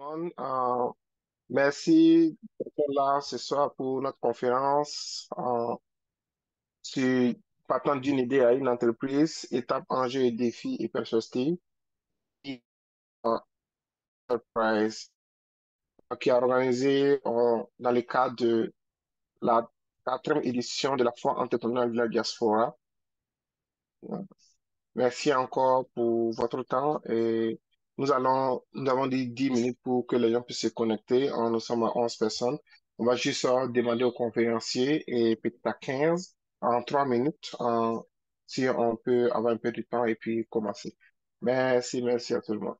Monde. Merci d'être là ce soir pour notre conférence sur partant d'une idée à une entreprise, étapes, enjeux et défis et perspectives. Enterprise, qui est organisé dans le cadre de la quatrième édition de la Foire entrepreneuriale de la diaspora. Merci encore pour votre temps et nous avons dit 10 minutes pour que les gens puissent se connecter. Nous sommes à 11 personnes. On va juste demander aux conférenciers et peut-être à 15 en 3 minutes, si on peut avoir un peu de temps et puis commencer. Merci à tout le monde.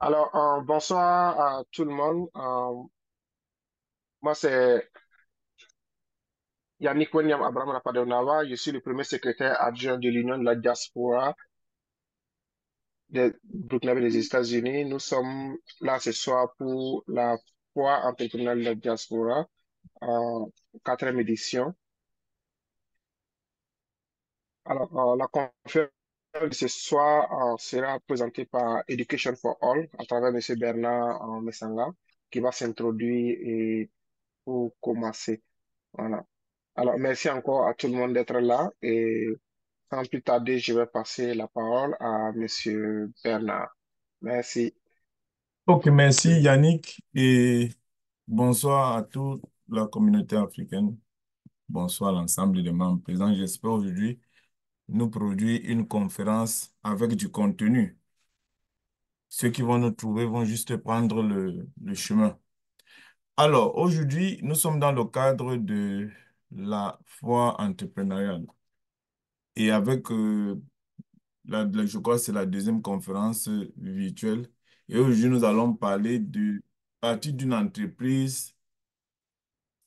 Alors, bonsoir à tout le monde. Moi, c'est Yannick Wenyam Abraham Rapadonava. Je suis le premier secrétaire adjoint de l'Union de la diaspora des Brooklyn et des États-Unis. Nous sommes là ce soir pour la Foire entrepreneuriale de la diaspora, quatrième édition. Alors, la conférence de ce soir sera présentée par Education for All à travers M. Bernard Messanga, qui va s'introduire et pour commencer. Voilà. Alors, merci encore à tout le monde d'être là et sans plus tarder, je vais passer la parole à M. Bernard. Merci. Ok, merci Yannick et bonsoir à toute la communauté africaine. Bonsoir à l'ensemble des membres présents. J'espère aujourd'hui nous produire une conférence avec du contenu. Ceux qui vont nous trouver vont juste prendre le chemin. Alors, aujourd'hui, nous sommes dans le cadre de la foire entrepreneuriale et avec, je crois que c'est la deuxième conférence virtuelle. Et aujourd'hui, nous allons parler de partir d'une entreprise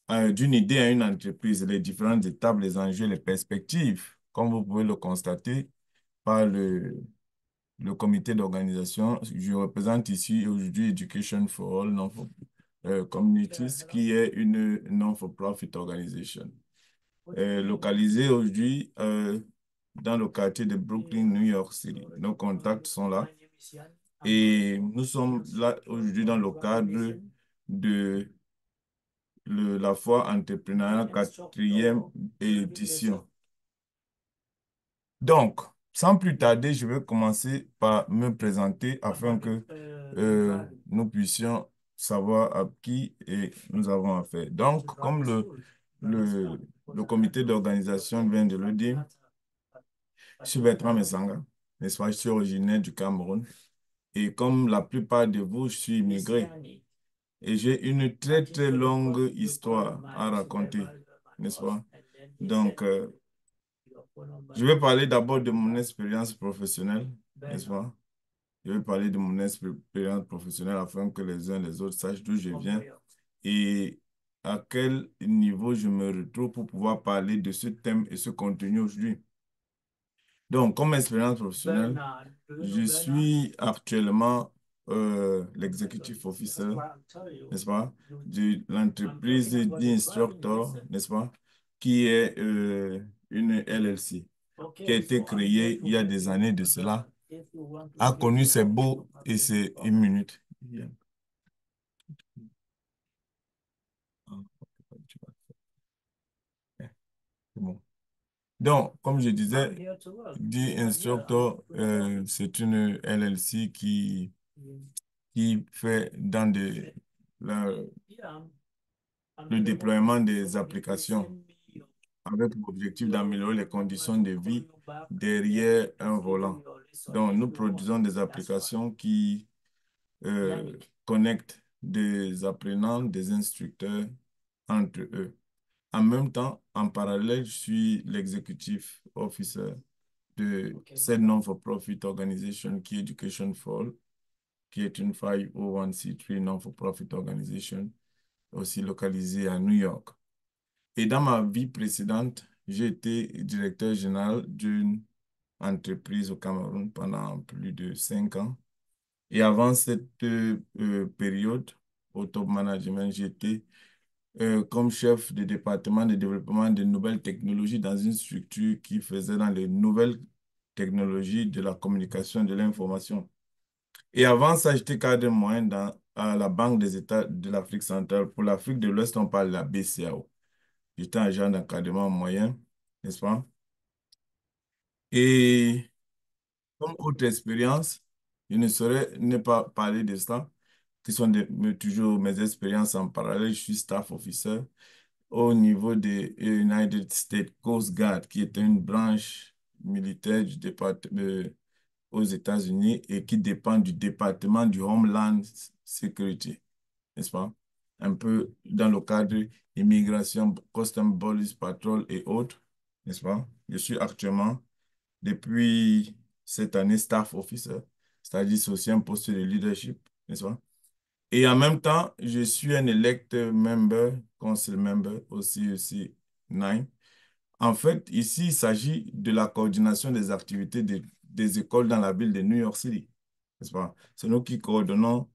d'une idée à une entreprise, les différentes étapes, les enjeux, les perspectives, comme vous pouvez le constater par le comité d'organisation. Je représente ici aujourd'hui Education for All Communities, qui est une non-for-profit organization. Localisée aujourd'hui dans le quartier de Brooklyn, New York City. Nos contacts sont là. Et nous sommes là aujourd'hui dans le cadre de la foi entrepreneuriale quatrième édition. Donc, sans plus tarder, je vais commencer par me présenter afin que nous puissions savoir à qui nous avons affaire. Donc, comme le, le comité d'organisation vient de le dire, je suis Bertrand Messanga, n'est-ce pas? Je suis originaire du Cameroun. Et comme la plupart de vous, je suis immigré. Et j'ai une très, très longue histoire à raconter, n'est-ce pas? Donc, je vais parler d'abord de mon expérience professionnelle, n'est-ce pas? Je vais parler de mon expérience professionnelle afin que les uns et les autres sachent d'où je viens et à quel niveau je me retrouve pour pouvoir parler de ce thème et ce contenu aujourd'hui. Donc, comme expérience professionnelle, je suis actuellement l'executive officer, n'est-ce pas, de l'entreprise d'Instructor, n'est-ce pas, qui est une LLC, qui a été créée il y a des années de cela, a connu ses beaux et ses une minute. C'est bon. Donc, comme je disais, The Instructor, c'est une LLC qui fait dans la- le déploiement des applications avec pour objectif d'améliorer les conditions de vie derrière un volant. Donc, nous produisons des applications qui connectent des apprenants, des instructeurs entre eux. En même temps, en parallèle, je suis l'executive officer de cette non-for-profit organization qui est Education for All, qui est une 501(c)(3) non-for-profit organization, aussi localisée à New York. Et dans ma vie précédente, j'ai été directeur général d'une entreprise au Cameroun pendant plus de 5 ans. Et avant cette période, au top management, j'étais comme chef de département de développement de nouvelles technologies dans une structure qui faisait dans les nouvelles technologies de la communication et de l'information. Et avant ça, j'étais cadre moyen à la Banque des États de l'Afrique centrale. Pour l'Afrique de l'Ouest, on parle de la BCAO. J'étais agent d'encadrement moyen, n'est-ce pas? Et comme autre expérience, je ne saurais ne pas parler de ça, qui sont toujours mes expériences en parallèle. Je suis staff officer au niveau de United States Coast Guard, qui est une branche militaire du département aux États-Unis et qui dépend du département du Homeland Security, n'est-ce pas? Un peu dans le cadre immigration, Custom Police Patrol et autres, n'est-ce pas? Je suis actuellement, depuis cette année, staff officer, c'est-à-dire c'est aussi un poste de leadership, n'est-ce pas? Et en même temps, je suis un elect member, council member aussi 9. En fait, ici, il s'agit de la coordination des activités des écoles dans la ville de New York City, n'est-ce pas? C'est nous qui coordonnons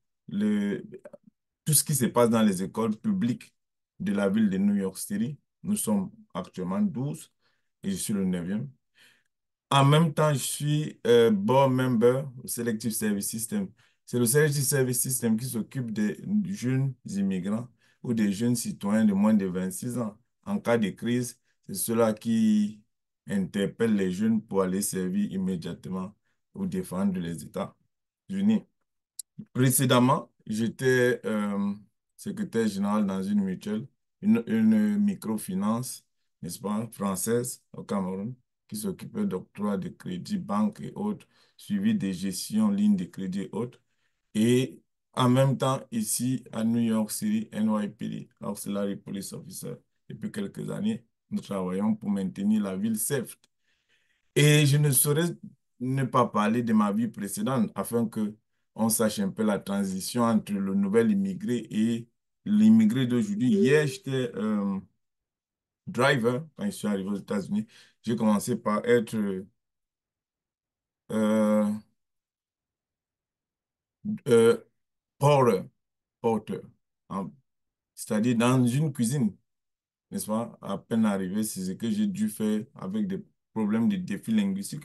tout ce qui se passe dans les écoles publiques de la ville de New York City. Nous sommes actuellement 12 et je suis le 9e. En même temps, je suis board member au Selective Service System. C'est le Selective Service System qui s'occupe des jeunes immigrants ou des jeunes citoyens de moins de 26 ans. En cas de crise, c'est cela qui interpelle les jeunes pour aller servir immédiatement ou défendre les États-Unis. Précédemment, j'étais secrétaire général dans une mutuelle, une microfinance, n'est-ce pas, française au Cameroun, qui s'occupait d'octroi de crédits, banques et autres, suivi des gestions, lignes de crédit et autres. Et en même temps, ici à New York City, NYPD, Auxiliary Police Officer, depuis quelques années, nous travaillons pour maintenir la ville safe. Et je ne saurais ne pas parler de ma vie précédente afin que on sache un peu la transition entre le nouvel immigré et l'immigré d'aujourd'hui. Hier, j'étais driver quand je suis arrivé aux États-Unis. J'ai commencé par être euh, euh, porteur, porteur, hein, c'est-à-dire dans une cuisine, n'est-ce pas? À peine arrivé, c'est ce que j'ai dû faire avec des problèmes de défis linguistiques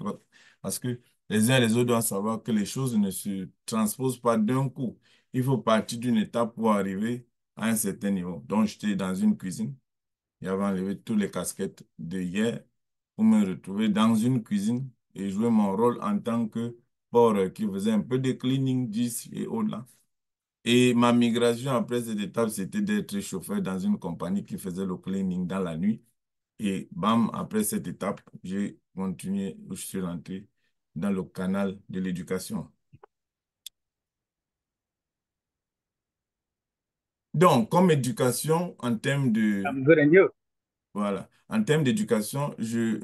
parce que les uns et les autres doivent savoir que les choses ne se transposent pas d'un coup. Il faut partir d'une étape pour arriver à un certain niveau. Donc, j'étais dans une cuisine. J'avais enlevé toutes les casquettes de hier pour me retrouver dans une cuisine et jouer mon rôle en tant que porc qui faisait un peu de cleaning d'ici et au-delà. Et ma migration après cette étape, c'était d'être chauffeur dans une compagnie qui faisait le cleaning dans la nuit. Et bam, après cette étape, j'ai continué, je suis rentré dans le canal de l'éducation. Donc, comme éducation, en termes de, I'm good and you. voilà, en termes d'éducation, je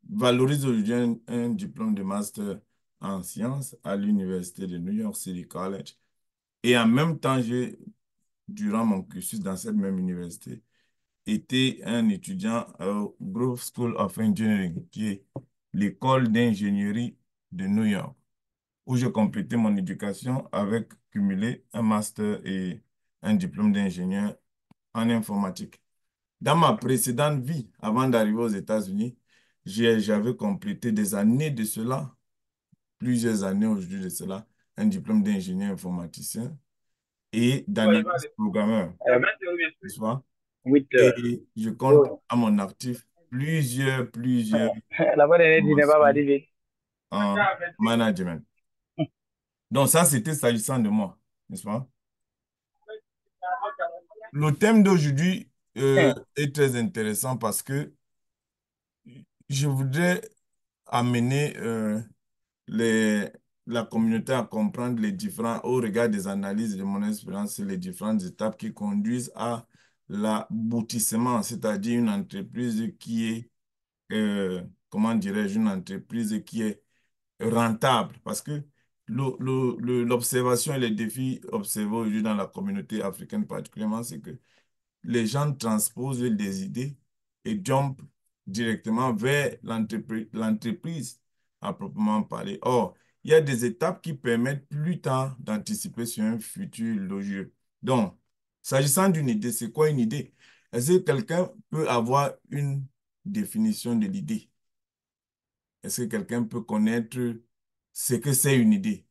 valorise aujourd'hui un diplôme de master en sciences à l'Université de New York City College. Et en même temps, j'ai, durant mon cursus dans cette même université, été un étudiant au Grove School of Engineering, qui est l'école d'ingénierie de New York, où j'ai complété mon éducation avec cumulé un master et un diplôme d'ingénieur en informatique. Dans ma précédente vie, avant d'arriver aux États-Unis, j'avais complété des années de cela, plusieurs années aujourd'hui de cela, un diplôme d'ingénieur informaticien et d'analyste programmeur, n'est-ce pas? With Et je compte go. à mon actif plusieurs La bonne année, tu n'es pas formations validé. en management. Donc ça, c'était s'agissant de moi, n'est-ce pas? Le thème d'aujourd'hui est très intéressant parce que je voudrais amener les, la communauté à comprendre les différents, au regard des analyses de mon expérience, les différentes étapes qui conduisent à l'aboutissement, c'est-à-dire une entreprise qui est, comment dirais-je, une entreprise qui est rentable. Parce que l'observation et les défis observés aujourd'hui dans la communauté africaine particulièrement, c'est que les gens transposent des idées et jump directement vers l'entreprise à proprement parler. Or, il y a des étapes qui permettent plus tard d'anticiper sur un futur logique. Donc, s'agissant d'une idée, c'est quoi une idée? Est-ce que quelqu'un peut avoir une définition de l'idée? Est-ce que quelqu'un peut connaître ce que c'est une idée?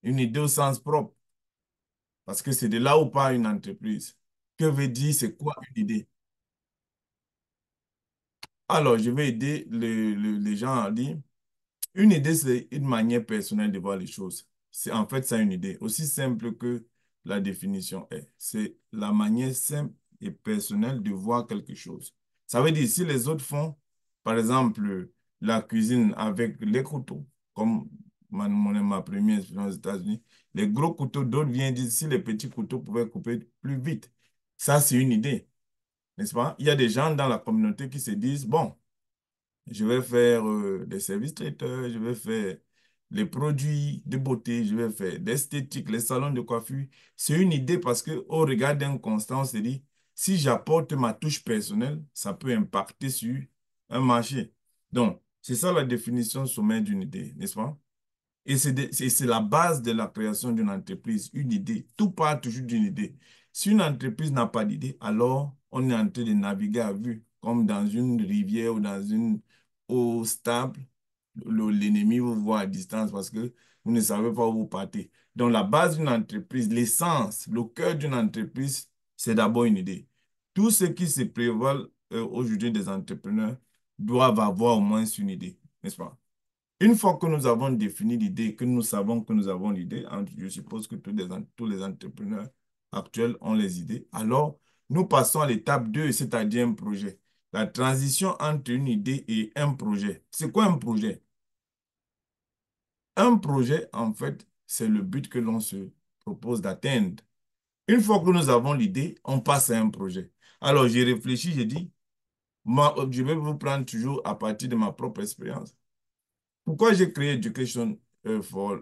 Une idée au sens propre, parce que c'est de là où part une entreprise. Que veut dire, c'est quoi une idée? Alors, je vais aider les gens à dire, une idée, c'est une manière personnelle de voir les choses. C'est en fait ça une idée, aussi simple que la définition est. C'est la manière simple et personnelle de voir quelque chose. Ça veut dire, si les autres font, par exemple, la cuisine avec les couteaux, comme ma première expérience aux États-Unis, les gros couteaux, d'autres viennent dire, si les petits couteaux pouvaient couper plus vite. Ça, c'est une idée, n'est-ce pas? Il y a des gens dans la communauté qui se disent, bon, je vais faire des services traiteurs, je vais faire les produits de beauté, je vais faire d'esthétique, les salons de coiffure. C'est une idée parce que au regard d'un constat, on se dit, si j'apporte ma touche personnelle, ça peut impacter sur un marché. Donc, c'est ça la définition sommaire d'une idée, n'est-ce pas? Et c'est la base de la création d'une entreprise, une idée. Tout part toujours d'une idée. Si une entreprise n'a pas d'idée, alors on est en train de naviguer à vue, comme dans une rivière ou dans une eau stable. L'ennemi vous voit à distance parce que vous ne savez pas où vous partez. Donc la base d'une entreprise, l'essence, le cœur d'une entreprise, c'est d'abord une idée. Tous ceux qui se prévalent aujourd'hui des entrepreneurs doivent avoir au moins une idée, n'est-ce pas? Une fois que nous avons défini l'idée, que nous savons que nous avons l'idée, je suppose que tous les entrepreneurs actuels ont les idées, alors nous passons à l'étape 2, c'est-à-dire un projet. La transition entre une idée et un projet. C'est quoi un projet? Un projet, en fait, c'est le but que l'on se propose d'atteindre. Une fois que nous avons l'idée, on passe à un projet. Alors, j'ai réfléchi, j'ai dit, moi, je vais vous prendre toujours à partir de ma propre expérience. Pourquoi j'ai créé Education for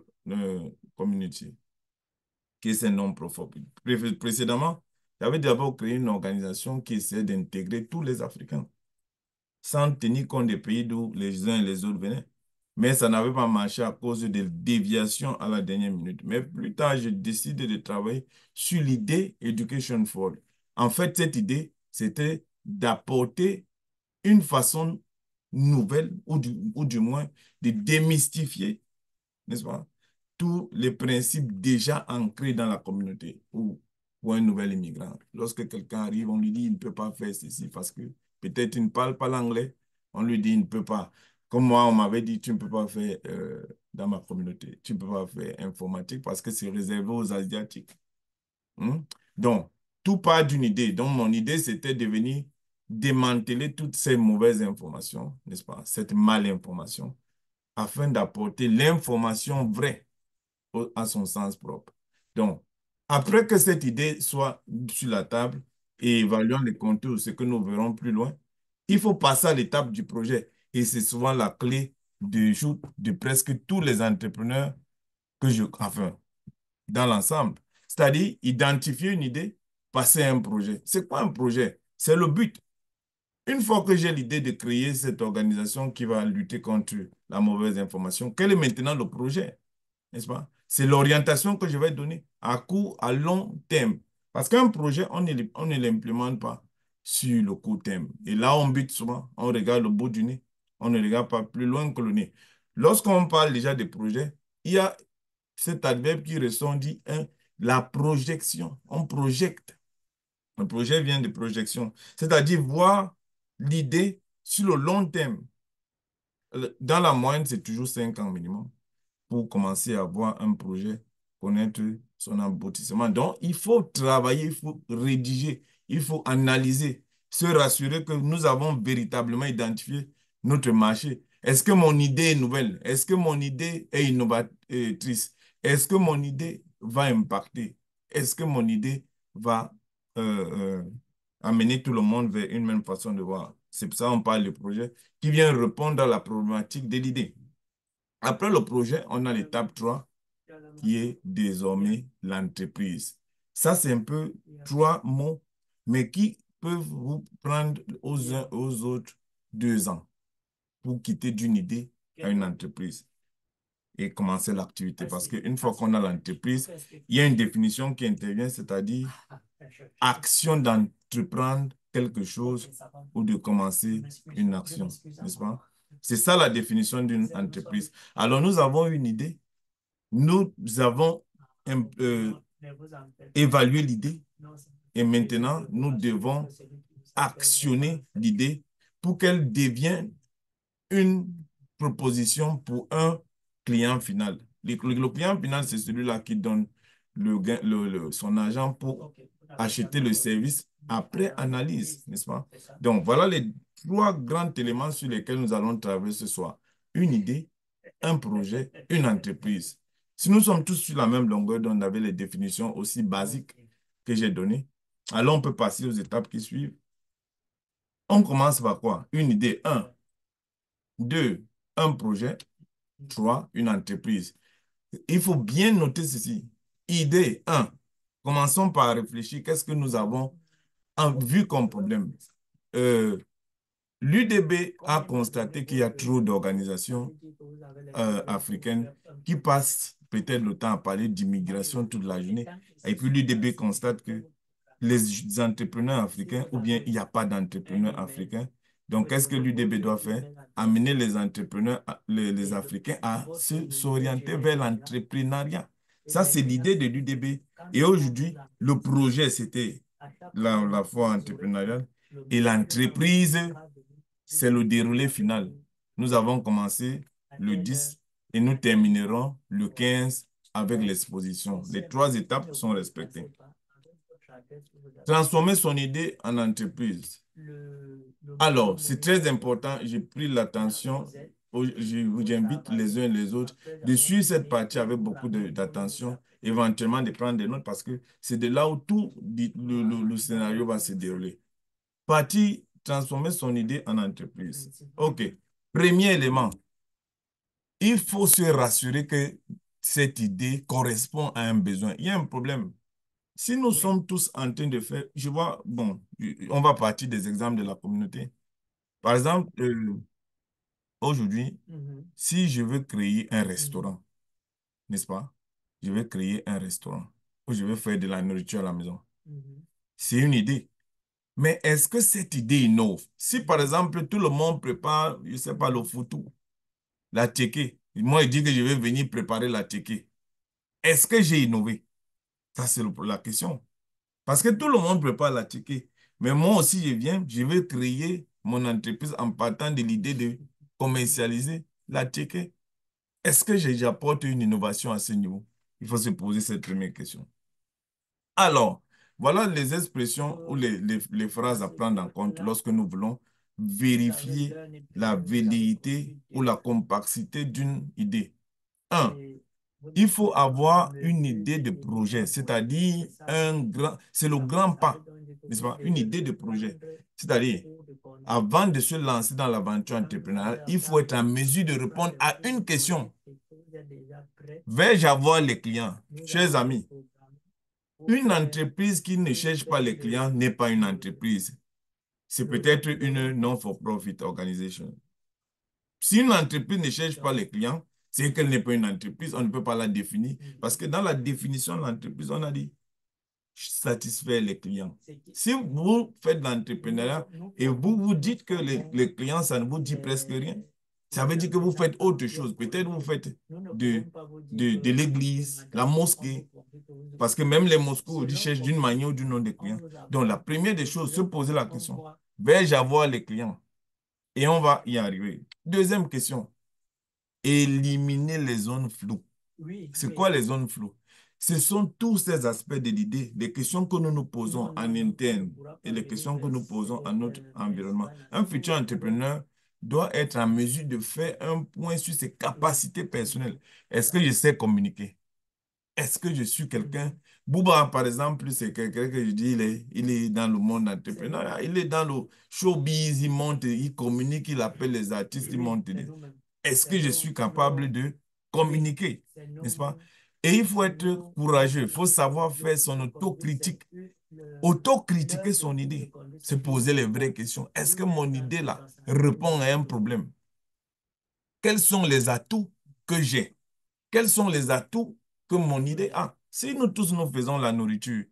Community, qui est un non-profit? Précédemment, j'avais d'abord créé une organisation qui essayait d'intégrer tous les Africains, sans tenir compte des pays d'où les uns et les autres venaient. Mais ça n'avait pas marché à cause des déviations à la dernière minute. Mais plus tard, j'ai décidé de travailler sur l'idée Education for All. En fait, cette idée, c'était d'apporter une façon nouvelle ou du moins de démystifier, n'est-ce pas, tous les principes déjà ancrés dans la communauté ou pour un nouvel immigrant. Lorsque quelqu'un arrive, on lui dit il ne peut pas faire ceci parce que peut-être il ne parle pas l'anglais, on lui dit il ne peut pas. Comme moi, on m'avait dit tu ne peux pas faire dans ma communauté, tu ne peux pas faire informatique parce que c'est réservé aux Asiatiques. Hmm? Donc, tout part d'une idée. Donc, mon idée, c'était de venir démanteler toutes ces mauvaises informations, n'est-ce pas, cette malinformation, afin d'apporter l'information vraie à son sens propre. Donc, après que cette idée soit sur la table et évaluant les contours, ce que nous verrons plus loin, il faut passer à l'étape du projet. Et c'est souvent la clé de joute de presque tous les entrepreneurs enfin, dans l'ensemble. C'est-à-dire identifier une idée, passer à un projet. C'est quoi un projet? C'est le but. Une fois que j'ai l'idée de créer cette organisation qui va lutter contre la mauvaise information, quel est maintenant le projet? N'est-ce pas? C'est l'orientation que je vais donner à court, à long terme. Parce qu'un projet, on ne l'implémente pas sur le court terme. Et là, on bute souvent, on regarde le bout du nez, on ne regarde pas plus loin que le nez. Lorsqu'on parle déjà de projet, il y a cet adverbe qui ressort, dit hein, la projection. On projette. Un projet vient de projection, c'est-à-dire voir l'idée sur le long terme. Dans la moyenne, c'est toujours 5 ans minimum pour commencer à voir un projet, connaître son aboutissement. Donc, il faut travailler, il faut rédiger, il faut analyser, se rassurer que nous avons véritablement identifié notre marché. Est-ce que mon idée est nouvelle? Est-ce que mon idée est innovatrice? Est-ce que mon idée va impacter? Est-ce que mon idée va euh, euh, amener tout le monde vers une même façon de voir? C'est pour ça qu'on parle de projet qui vient répondre à la problématique de l'idée. Après le projet, on a l'étape 3 qui est désormais l'entreprise. Ça, c'est un peu 3 mots, mais qui peuvent vous prendre aux uns aux autres 2 ans pour quitter d'une idée à une entreprise et commencer l'activité. Parce qu'une fois qu'on a l'entreprise, il y a une définition qui intervient, c'est-à-dire action d'entreprendre quelque chose ou de commencer une action, n'est-ce pas? C'est ça la définition d'une entreprise. Alors, nous avons une idée, nous avons euh, évalué l'idée et maintenant, nous devons actionner l'idée pour qu'elle devienne une proposition pour un client final. Le client final, c'est celui-là qui donne son argent pour acheter le service après analyse, n'est-ce pas? Donc, voilà les 3 grands éléments sur lesquels nous allons travailler ce soir. Une idée, un projet, une entreprise. Si nous sommes tous sur la même longueur d'onde avec les définitions aussi basiques que j'ai données, alors on peut passer aux étapes qui suivent. On commence par quoi? Une idée, un. Deux, un projet. Trois, une entreprise. Il faut bien noter ceci. Idée, un. Commençons par réfléchir. Qu'est-ce que nous avons vu comme problème? Euh, L'UDB a constaté qu'il y a trop d'organisations africaines qui passent peut-être le temps à parler d'immigration toute la journée. Et puis l'UDB constate que les entrepreneurs africains, ou bien il n'y a pas d'entrepreneurs africains. Donc, qu'est-ce que l'UDB doit faire? Amener les entrepreneurs, les Africains à s'orienter vers l'entrepreneuriat. Ça, c'est l'idée de l'UDB. Et aujourd'hui, le projet, c'était la foi entrepreneuriale. Et l'entreprise, c'est le déroulé final. Nous avons commencé le 10 et nous terminerons le 15 avec l'exposition. Les 3 étapes sont respectées. Transformer son idée en entreprise. Alors, c'est très important. J'ai pris l'attention. J'invite les uns et les autres de suivre cette partie avec beaucoup d'attention, éventuellement de prendre des notes parce que c'est de là où tout le scénario va se dérouler. Partie, transformer son idée en entreprise. OK. Premier élément, il faut se rassurer que cette idée correspond à un besoin. Il y a un problème. Si nous sommes tous en train de faire, je vois, bon, on va partir des exemples de la communauté. Par exemple, aujourd'hui, si je veux créer un restaurant, n'est-ce pas? Je vais créer un restaurant où je vais faire de la nourriture à la maison. C'est une idée. Mais est-ce que cette idée innove? Si par exemple tout le monde prépare, je ne sais pas, le foutou, la tchéké, moi je dis que je vais venir préparer la tchéké, est-ce que j'ai innové? Ça c'est la question. Parce que tout le monde prépare la tchéké. Mais moi aussi je viens, je vais créer mon entreprise en partant de l'idée de commercialiser la tchéké. Est-ce que j'apporte une innovation à ce niveau? Il faut se poser cette première question. Alors, voilà les expressions ou les phrases à prendre en compte lorsque nous voulons vérifier la velléité ou la complexité d'une idée. Un, il faut avoir une idée de projet, c'est-à-dire c'est le grand pas, n'est-ce pas? Une idée de projet. C'est-à-dire, avant de se lancer dans l'aventure entrepreneuriale, il faut être en mesure de répondre à une question. Vais-je avoir les clients? Chers amis, une entreprise qui ne cherche pas les clients n'est pas une entreprise. C'est peut-être une non-for-profit organization. Si une entreprise ne cherche pas les clients, c'est qu'elle n'est pas une entreprise. On ne peut pas la définir. Parce que dans la définition de l'entreprise, on a dit satisfaire les clients. Si vous faites de l'entrepreneuriat et vous vous dites que les clients, ça ne vous dit presque rien, ça veut dire que vous faites autre chose. Peut-être vous faites de l'église, la mosquée, parce que même les mosquées ils cherchent d'une manière ou d'une autre des clients. Donc, la première des choses, se poser la question, vais-je avoir les clients? Et on va y arriver. Deuxième question, éliminer les zones floues. C'est quoi les zones floues? Ce sont tous ces aspects de l'idée, les questions que nous nous posons en interne et les questions que nous posons à notre environnement. Un futur entrepreneur doit être en mesure de faire un point sur ses capacités personnelles. Est-ce que je sais communiquer? Est-ce que je suis quelqu'un? Bouba, par exemple, c'est quelqu'un que je dis, il est dans le monde entrepreneurial, il est dans le showbiz, il monte, il communique, il appelle les artistes, il monte. Est-ce que je suis capable de communiquer, n'est-ce pas? Et il faut être courageux, il faut savoir faire son autocritique. Autocritiquer son idée, se poser les vraies questions. Est-ce que mon idée là répond à un problème? Quels sont les atouts que j'ai? Quels sont les atouts que mon idée a? Si nous tous nous faisons la nourriture,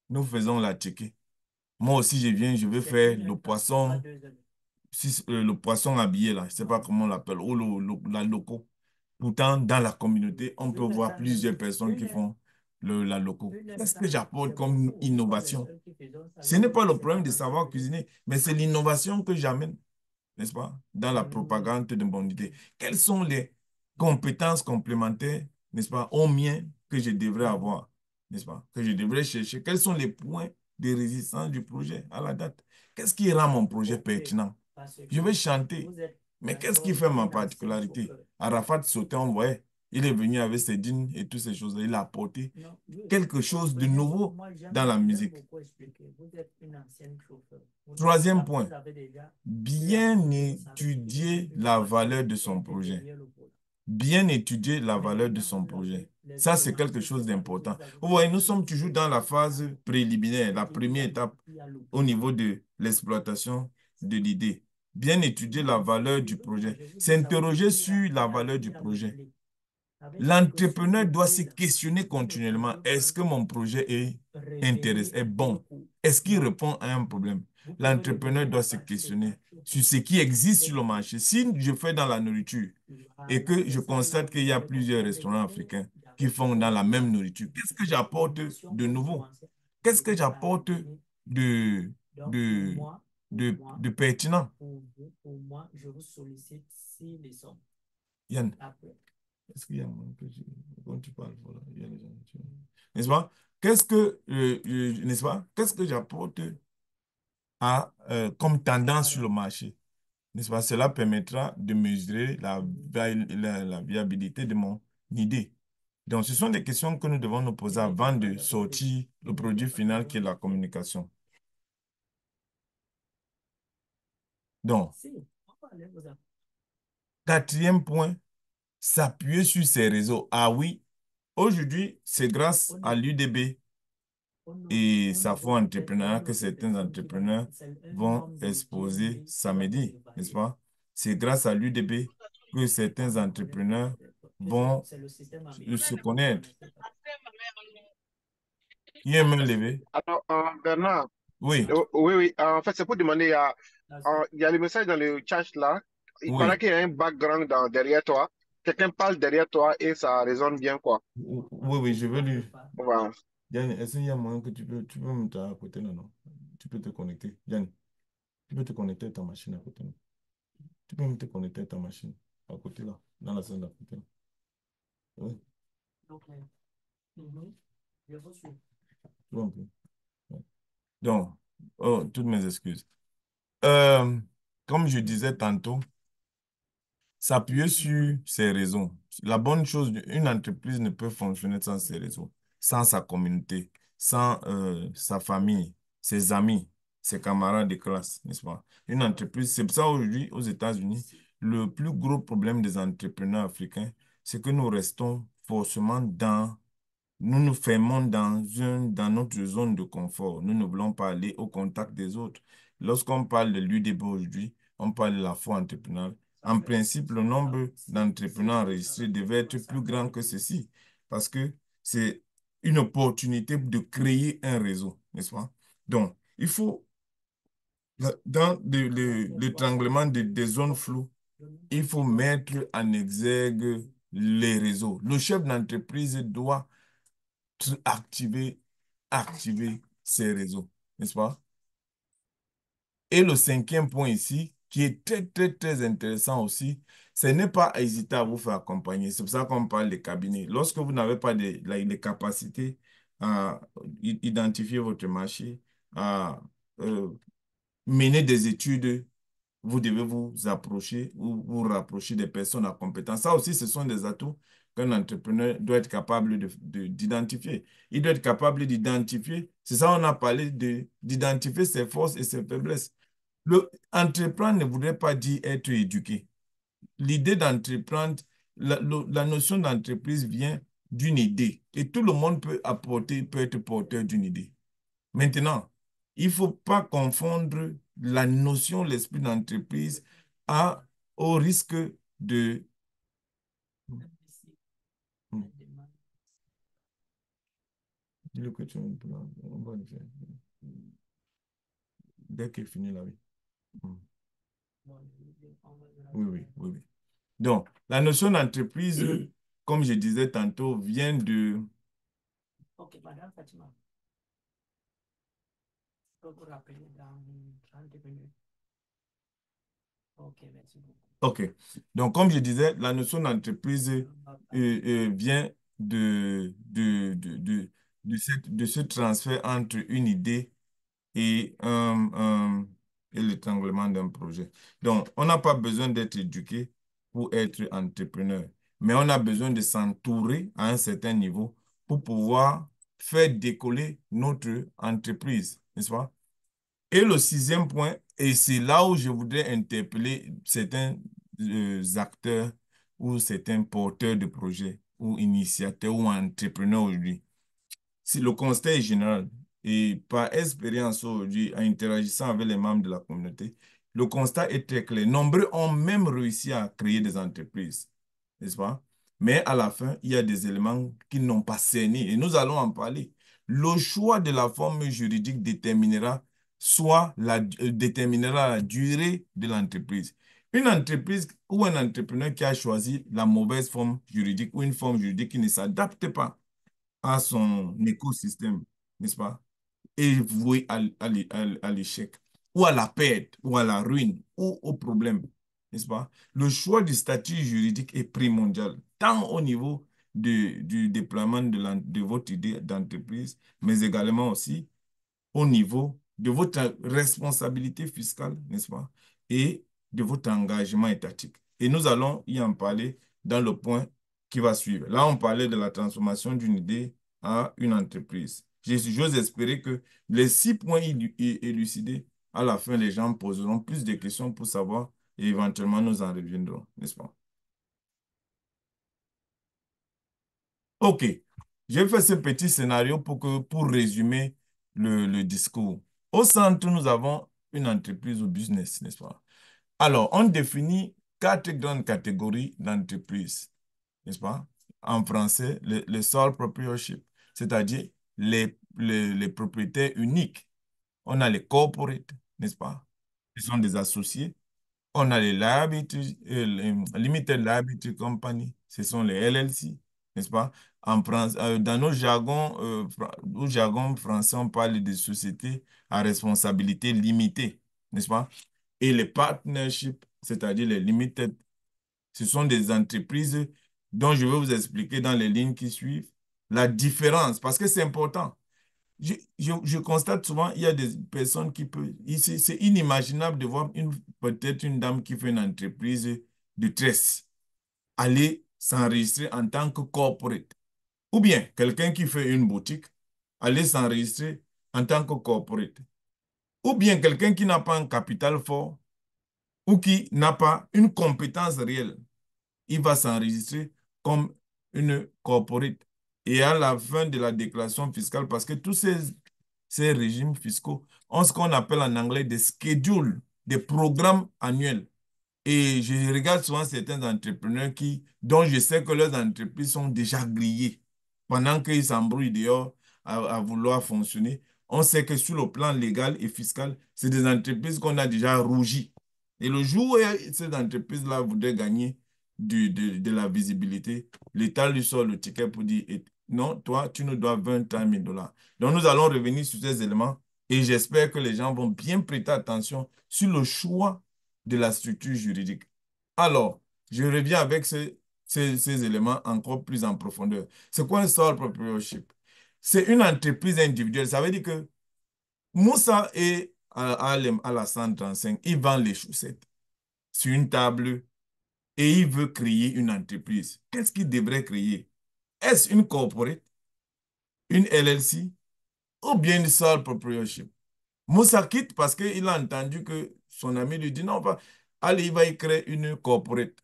nous faisons la tchéké. Moi aussi, je viens, je vais faire le poisson, le poisson habillé là, je ne sais pas comment on l'appelle, ou la loco. Pourtant, dans la communauté, on peut voir plusieurs personnes qui font la loco. Qu'est-ce que j'apporte comme innovation? Ce n'est pas le problème de savoir cuisiner, mais c'est l'innovation que j'amène, n'est-ce pas, dans la propagande de mon idée. Quelles sont les compétences complémentaires, n'est-ce pas, aux miens que je devrais avoir, n'est-ce pas, que je devrais chercher? Quels sont les points de résistance du projet à la date? Qu'est-ce qui rend mon projet pertinent? Je vais chanter, mais qu'est-ce qui fait ma particularité? Arafat sautait, on voyait, il est venu avec ses dînes et toutes ces choses-là, il a apporté quelque chose de nouveau dans la musique. Troisième point, bien étudier la valeur de son projet. Bien étudier la valeur de son projet. Ça, c'est quelque chose d'important. Vous voyez, nous sommes toujours dans la phase préliminaire, la première étape au niveau de l'exploitation de l'idée. Bien étudier la valeur du projet. S'interroger sur la valeur du projet. L'entrepreneur doit se questionner continuellement. Est-ce que mon projet est intéressant, est bon? Est-ce qu'il répond à un problème? L'entrepreneur doit se questionner sur ce qui existe sur le marché. Si je fais dans la nourriture et que je constate qu'il y a plusieurs restaurants africains qui font dans la même nourriture, qu'est-ce que j'apporte de nouveau? Qu'est-ce que j'apporte de, de, de pertinent? Yann, est-ce qu'il y a un moment que quand tu parles, voilà, il y a les gens, n'est-ce pas? Qu'est-ce que, n'est-ce pas? Qu'est-ce que j'apporte comme tendance sur le marché? N'est-ce pas? Cela permettra de mesurer la viabilité de mon idée. Donc, ce sont des questions que nous devons nous poser avant de sortir le produit final qui est la communication. Donc, quatrième point, s'appuyer sur ces réseaux. Ah oui, aujourd'hui, c'est grâce à l'UDB et Safo Entrepreneur que certains entrepreneurs vont exposer samedi, n'est-ce pas? C'est grâce à l'UDB que certains entrepreneurs vont se connaître. Il y a une main levée. Alors, Bernard, Oui, Oui, oui. En fait, c'est pour demander, il y a le message dans le chat là. Il paraît oui, qu'il y a un background derrière toi. Quelqu'un parle derrière toi et ça résonne bien, quoi. oui, oui, je veux lui. Voilà. Yann, est-ce qu'il y a moyen que tu peux me t'à à côté là, non? Tu peux te connecter. Yann, tu peux te connecter à ta machine à côté. Non? Tu peux même te connecter à ta machine à côté là, dans la salle d'à côté. Oui, tu vois un peu. Ouais. Donc, oh, toutes mes excuses. Euh, Comme je disais tantôt, s'appuyer sur ses réseaux. La bonne chose, une entreprise ne peut fonctionner sans ses réseaux, sans sa communauté, sans sa famille, ses amis, ses camarades de classe, n'est-ce pas? Une entreprise, c'est pour ça aujourd'hui, aux États-Unis, le plus gros problème des entrepreneurs africains, c'est que nous restons forcément nous nous fermons dans notre zone de confort. Nous ne voulons pas aller au contact des autres. Lorsqu'on parle de l'UDB aujourd'hui, on parle de la foi entrepreneuriale. En principe, le nombre d'entrepreneurs enregistrés devait être plus grand que ceci parce que c'est une opportunité de créer un réseau, n'est-ce pas? Donc, il faut, dans l'étranglement des zones floues, il faut mettre en exergue les réseaux. Le chef d'entreprise doit activer, activer ces réseaux, n'est-ce pas? Et le cinquième point ici, qui est très, très, très intéressant aussi, ce n'est pas à hésiter à vous faire accompagner. C'est pour ça qu'on parle des cabinets. Lorsque vous n'avez pas les capacités à identifier votre marché, à euh, mener des études, vous devez vous approcher ou vous rapprocher des personnes à compétence. Ça aussi, ce sont des atouts qu'un entrepreneur doit être capable d'identifier. Il doit être capable d'identifier, c'est ça on a parlé d'identifier ses forces et ses faiblesses. Le entreprendre ne voudrait pas dire être éduqué. L'idée d'entreprendre, la notion d'entreprise vient d'une idée et tout le monde peut être porteur d'une idée. Maintenant, il ne faut pas confondre la notion, l'esprit d'entreprise à, au risque de... Hmm. Dis-le que tu as un plan, on va le faire. Dès qu'il finit là, oui. Hmm. Oui, oui, oui, oui. Donc, la notion d'entreprise, comme je disais tantôt, vient de... OK. Donc, comme je disais, la notion d'entreprise vient de ce transfert entre une idée et, et l'étranglement d'un projet. Donc, on n'a pas besoin d'être éduqué pour être entrepreneur, mais on a besoin de s'entourer à un certain niveau pour pouvoir faire décoller notre entreprise, n'est-ce pas? Et le sixième point, et c'est là où je voudrais interpeller certains acteurs ou certains porteurs de projets ou initiateurs ou entrepreneurs aujourd'hui. Si le constat est général, et par expérience aujourd'hui, en interagissant avec les membres de la communauté, le constat est très clair. Nombreux ont même réussi à créer des entreprises, n'est-ce pas? Mais à la fin, il y a des éléments qui n'ont pas cerné, et nous allons en parler. Le choix de la forme juridique déterminera la durée de l'entreprise. Une entreprise ou un entrepreneur qui a choisi la mauvaise forme juridique ou une forme juridique qui ne s'adapte pas à son écosystème, n'est-ce pas? Et voué à l'échec, ou à la perte, ou à la ruine, ou au problème, n'est-ce pas? Le choix du statut juridique est primordial, tant au niveau du déploiement de votre idée d'entreprise, mais également aussi au niveau de votre responsabilité fiscale, n'est-ce pas? Et de votre engagement étatique. Et nous allons y en parler dans le point qui va suivre. Là, on parlait de la transformation d'une idée à une entreprise. J'ose espérer que les 6 points élucidés, à la fin, les gens poseront plus de questions pour savoir et éventuellement nous en reviendrons, n'est-ce pas? OK. J'ai fait ce petit scénario pour résumer le discours. Au centre, nous avons une entreprise ou business, n'est-ce pas? Alors, on définit 4 grandes catégories d'entreprises, n'est-ce pas? En français, le sole proprietorship, c'est-à-dire les propriétaires uniques. On a les corporates, n'est-ce pas? Ce sont des associés. On a les Limited Liability Company, ce sont les LLC, n'est-ce pas? En France, dans nos jargons français, on parle de sociétés à responsabilité limitée, n'est-ce pas? Et les partnerships, c'est-à-dire les limited, ce sont des entreprises dont je vais vous expliquer dans les lignes qui suivent la différence, parce que c'est important. Je constate souvent, il y a des personnes qui peuvent. C'est inimaginable de voir peut-être une dame qui fait une entreprise de tresse aller s'enregistrer en tant que corporate. Ou bien quelqu'un qui fait une boutique aller s'enregistrer en tant que corporate. Ou bien quelqu'un qui n'a pas un capital fort ou qui n'a pas une compétence réelle. Il va s'enregistrer comme une corporate. Et à la fin de la déclaration fiscale, parce que tous ces régimes fiscaux ont ce qu'on appelle en anglais des schedules, des programmes annuels. Et je regarde souvent certains entrepreneurs dont je sais que leurs entreprises sont déjà grillées pendant qu'ils s'embrouillent dehors à vouloir fonctionner. On sait que sur le plan légal et fiscal, c'est des entreprises qu'on a déjà rougies. Et le jour où ces entreprises-là voudraient gagner de la visibilité, l'État lui sort le ticket pour dire, non, toi, tu nous dois 25 000 dollars. Donc, nous allons revenir sur ces éléments et j'espère que les gens vont bien prêter attention sur le choix de la structure juridique. Alors, je reviens avec ces éléments encore plus en profondeur. C'est quoi un sole proprietorship? C'est une entreprise individuelle. Ça veut dire que Moussa est à la 135, il vend les chaussettes sur une table et il veut créer une entreprise. Qu'est-ce qu'il devrait créer? Est-ce une corporate, une LLC ou bien une sole proprietorship? Moussa quitte parce qu'il a entendu que son ami lui dit non, allez, il va y créer une corporate.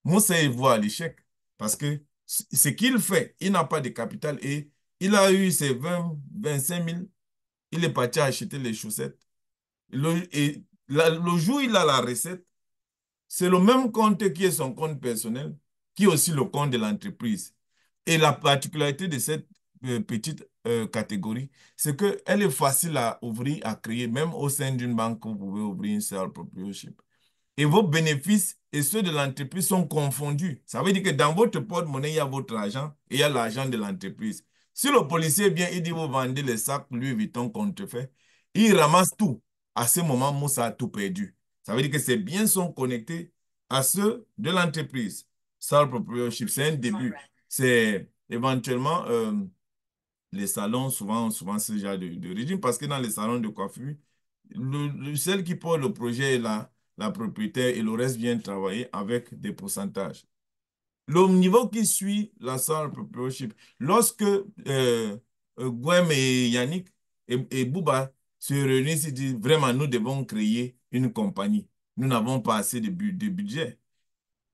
Moussa il voit l'échec parce que ce qu'il fait, il n'a pas de capital et il a eu ses 20, 25 000, il est parti acheter les chaussettes. Le jour où il a la recette, c'est le même compte qui est son compte personnel, qui est aussi le compte de l'entreprise. Et la particularité de cette petite catégorie, c'est qu'elle est facile à ouvrir, à créer, même au sein d'une banque, vous pouvez ouvrir une seule proprietorship. Et vos bénéfices et ceux de l'entreprise sont confondus. Ça veut dire que dans votre porte-monnaie, il y a votre argent et il y a l'argent de l'entreprise. Si le policier vient, il dit vous vendez les sacs Louis Vuitton qu'on te fait, il ramasse tout. À ce moment, Moussa a tout perdu. Ça veut dire que ces biens sont connectés à ceux de l'entreprise. Ça, le proprietorship, c'est un début. C'est éventuellement les salons, souvent ce genre de régime, parce que dans les salons de coiffure, celle qui porte le projet est la propriétaire et le reste vient travailler avec des pourcentages. Le niveau qui suit la salle proprietorship, lorsque Gouem et Yannick et Bouba se réunissent, ils disent vraiment, nous devons créer une compagnie. Nous n'avons pas assez de budget.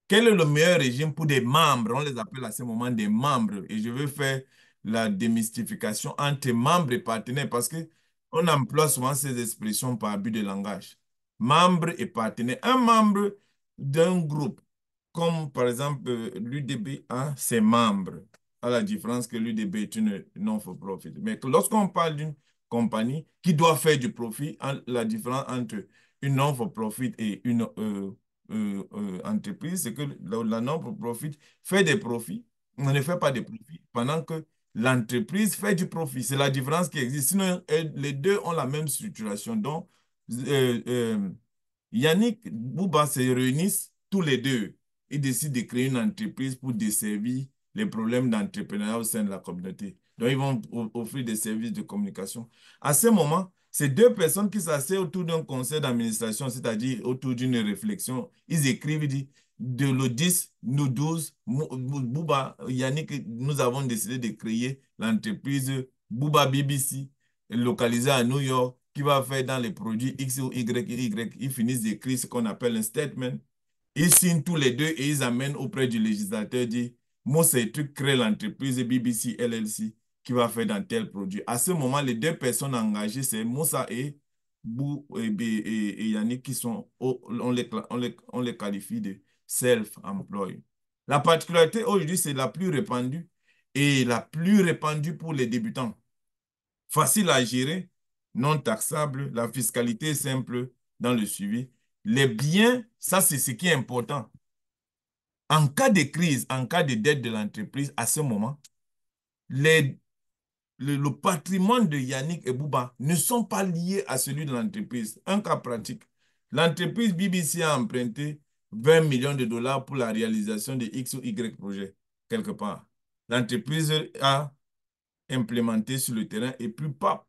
Quel est le meilleur régime pour des membres? On les appelle à ce moment des membres. Et je veux faire la démystification entre membres et partenaires parce que on emploie souvent ces expressions par abus de langage. Membre et partenaire. Un membre d'un groupe, comme par exemple l'UDB a ses membres, à la différence que l'UDB est une non-for-profit. Mais lorsqu'on parle d'une compagnie qui doit faire du profit, la différence entre une non-for-profit et une entreprise, c'est que la non-profit fait des profits, on ne fait pas de profits, pendant que l'entreprise fait du profit. C'est la différence qui existe. Sinon, les deux ont la même structuration. Donc, euh, euh, Yannick Bouba se réunissent tous les deux. Ils décident de créer une entreprise pour desservir les problèmes d'entrepreneuriat au sein de la communauté. Donc, ils vont offrir des services de communication. À ce moment, ces deux personnes qui s'asseyent autour d'un conseil d'administration, c'est-à-dire autour d'une réflexion, ils écrivent, ils disent, de le 10, nous 12, Bouba, Yannick, nous avons décidé de créer l'entreprise Bouba BBC, localisée à New York, qui va faire dans les produits X ou Y. Ils finissent d'écrire ce qu'on appelle un statement. Ils signent tous les deux et ils amènent auprès du législateur, dit, moi, c'est tu crées l'entreprise BBC LLC qui va faire dans tel produit. À ce moment, les deux personnes engagées, c'est Moussa et et Yannick qui sont, on les qualifie de self-employed. La particularité aujourd'hui, c'est la plus répandue et la plus répandue pour les débutants. Facile à gérer, non taxables, la fiscalité est simple dans le suivi. Les biens, ça c'est ce qui est important. En cas de crise, en cas de dette de l'entreprise, à ce moment, les le patrimoine de Yannick et Bouba ne sont pas liés à celui de l'entreprise. Un cas pratique, l'entreprise BBC a emprunté 20 millions de dollars pour la réalisation de X ou Y projet, quelque part. L'entreprise a implémenté sur le terrain et puis, pas.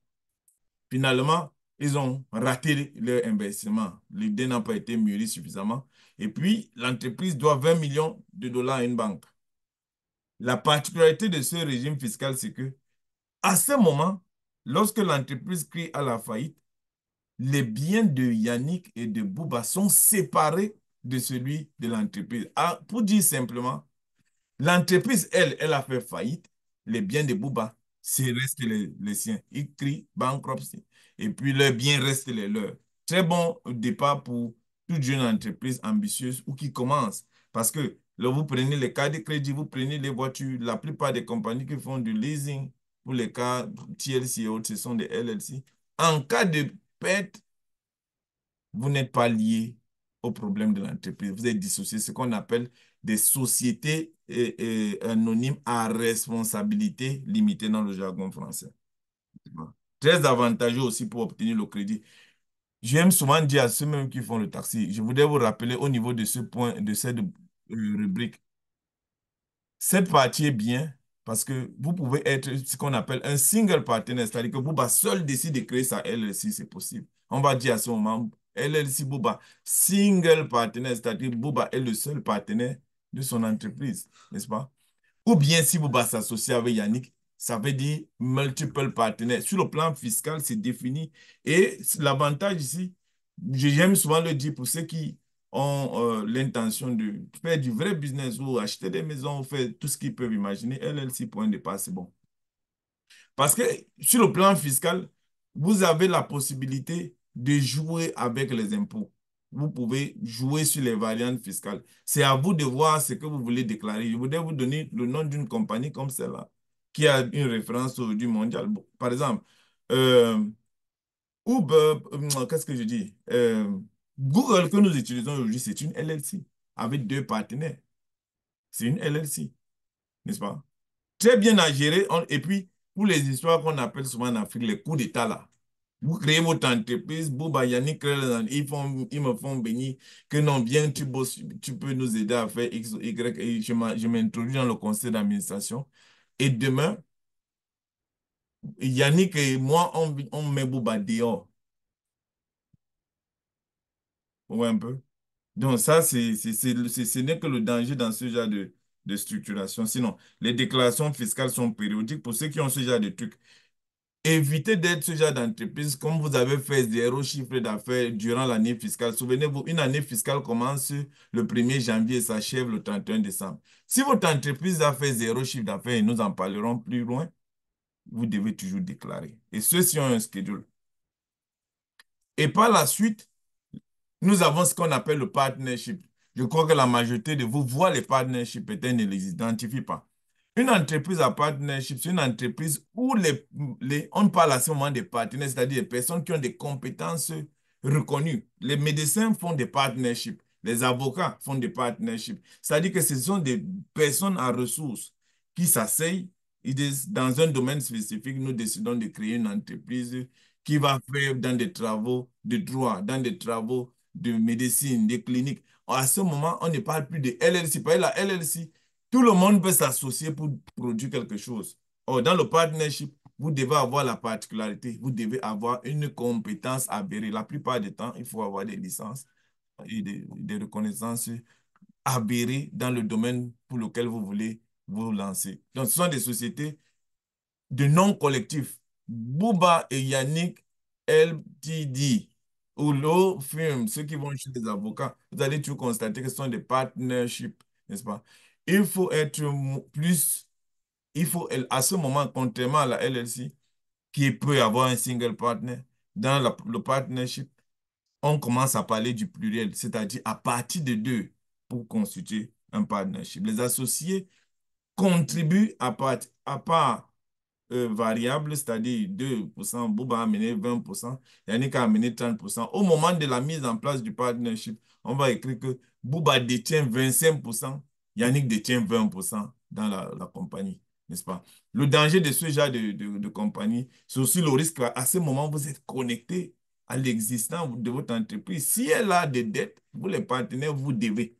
Finalement, ils ont raté leur investissement. L'idée n'a pas été mûrie suffisamment. Et puis, l'entreprise doit 20 millions de dollars à une banque. La particularité de ce régime fiscal, c'est que à ce moment, lorsque l'entreprise crie à la faillite, les biens de Yannick et de Bouba sont séparés de celui de l'entreprise. Ah, pour dire simplement, l'entreprise, elle a fait faillite. Les biens de Bouba, c'est restent les siens. Ils crient bankruptcy. Et puis, leurs biens restent les leurs. Très bon départ pour toute jeune entreprise ambitieuse ou qui commence. Parce que là, vous prenez les cas de crédit, vous prenez les voitures, la plupart des compagnies qui font du leasing pour les cas TLC et autres, ce sont des LLC. En cas de perte, vous n'êtes pas lié au problème de l'entreprise. Vous êtes dissocié, ce qu'on appelle des sociétés anonymes à responsabilité limitée dans le jargon français. Très avantageux aussi pour obtenir le crédit. J'aime souvent dire à ceux mêmes qui font le taxi, je voudrais vous rappeler au niveau de ce point, de cette rubrique, cette partie est bien parce que vous pouvez être ce qu'on appelle un single partenaire, c'est-à-dire que Bouba seul décide de créer sa LLC, c'est possible. On va dire à ce moment, LLC Bouba, single partenaire, c'est-à-dire Bouba est le seul partenaire de son entreprise, n'est-ce pas? Ou bien si Bouba s'associe avec Yannick, ça veut dire multiple partenaires. Sur le plan fiscal, c'est défini. Et l'avantage ici, j'aime souvent le dire pour ceux qui ont l'intention de faire du vrai business ou acheter des maisons ou faire tout ce qu'ils peuvent imaginer, LLC point de départ, c'est bon. Parce que sur le plan fiscal, vous avez la possibilité de jouer avec les impôts. Vous pouvez jouer sur les variantes fiscales. C'est à vous de voir ce que vous voulez déclarer. Je voudrais vous donner le nom d'une compagnie comme celle-là, qui a une référence aujourd'hui mondiale. Bon, par exemple, euh, Uber, qu'est-ce que je dis? Google que nous utilisons aujourd'hui, c'est une LLC avec deux partenaires. C'est une LLC, n'est-ce pas? Très bien à gérer. Et puis, pour les histoires qu'on appelle souvent en Afrique, les coups d'État là. Vous créez votre entreprise, Bouba, Yannick, ils me font bénir que non, viens, tu bosses, tu peux nous aider à faire X ou Y. Et je m'introduis dans le conseil d'administration. Et demain, Yannick et moi, on met Bouba dehors. Vous voyez un peu? Donc ça, ce n'est que le danger dans ce genre de structuration. Sinon, les déclarations fiscales sont périodiques pour ceux qui ont ce genre de trucs. Évitez d'être ce genre d'entreprise comme vous avez fait zéro chiffre d'affaires durant l'année fiscale. Souvenez-vous, une année fiscale commence le 1er janvier et s'achève le 31 décembre. Si votre entreprise a fait zéro chiffre d'affaires, et nous en parlerons plus loin, vous devez toujours déclarer. Et ceux-ci ont un schedule. Et par la suite, nous avons ce qu'on appelle le partnership. Je crois que la majorité de vous voit les partnerships, peut-être ne les identifie pas. Une entreprise à partnership, c'est une entreprise où on parle à ce moment des partenaires, c'est-à-dire des personnes qui ont des compétences reconnues. Les médecins font des partnerships, les avocats font des partnerships. C'est-à-dire que ce sont des personnes à ressources qui s'asseyent. Ils disent, dans un domaine spécifique, nous décidons de créer une entreprise qui va faire dans des travaux de droit, dans des travaux de médecine, des cliniques. À ce moment, on ne parle plus de LLC. Par la LLC, tout le monde peut s'associer pour produire quelque chose. Or, dans le partnership, vous devez avoir la particularité, vous devez avoir une compétence avérée. La plupart du temps, il faut avoir des licences et des reconnaissances avérées dans le domaine pour lequel vous voulez vous lancer. Donc, ce sont des sociétés de nom collectif. Bouba et Yannick LTD ou Law Firm, ceux qui vont chez les avocats, vous allez toujours constater que ce sont des partnerships, n'est-ce pas? Il faut être plus, il faut, à ce moment, contrairement à la LLC, qui peut avoir un single partner, dans le partnership, on commence à parler du pluriel, c'est-à-dire à partir de deux pour constituer un partnership. Les associés contribuent à part variable, c'est-à-dire 2%, Bouba a amené 20%, Yannick a amené 30%. Au moment de la mise en place du partnership, on va écrire que Bouba détient 25%, Yannick détient 20% dans la compagnie, n'est-ce pas? Le danger de ce genre de compagnie, c'est aussi le risque qu'à ce moment, vous êtes connecté à l'existence de votre entreprise. Si elle a des dettes, vous les partenaires, vous devez,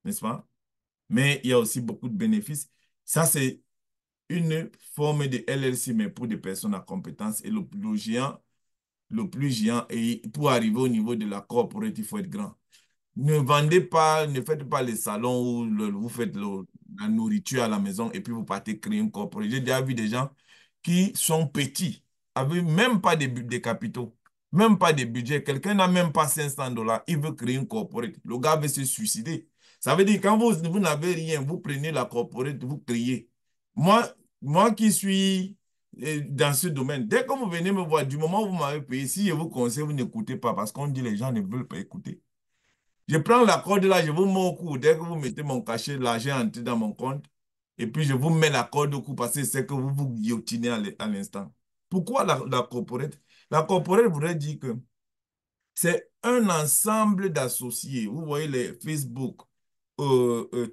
n'est-ce pas? Mais il y a aussi beaucoup de bénéfices. Ça, c'est une forme de LLC, mais pour des personnes à compétence. Et le plus géant, et pour arriver au niveau de la corporate, il faut être grand. Ne vendez pas, ne faites pas les salons où vous faites la nourriture à la maison et puis vous partez créer une corporate. J'ai déjà vu des gens qui sont petits, avec même pas de capitaux, même pas de budget. Quelqu'un n'a même pas 500 dollars, il veut créer une corporate. Le gars veut se suicider. Ça veut dire quand vous n'avez rien, vous prenez la corporate, vous créez. Moi, moi qui suis dans ce domaine, dès que vous venez me voir, du moment où vous m'avez payé, si je vous conseille, vous n'écoutez pas parce qu'on dit les gens ne veulent pas écouter. Je prends la corde là, je vous mets au cou. Dès que vous mettez mon cachet, l'argent entre dans mon compte. Et puis je vous mets la corde au cou parce que c'est que vous vous guillotinez à l'instant. Pourquoi la corporate? La corporate voudrait dire que c'est un ensemble d'associés. Vous voyez les Facebook,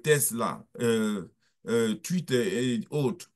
Tesla, Twitter et autres.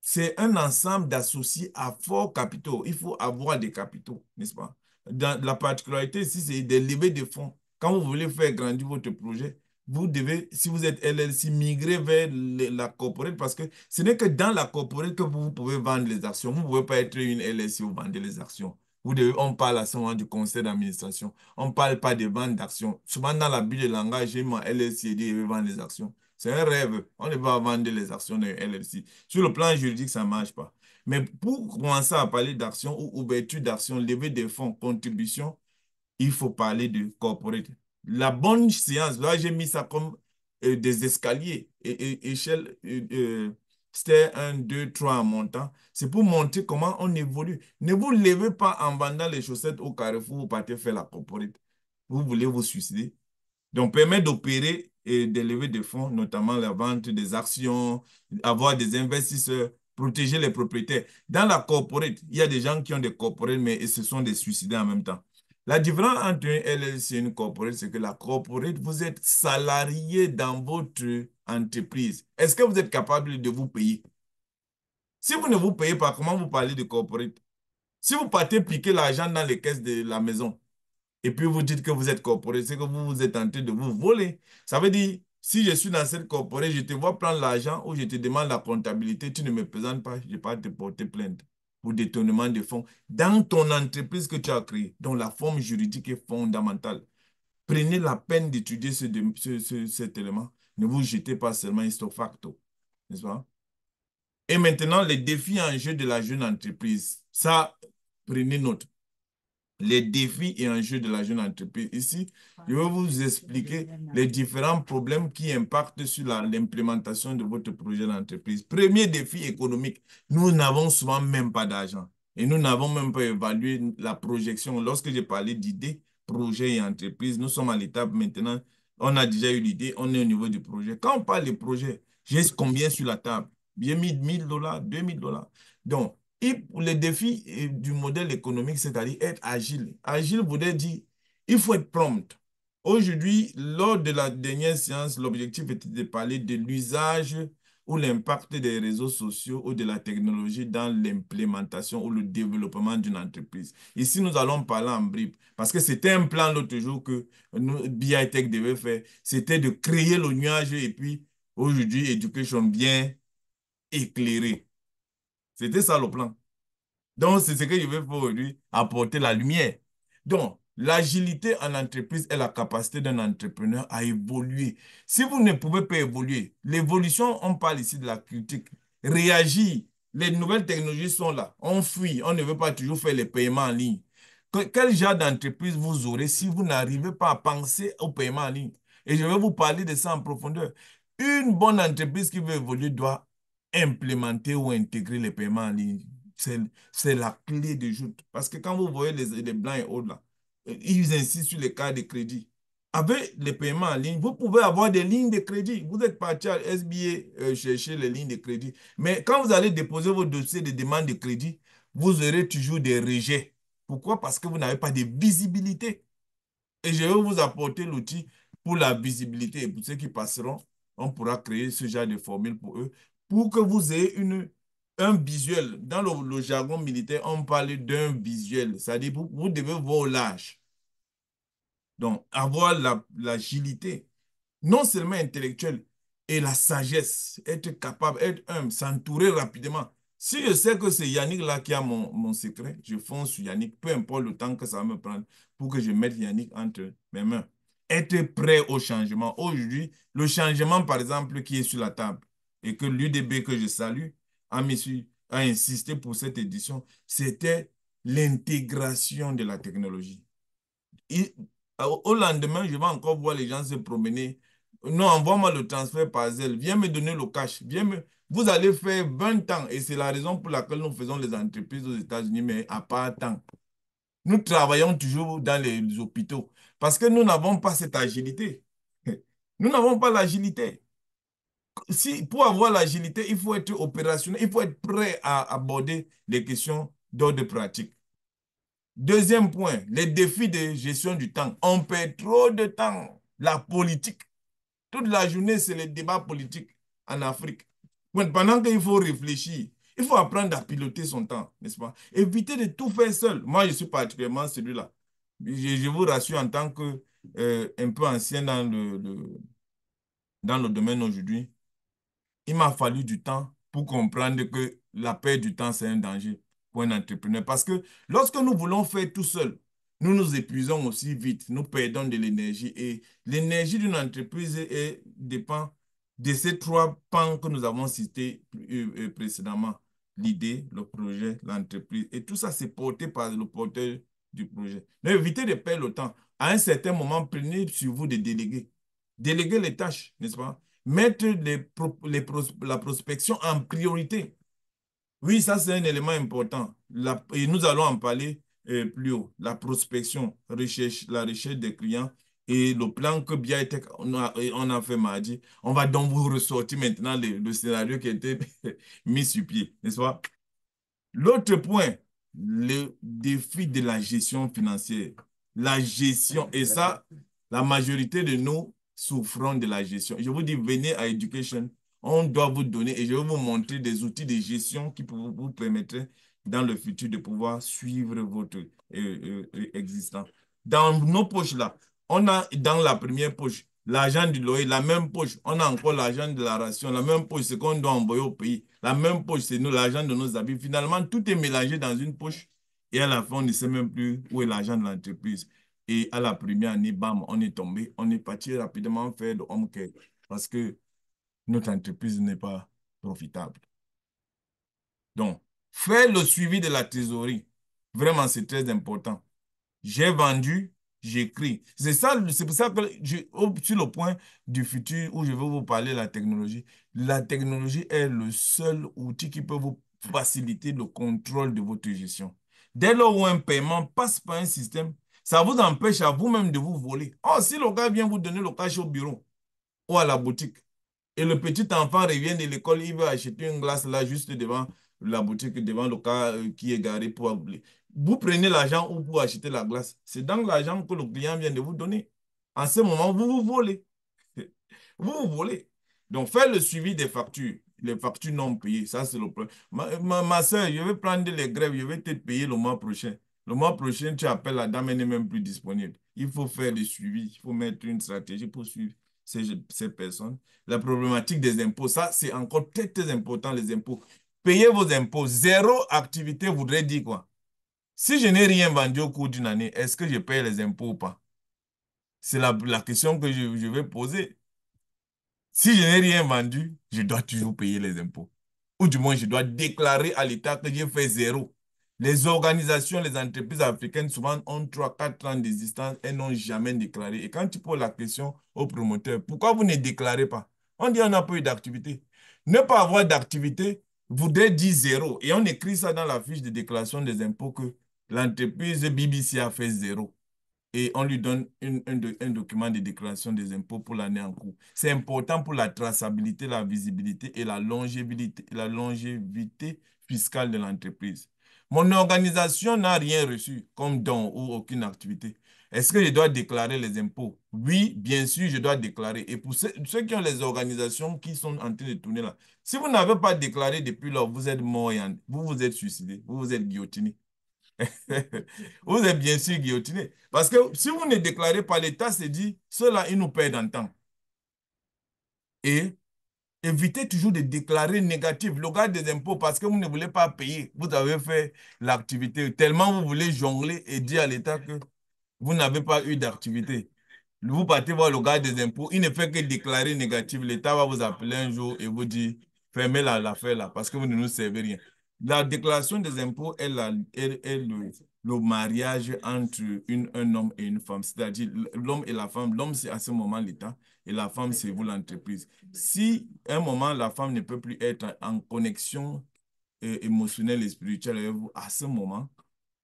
C'est un ensemble d'associés à forts capitaux. Il faut avoir des capitaux, n'est-ce pas? Dans la particularité ici, c'est des levées de fonds. Quand vous voulez faire grandir votre projet, vous devez, si vous êtes LLC, migrer vers la corporate parce que ce n'est que dans la corporate que vous pouvez vendre les actions. Vous ne pouvez pas être une LLC ou vendre les actions. On parle à ce moment du conseil d'administration. On ne parle pas de vente d'actions. Souvent, dans la bulle de langage, j'ai mon LLC et dit je vais vendre les actions. C'est un rêve. On ne va pas vendre les actions de LLC. Sur le plan juridique, ça ne marche pas. Mais pour commencer à parler d'action ou ouverture d'action, lever des fonds, contribution, il faut parler de corporate. La bonne séance, là, j'ai mis ça comme des escaliers, échelle, c'était 1, 2, 3 en montant. C'est pour montrer comment on évolue. Ne vous levez pas en vendant les chaussettes au carrefour, vous partez faire la corporate. Vous voulez vous suicider. Donc, permet d'opérer et d'élever des fonds, notamment la vente des actions, avoir des investisseurs, protéger les propriétaires. Dans la corporate, il y a des gens qui ont des corporates, mais ce sont des suicidaires en même temps. La différence entre une LLC et une corporate, c'est que la corporate, vous êtes salarié dans votre entreprise. Est-ce que vous êtes capable de vous payer? Si vous ne vous payez pas, comment vous parlez de corporate? Si vous partez piquer l'argent dans les caisses de la maison, et puis vous dites que vous êtes corporate, c'est que vous êtes en train de vous voler. Ça veut dire, si je suis dans cette corporate, je te vois prendre l'argent ou je te demande la comptabilité, tu ne me présentes pas, je ne vais pas te porter plainte pour détournement de fonds dans ton entreprise que tu as créée. Donc la forme juridique est fondamentale. Prenez la peine d'étudier cet élément. Ne vous jetez pas seulement ipso facto. N'est-ce pas? Et maintenant, les défis en jeu de la jeune entreprise. Ça, prenez note les défis et enjeux de la jeune entreprise. Ici, je vais vous expliquer les différents problèmes qui impactent sur l'implémentation de votre projet d'entreprise. Premier défi économique, nous n'avons souvent même pas d'argent et nous n'avons même pas évalué la projection. Lorsque j'ai parlé d'idées, projets et entreprises, nous sommes à l'étape maintenant, on a déjà eu l'idée, on est au niveau du projet. Quand on parle de projet, j'ai combien sur la table? J'ai mis 1000 dollars, 2000 dollars. Donc, et pour les défis du modèle économique, c'est-à-dire être agile. Agile voudrait dire, il faut être prompt. Aujourd'hui, lors de la dernière séance, l'objectif était de parler de l'usage ou l'impact des réseaux sociaux ou de la technologie dans l'implémentation ou le développement d'une entreprise. Ici, nous allons parler en brief parce que c'était un plan l'autre jour que BITech devait faire. C'était de créer le nuage et puis aujourd'hui, Education bien éclairé. C'était ça le plan. Donc, c'est ce que je vais faire aujourd'hui, apporter la lumière. Donc, l'agilité en entreprise est la capacité d'un entrepreneur à évoluer. Si vous ne pouvez pas évoluer, l'évolution, on parle ici de la critique, réagir. Les nouvelles technologies sont là. On fuit, on ne veut pas toujours faire les paiements en ligne. Quel genre d'entreprise vous aurez si vous n'arrivez pas à penser au paiement en ligne? Et je vais vous parler de ça en profondeur. Une bonne entreprise qui veut évoluer doit implémenter ou intégrer les paiements en ligne. C'est la clé de joute. Parce que quand vous voyez les blancs et autres là, ils insistent sur les cartes de crédit. avec les paiements en ligne, vous pouvez avoir des lignes de crédit. Vous êtes parti à SBA chercher les lignes de crédit. Mais quand vous allez déposer vos dossiers de demande de crédit, vous aurez toujours des rejets. Pourquoi? Parce que vous n'avez pas de visibilité. Et je vais vous apporter l'outil pour la visibilité. Et pour ceux qui passeront, on pourra créer ce genre de formule pour eux, pour que vous ayez un visuel. Dans le jargon militaire, on parle d'un visuel. C'est-à-dire, vous devez voir au large. Donc, avoir l'agilité, non seulement intellectuelle, et la sagesse, être capable, être humble, s'entourer rapidement. Si je sais que c'est Yannick là qui a mon secret, je fonce sur Yannick, peu importe le temps que ça va me prendre pour que je mette Yannick entre mes mains. Être prêt au changement. Aujourd'hui, le changement, par exemple, qui est sur la table et que l'UDB que je salue a insisté pour cette édition, c'était l'intégration de la technologie. Et, au lendemain, je vais encore voir les gens se promener. Non, envoie-moi le transfert par zèle. Viens me donner le cash. Vous allez faire 20 ans. Et c'est la raison pour laquelle nous faisons les entreprises aux États-Unis, mais à part temps. Nous travaillons toujours dans les hôpitaux parce que nous n'avons pas cette agilité. Nous n'avons pas l'agilité. Si, pour avoir l'agilité, il faut être opérationnel, il faut être prêt à aborder les questions d'ordre pratique. Deuxième point, les défis de gestion du temps. On perd trop de temps. La politique. Toute la journée, c'est le débat politique en Afrique. Pendant qu'il faut réfléchir, il faut apprendre à piloter son temps, n'est-ce pas? Éviter de tout faire seul. Moi, je suis particulièrement celui-là. Je vous rassure en tant que un peu ancien dans le domaine aujourd'hui, il m'a fallu du temps pour comprendre que la perte du temps, c'est un danger pour un entrepreneur. Parce que lorsque nous voulons faire tout seul, nous nous épuisons aussi vite, nous perdons de l'énergie. Et l'énergie d'une entreprise dépend de ces trois pans que nous avons cités précédemment. L'idée, le projet, l'entreprise. Et tout ça, c'est porté par le porteur du projet. Donc, évitez de perdre le temps. À un certain moment, prenez sur vous de déléguer. Déléguer les tâches, n'est-ce pas? Mettre la prospection en priorité. Oui, ça c'est un élément important. Et nous allons en parler plus haut. La prospection, la recherche des clients et le plan que Biotech on a fait mardi. On va donc vous ressortir maintenant le scénario qui a été mis sur pied, n'est-ce pas? L'autre point, le défi de la gestion financière. La gestion, et ça, la majorité de nous souffrons de la gestion. Je vous dis, venez à Education, on doit vous donner, et je vais vous montrer des outils de gestion qui vous permettraient dans le futur de pouvoir suivre votre existence. Dans nos poches là, on a dans la première poche l'argent du loyer, la même poche, on a encore l'argent de la ration, la même poche, c'est qu'on doit envoyer au pays. La même poche, c'est nous, l'argent de nos habits. Finalement, tout est mélangé dans une poche et à la fin, on ne sait même plus où est l'argent de l'entreprise. Et à la première année, bam, on est tombé, on est parti rapidement faire de home care parce que notre entreprise n'est pas profitable. Donc, faire le suivi de la trésorerie, vraiment, c'est très important. J'ai vendu, j'écris. C'est pour ça que sur le point du futur où je vais vous parler de la technologie est le seul outil qui peut vous faciliter le contrôle de votre gestion. Dès lors où un paiement passe par un système, ça vous empêche à vous-même de vous voler. Oh, si le gars vient vous donner le cash au bureau ou à la boutique, et le petit enfant revient de l'école, il veut acheter une glace là juste devant la boutique, devant le cas qui est garé pour oublier. Vous prenez l'argent ou pour acheter la glace. C'est dans l'argent que le client vient de vous donner. En ce moment, vous vous volez. Vous vous volez. Donc, faire le suivi des factures, les factures non payées, ça c'est le problème. Ma soeur, je vais prendre les grèves, je vais te payer le mois prochain. Le mois prochain, tu appelles la dame, elle n'est même plus disponible. Il faut faire le suivi, il faut mettre une stratégie pour suivre ces personnes. La problématique des impôts, ça c'est encore très, très important, les impôts. Payez vos impôts. Zéro activité voudrait dire quoi? Si je n'ai rien vendu au cours d'une année, est-ce que je paye les impôts ou pas? C'est la question que je vais poser. Si je n'ai rien vendu, je dois toujours payer les impôts. Ou du moins, je dois déclarer à l'État que j'ai fait zéro. Les organisations, les entreprises africaines, souvent, ont 3, 4 ans d'existence et n'ont jamais déclaré. Et quand tu poses la question aux promoteurs, pourquoi vous ne déclarez pas? On dit on n'a pas eu d'activité. Ne pas avoir d'activité voudrait dire zéro. Et on écrit ça dans la fiche de déclaration des impôts que l'entreprise BBC a fait zéro. et on lui donne un document de déclaration des impôts pour l'année en cours. C'est important pour la traçabilité, la visibilité et la longévité fiscale de l'entreprise. Mon organisation n'a rien reçu comme don ou aucune activité. Est-ce que je dois déclarer les impôts? Oui, bien sûr, je dois déclarer. Et pour ceux qui ont les organisations qui sont en train de tourner là, si vous n'avez pas déclaré depuis lors, vous êtes mort, vous vous êtes suicidé, vous vous êtes guillotiné. Vous êtes bien sûr guillotiné. Parce que si vous ne déclarez pas, l'État se dit, ceux-là, ils nous perdent en temps. Et évitez toujours de déclarer négatif, le gars des impôts, parce que vous ne voulez pas payer. Vous avez fait l'activité. Tellement vous voulez jongler et dire à l'État que vous n'avez pas eu d'activité. Vous partez voir le gars des impôts, il ne fait que déclarer négatif. L'État va vous appeler un jour et vous dire, fermez l'affaire là, parce que vous ne nous servez rien. La déclaration des impôts est le mariage entre un homme et une femme, c'est-à-dire l'homme et la femme. L'homme, c'est à ce moment l'État et la femme, c'est vous l'entreprise. Si à un moment, la femme ne peut plus être en connexion émotionnelle et spirituelle avec vous, à ce moment,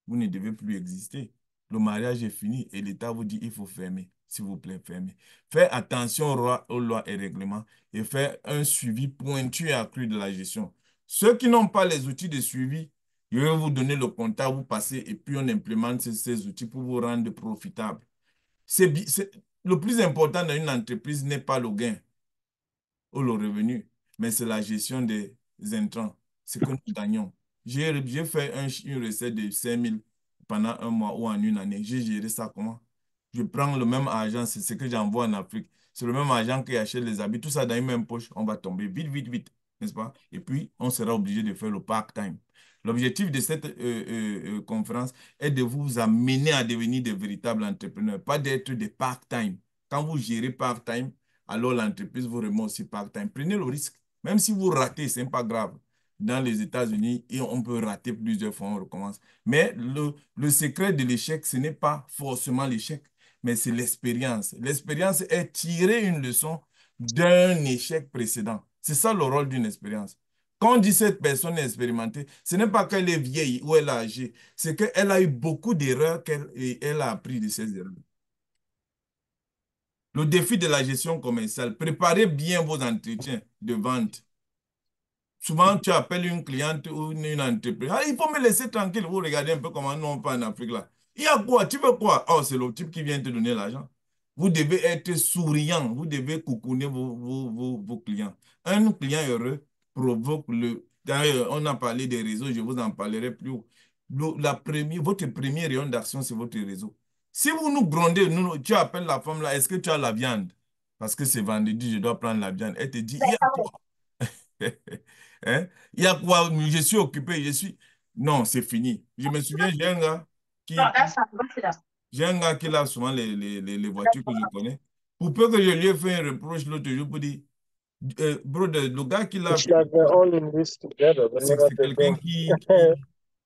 vous ne devez plus exister. Le mariage est fini et l'État vous dit il faut fermer. S'il vous plaît, fermez. Faites attention aux lois et règlements et faites un suivi pointu et accru de la gestion. Ceux qui n'ont pas les outils de suivi, je vais vous donner le contact, vous passez et puis on implémente ces outils pour vous rendre profitable. Le plus important dans une entreprise n'est pas le gain ou le revenu, mais c'est la gestion des intrants, ce que nous gagnons. J'ai fait une recette de 5 000 pendant un mois ou en une année. J'ai géré ça comment? Je prends le même argent, c'est ce que j'envoie en Afrique. C'est le même argent qui achète les habits, tout ça dans une même poche. On va tomber vite, vite, vite, n'est-ce pas? Et puis, on sera obligé de faire le part-time. L'objectif de cette conférence est de vous amener à devenir des véritables entrepreneurs, pas d'être des part-time. Quand vous gérez part-time, alors l'entreprise vous remet aussi part-time. Prenez le risque. Même si vous ratez, ce n'est pas grave. Dans les États-Unis, on peut rater plusieurs fois, on recommence. Mais le secret de l'échec, ce n'est pas forcément l'échec, mais c'est l'expérience. L'expérience est tirer une leçon d'un échec précédent. C'est ça le rôle d'une expérience. Quand on dit cette personne est expérimentée, ce n'est pas qu'elle est vieille ou elle a âgé, c'est qu'elle a eu beaucoup d'erreurs et elle a appris de ses erreurs. Le défi de la gestion commerciale, préparez bien vos entretiens de vente. Souvent, tu appelles une cliente ou une entreprise. Ah, il faut me laisser tranquille. Vous regardez un peu comment nous on parle en Afrique là. Il y a quoi? Tu veux quoi? Oh, c'est le type qui vient te donner l'argent. Vous devez être souriant. Vous devez coucouner vos clients. Un client heureux provoque le. D'ailleurs, on a parlé des réseaux, je vous en parlerai plus haut. Votre premier rayon d'action, c'est votre réseau. Si vous nous grondez, tu appelles la femme là, est-ce que tu as la viande? Parce que c'est vendredi, je dois prendre la viande. Elle te dit, il y a quoi? Hein? Il y a quoi? Je suis occupé, je suis. Non, c'est fini. Je me souviens, qui, qui- j'ai un gars qui lave souvent les voitures que je connais. Pour peu que je lui ai fait un reproche l'autre jour pour dire, brother, le gars qui lave, It's like we're all in this together. We're c'est not quelqu'un alone.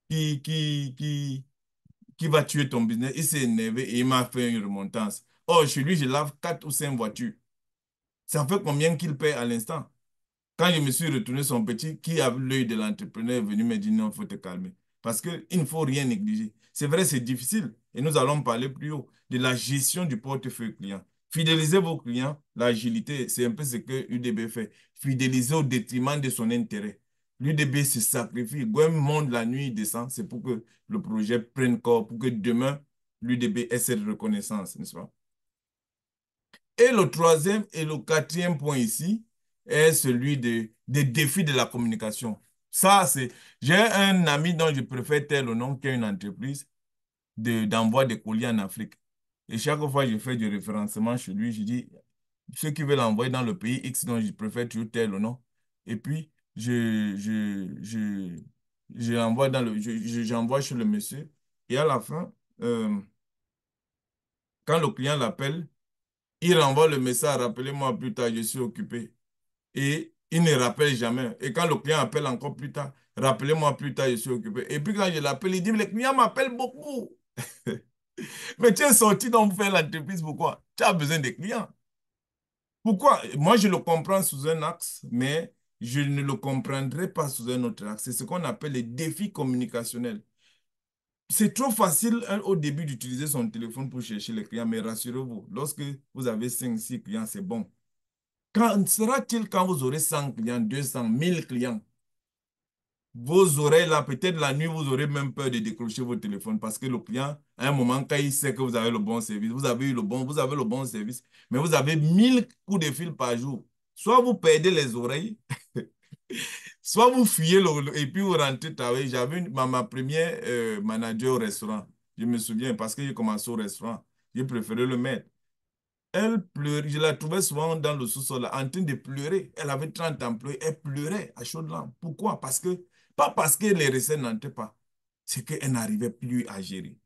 qui, qui, qui, qui va tuer ton business. Il s'est énervé et il m'a fait une remontance. Oh, chez lui, je lave 4 ou 5 voitures. Ça fait combien qu'il paie à l'instant? Quand je me suis retourné, son petit, qui a l'œil de l'entrepreneur, est venu me dire non, il faut te calmer. Parce qu'il ne faut rien négliger. C'est vrai, c'est difficile. Et nous allons parler plus haut de la gestion du portefeuille client. Fidéliser vos clients, l'agilité, c'est un peu ce que l'UDB fait. Fidéliser au détriment de son intérêt. L'UDB se sacrifie. Gwen monte la nuit, il descend. C'est pour que le projet prenne corps, pour que demain, l'UDB ait cette reconnaissance, n'est-ce pas? Et le troisième et le quatrième point ici est celui des défis de la communication. Ça, c'est... J'ai un ami dont je préfère taire le nom, qui a une entreprise d'envoi de colis en Afrique. Et chaque fois que je fais du référencement chez lui, je dis, ceux qui veulent l'envoyer dans le pays X, dont je préfère toujours taire le nom. Et puis, je l'envoie j'envoie chez le monsieur. Et à la fin, quand le client l'appelle, il renvoie le message, rappelez-moi plus tard, je suis occupé. Et il ne rappelle jamais. Et quand le client appelle encore plus tard, rappelez-moi plus tard, je suis occupé. Et puis quand je l'appelle, il dit, mais le client m'appelle beaucoup. Mais tu es sorti donc faire l'entreprise, pourquoi? Tu as besoin des clients. Pourquoi? Moi, je le comprends sous un axe, mais je ne le comprendrai pas sous un autre axe. C'est ce qu'on appelle les défis communicationnels. c'est trop facile au début d'utiliser son téléphone pour chercher les clients, mais rassurez-vous, lorsque vous avez 5 6 clients, c'est bon. Quand sera-t-il quand vous aurez 100 clients, 200 1000 clients? Vos oreilles, là, peut-être la nuit, vous aurez même peur de décrocher votre téléphone parce que le client, à un moment, quand il sait que vous avez le bon service, vous avez le bon service, mais vous avez 1000 coups de fil par jour. Soit vous perdez les oreilles, soit vous fuyez et puis vous rentrez travailler. J'avais ma première manager au restaurant. Je me souviens parce que j'ai commencé au restaurant. J'ai préféré le mettre. Elle pleurait. Je la trouvais souvent dans le sous-sol là, en train de pleurer. Elle avait 30 employés. Elle pleurait à chaudes larmes. Pourquoi? Pas parce que les recettes n'entraient pas. C'est qu'elle n'arrivait plus à gérer.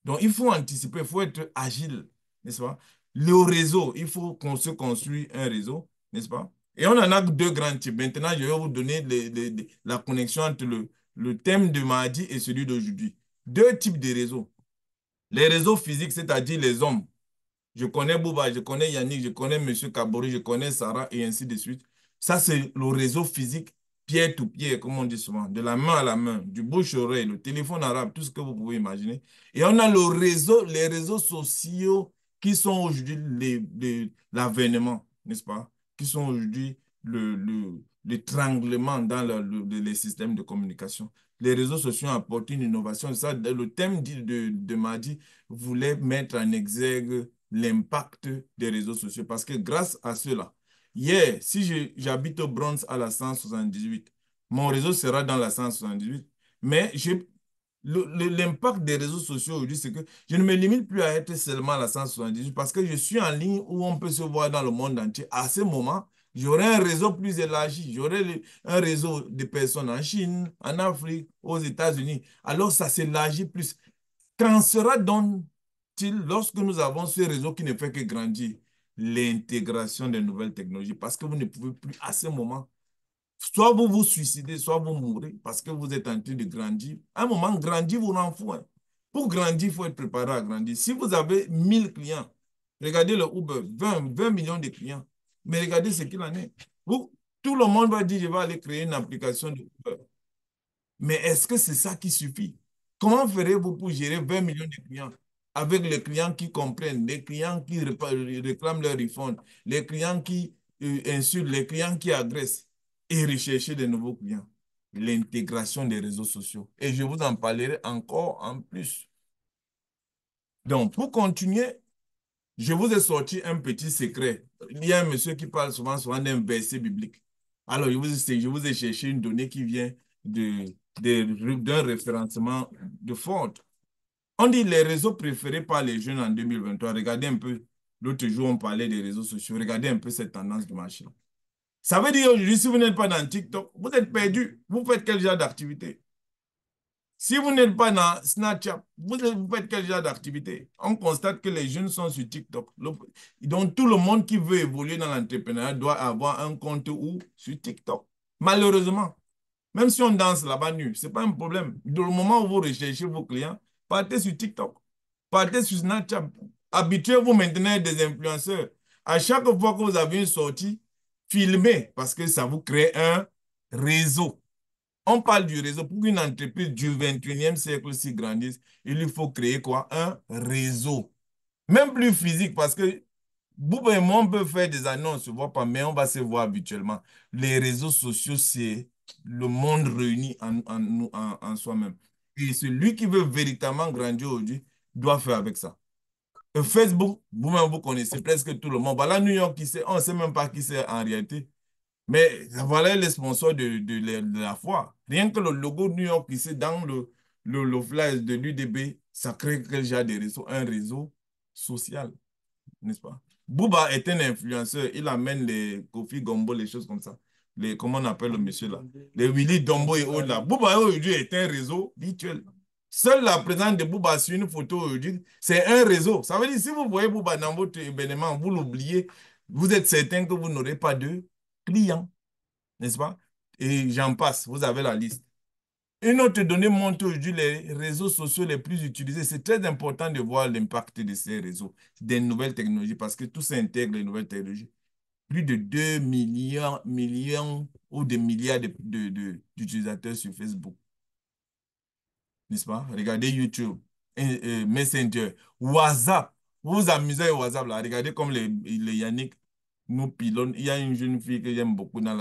Donc, il faut anticiper, il faut être agile, n'est-ce pas? Le réseau, il faut qu'on se construise un réseau, n'est-ce pas? Et on en a deux grands types. Maintenant, je vais vous donner la connexion entre le thème de mardi et celui d'aujourd'hui. Deux types de réseaux. Les réseaux physiques, c'est-à-dire les hommes. Je connais Bouba, je connais Yannick, je connais Monsieur Kabori, je connais Sarah et ainsi de suite. Ça, c'est le réseau physique, pied to pied, comme on dit souvent, de la main à la main, du bouche-oreille, le téléphone arabe, tout ce que vous pouvez imaginer. Et on a les réseaux sociaux qui sont aujourd'hui l'avènement, n'est-ce pas? Qui sont aujourd'hui l'étranglement dans les systèmes de communication. Les réseaux sociaux ont apporté une innovation. Ça, le thème de mardi voulait mettre en exergue l'impact des réseaux sociaux. Parce que grâce à cela, hier, si j'habite au Bronx à la 178, mon réseau sera dans la 178, mais l'impact des réseaux sociaux aujourd'hui, c'est que je ne me limite plus à être seulement à la 178 parce que je suis en ligne où on peut se voir dans le monde entier. À ce moment, j'aurai un réseau plus élargi. J'aurai un réseau de personnes en Chine, en Afrique, aux États-Unis. Alors, ça s'élargit plus. Qu'en sera donc-il lorsque nous avons ce réseau qui ne fait que grandir? L'intégration des nouvelles technologies. Parce que vous ne pouvez plus, à ce moment, soit vous vous suicidez, soit vous mourrez, parce que vous êtes en train de grandir. À un moment, grandir vous rend fou, hein. Pour grandir, il faut être préparé à grandir. Si vous avez 1000 clients, regardez le Uber, 20 millions de clients, mais regardez ce qu'il en est. Tout le monde va dire, je vais aller créer une application de Uber. Mais est-ce que c'est ça qui suffit? Comment ferez-vous pour gérer 20 millions de clients avec les clients qui comprennent, les clients qui réclament leur refund, les clients qui insultent, les clients qui agressent et rechercher de nouveaux clients? L'intégration des réseaux sociaux. Et je vous en parlerai encore en plus. Donc, pour continuer, je vous ai sorti un petit secret. Il y a un monsieur qui parle souvent d'un verset biblique. Alors, je vous ai cherché une donnée qui vient d'un référencement de Ford. On dit les réseaux préférés par les jeunes en 2023. Regardez un peu. L'autre jour, on parlait des réseaux sociaux. Regardez un peu cette tendance de marché. Ça veut dire aujourd'hui, si vous n'êtes pas dans TikTok, vous êtes perdu. Vous faites quel genre d'activité? Si vous n'êtes pas dans Snapchat, vous faites quel genre d'activité? On constate que les jeunes sont sur TikTok. Donc, tout le monde qui veut évoluer dans l'entrepreneuriat doit avoir un compte ou sur TikTok. Malheureusement, même si on danse là-bas nu, ce n'est pas un problème. Du moment où vous recherchez vos clients, partez sur TikTok, partez sur Snapchat. Habituez-vous maintenant à des influenceurs. À chaque fois que vous avez une sortie, filmez parce que ça vous crée un réseau. On parle du réseau. Pour qu'une entreprise du 21e siècle s'y grandisse, il lui faut créer quoi? Un réseau. Même plus physique, parce que Bouba et moi, on peut faire des annonces, on ne se voit pas, mais on va se voir habituellement. Les réseaux sociaux, c'est le monde réuni en soi-même. Et celui qui veut véritablement grandir aujourd'hui doit faire avec ça. Facebook, vous-même, vous connaissez presque tout le monde. Voilà New York, qui sait, on ne sait même pas qui c'est en réalité. Mais voilà les sponsors de la foire. Rien que le logo New York ici dans le flash de l'UDB, ça crée quel genre de réseau? Un réseau social, n'est-ce pas? Booba est un influenceur. Il amène les Kofi Gombo, les choses comme ça. Comment on appelle le monsieur là? Les Willy Dombo et autres là. Booba aujourd'hui est un réseau virtuel. Seule la présence de Booba sur une photo aujourd'hui, c'est un réseau. Ça veut dire si vous voyez Booba dans votre événement, vous l'oubliez, vous êtes certain que vous n'aurez pas de clients, n'est-ce pas? Et j'en passe, vous avez la liste. Une autre donnée montre aujourd'hui les réseaux sociaux les plus utilisés. C'est très important de voir l'impact de ces réseaux, des nouvelles technologies, parce que tout s'intègre les nouvelles technologies. Plus de 2 millions ou des milliards d'utilisateurs sur Facebook. n'est-ce pas? Regardez YouTube, Messenger, WhatsApp. Vous vous amusez avec WhatsApp là. Regardez comme les Yannick nous pilonnent. Il y a une jeune fille que j'aime beaucoup dans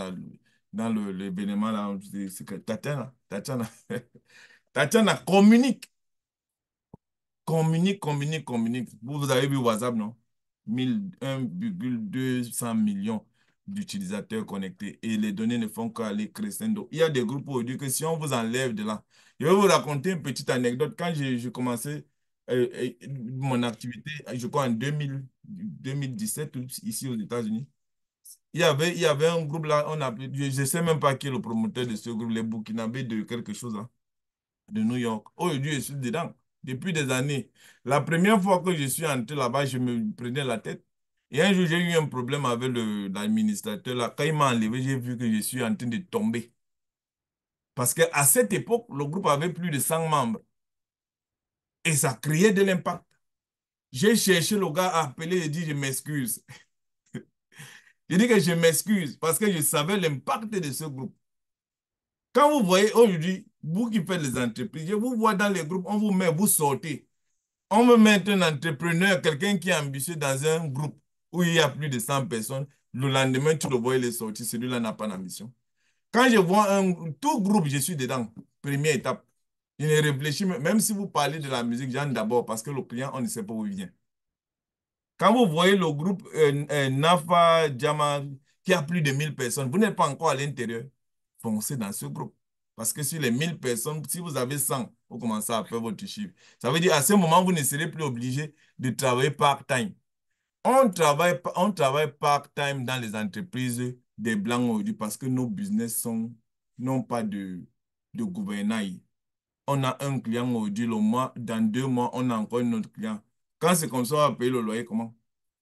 l'événement là. C'est Tatiana. Tatiana. Tatiana communique. Communique. Vous avez vu WhatsApp, non? 1,2 millions d'utilisateurs connectés et les données ne font qu'aller crescendo. Il y a des groupes aujourd'hui que si on vous enlève de là, je vais vous raconter une petite anecdote. Quand j'ai commencé mon activité, je crois en 2017, ici aux États-Unis, il y avait un groupe là, je ne sais même pas qui est le promoteur de ce groupe, les Burkinabés de quelque chose là de New York. Aujourd'hui, je suis dedans depuis des années. La première fois que je suis entré là-bas, je me prenais la tête. Et un jour, j'ai eu un problème avec l'administrateur. Là. Quand il m'a enlevé, j'ai vu que je suis en train de tomber. Parce qu'à cette époque, le groupe avait plus de 100 membres. Et ça créait de l'impact. J'ai cherché le gars à appeler et dit, je m'excuse. J'ai dit que je m'excuse parce que je savais l'impact de ce groupe. Quand vous voyez aujourd'hui, vous qui faites les entreprises, je vous vois dans les groupes, on vous met, vous sortez. On me met un entrepreneur, quelqu'un qui est ambitieux dans un groupe où il y a plus de 100 personnes. Le lendemain, tu le vois, il est sorti. Celui-là n'a pas d'ambition. Quand je vois tout groupe, je suis dedans. Première étape. Je ne réfléchis même si vous parlez de la musique, j'en d'abord parce que le client, on ne sait pas où il vient. Quand vous voyez le groupe Nafa Jama qui a plus de 1000 personnes, vous n'êtes pas encore à l'intérieur, foncez dans ce groupe. Parce que sur les 1000 personnes, si vous avez 100, vous commencez à faire votre chiffre. Ça veut dire à ce moment, vous ne serez plus obligé de travailler part-time. On travaille part-time dans les entreprises des Blancs aujourd'hui parce que nos business n'ont pas de gouvernail. On a un client aujourd'hui, le mois, dans 2 mois, on a encore un autre client. Quand c'est comme ça, on va payer le loyer comment?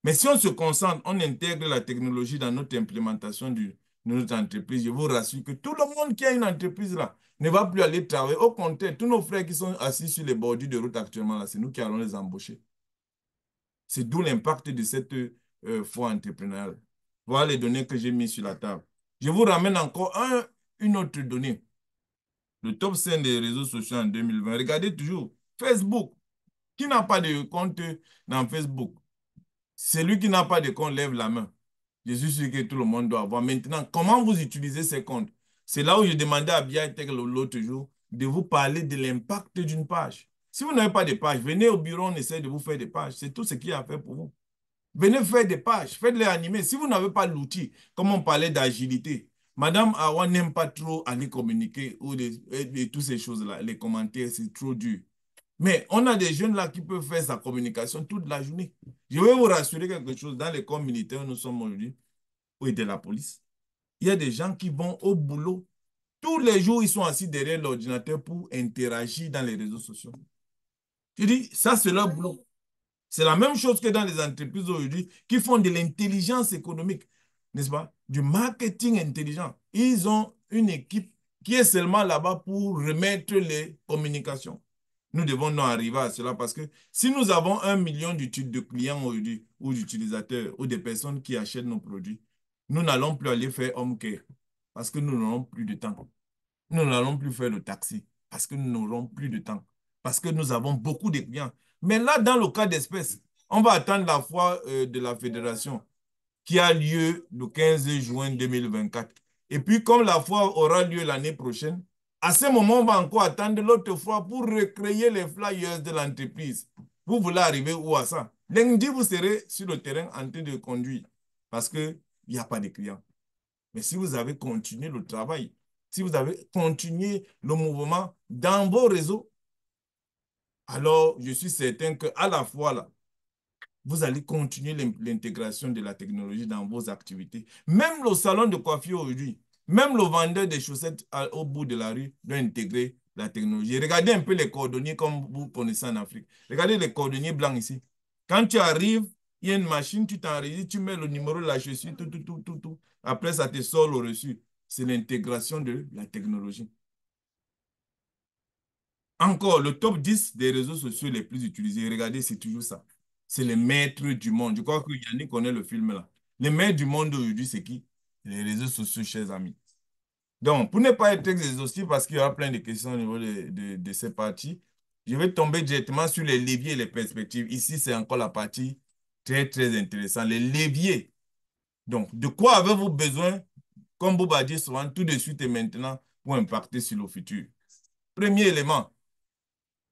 Mais si on se concentre, on intègre la technologie dans notre implémentation de notre entreprise, je vous rassure que tout le monde qui a une entreprise là ne va plus aller travailler. Au contraire, tous nos frères qui sont assis sur les bordures de route actuellement là, c'est nous qui allons les embaucher. C'est d'où l'impact de cette foi entrepreneuriale. Voilà les données que j'ai mises sur la table. Je vous ramène encore une autre donnée. Le top 5 des réseaux sociaux en 2020. Regardez toujours Facebook. Qui n'a pas de compte dans Facebook? Celui qui n'a pas de compte lève la main. Je suis sûr que tout le monde doit avoir. Maintenant, comment vous utilisez ces comptes? C'est là où je demandais à Biatek l'autre jour de vous parler de l'impact d'une page. Si vous n'avez pas de page, venez au bureau, on essaie de vous faire des pages. C'est tout ce qu'il y a à faire pour vous. Venez faire des pages, faites-les animer. Si vous n'avez pas l'outil, comme on parlait d'agilité, Madame Awa n'aime pas trop aller communiquer et toutes ces choses-là. Les commentaires, c'est trop dur. Mais on a des jeunes là qui peuvent faire sa communication toute la journée. Je vais vous rassurer quelque chose. Dans les corps militaires, nous sommes aujourd'hui, ou de la police, il y a des gens qui vont au boulot. Tous les jours, ils sont assis derrière l'ordinateur pour interagir dans les réseaux sociaux. Je dis, ça, c'est leur boulot. C'est la même chose que dans les entreprises aujourd'hui qui font de l'intelligence économique, n'est-ce pas? Du marketing intelligent. Ils ont une équipe qui est seulement là-bas pour remettre les communications. Nous devons nous arriver à cela parce que si nous avons 1 million de clients aujourd'hui ou d'utilisateurs ou des personnes qui achètent nos produits, nous n'allons plus aller faire home care parce que nous n'aurons plus de temps. Nous n'allons plus faire le taxi parce que nous n'aurons plus de temps. Parce que nous avons beaucoup de clients. Mais là, dans le cas d'espèce, on va attendre la foire de la fédération qui a lieu le 15 juin 2024. Et puis, comme la foire aura lieu l'année prochaine, à ce moment, on va encore attendre l'autre fois pour recréer les flyers de l'entreprise. Vous voulez arriver où à ça? Lundi, vous serez sur le terrain en train de conduire parce qu'il n'y a pas de clients. Mais si vous avez continué le travail, si vous avez continué le mouvement dans vos réseaux, alors je suis certain qu'à la fois, là, vous allez continuer l'intégration de la technologie dans vos activités. Même le salon de coiffure aujourd'hui, même le vendeur des chaussettes au bout de la rue doit intégrer la technologie. Regardez un peu les cordonniers comme vous connaissez en Afrique. Regardez les cordonniers blancs ici. Quand tu arrives, il y a une machine, tu t'enregistres, tu mets le numéro de la chaussure, tout. Après, ça te sort le reçu. C'est l'intégration de la technologie. Encore, le top 10 des réseaux sociaux les plus utilisés, regardez, c'est toujours ça. C'est les maîtres du monde. Je crois que Yannick connaît le film là. Les maîtres du monde aujourd'hui, c'est qui? Les réseaux sociaux, chers amis. Donc, pour ne pas être exhaustif, parce qu'il y aura plein de questions au niveau de ces parties, je vais tomber directement sur les leviers et les perspectives. Ici, c'est encore la partie très, très intéressante. Les leviers. Donc, de quoi avez-vous besoin, comme Boba dit souvent, tout de suite et maintenant, pour impacter sur le futur? Premier élément,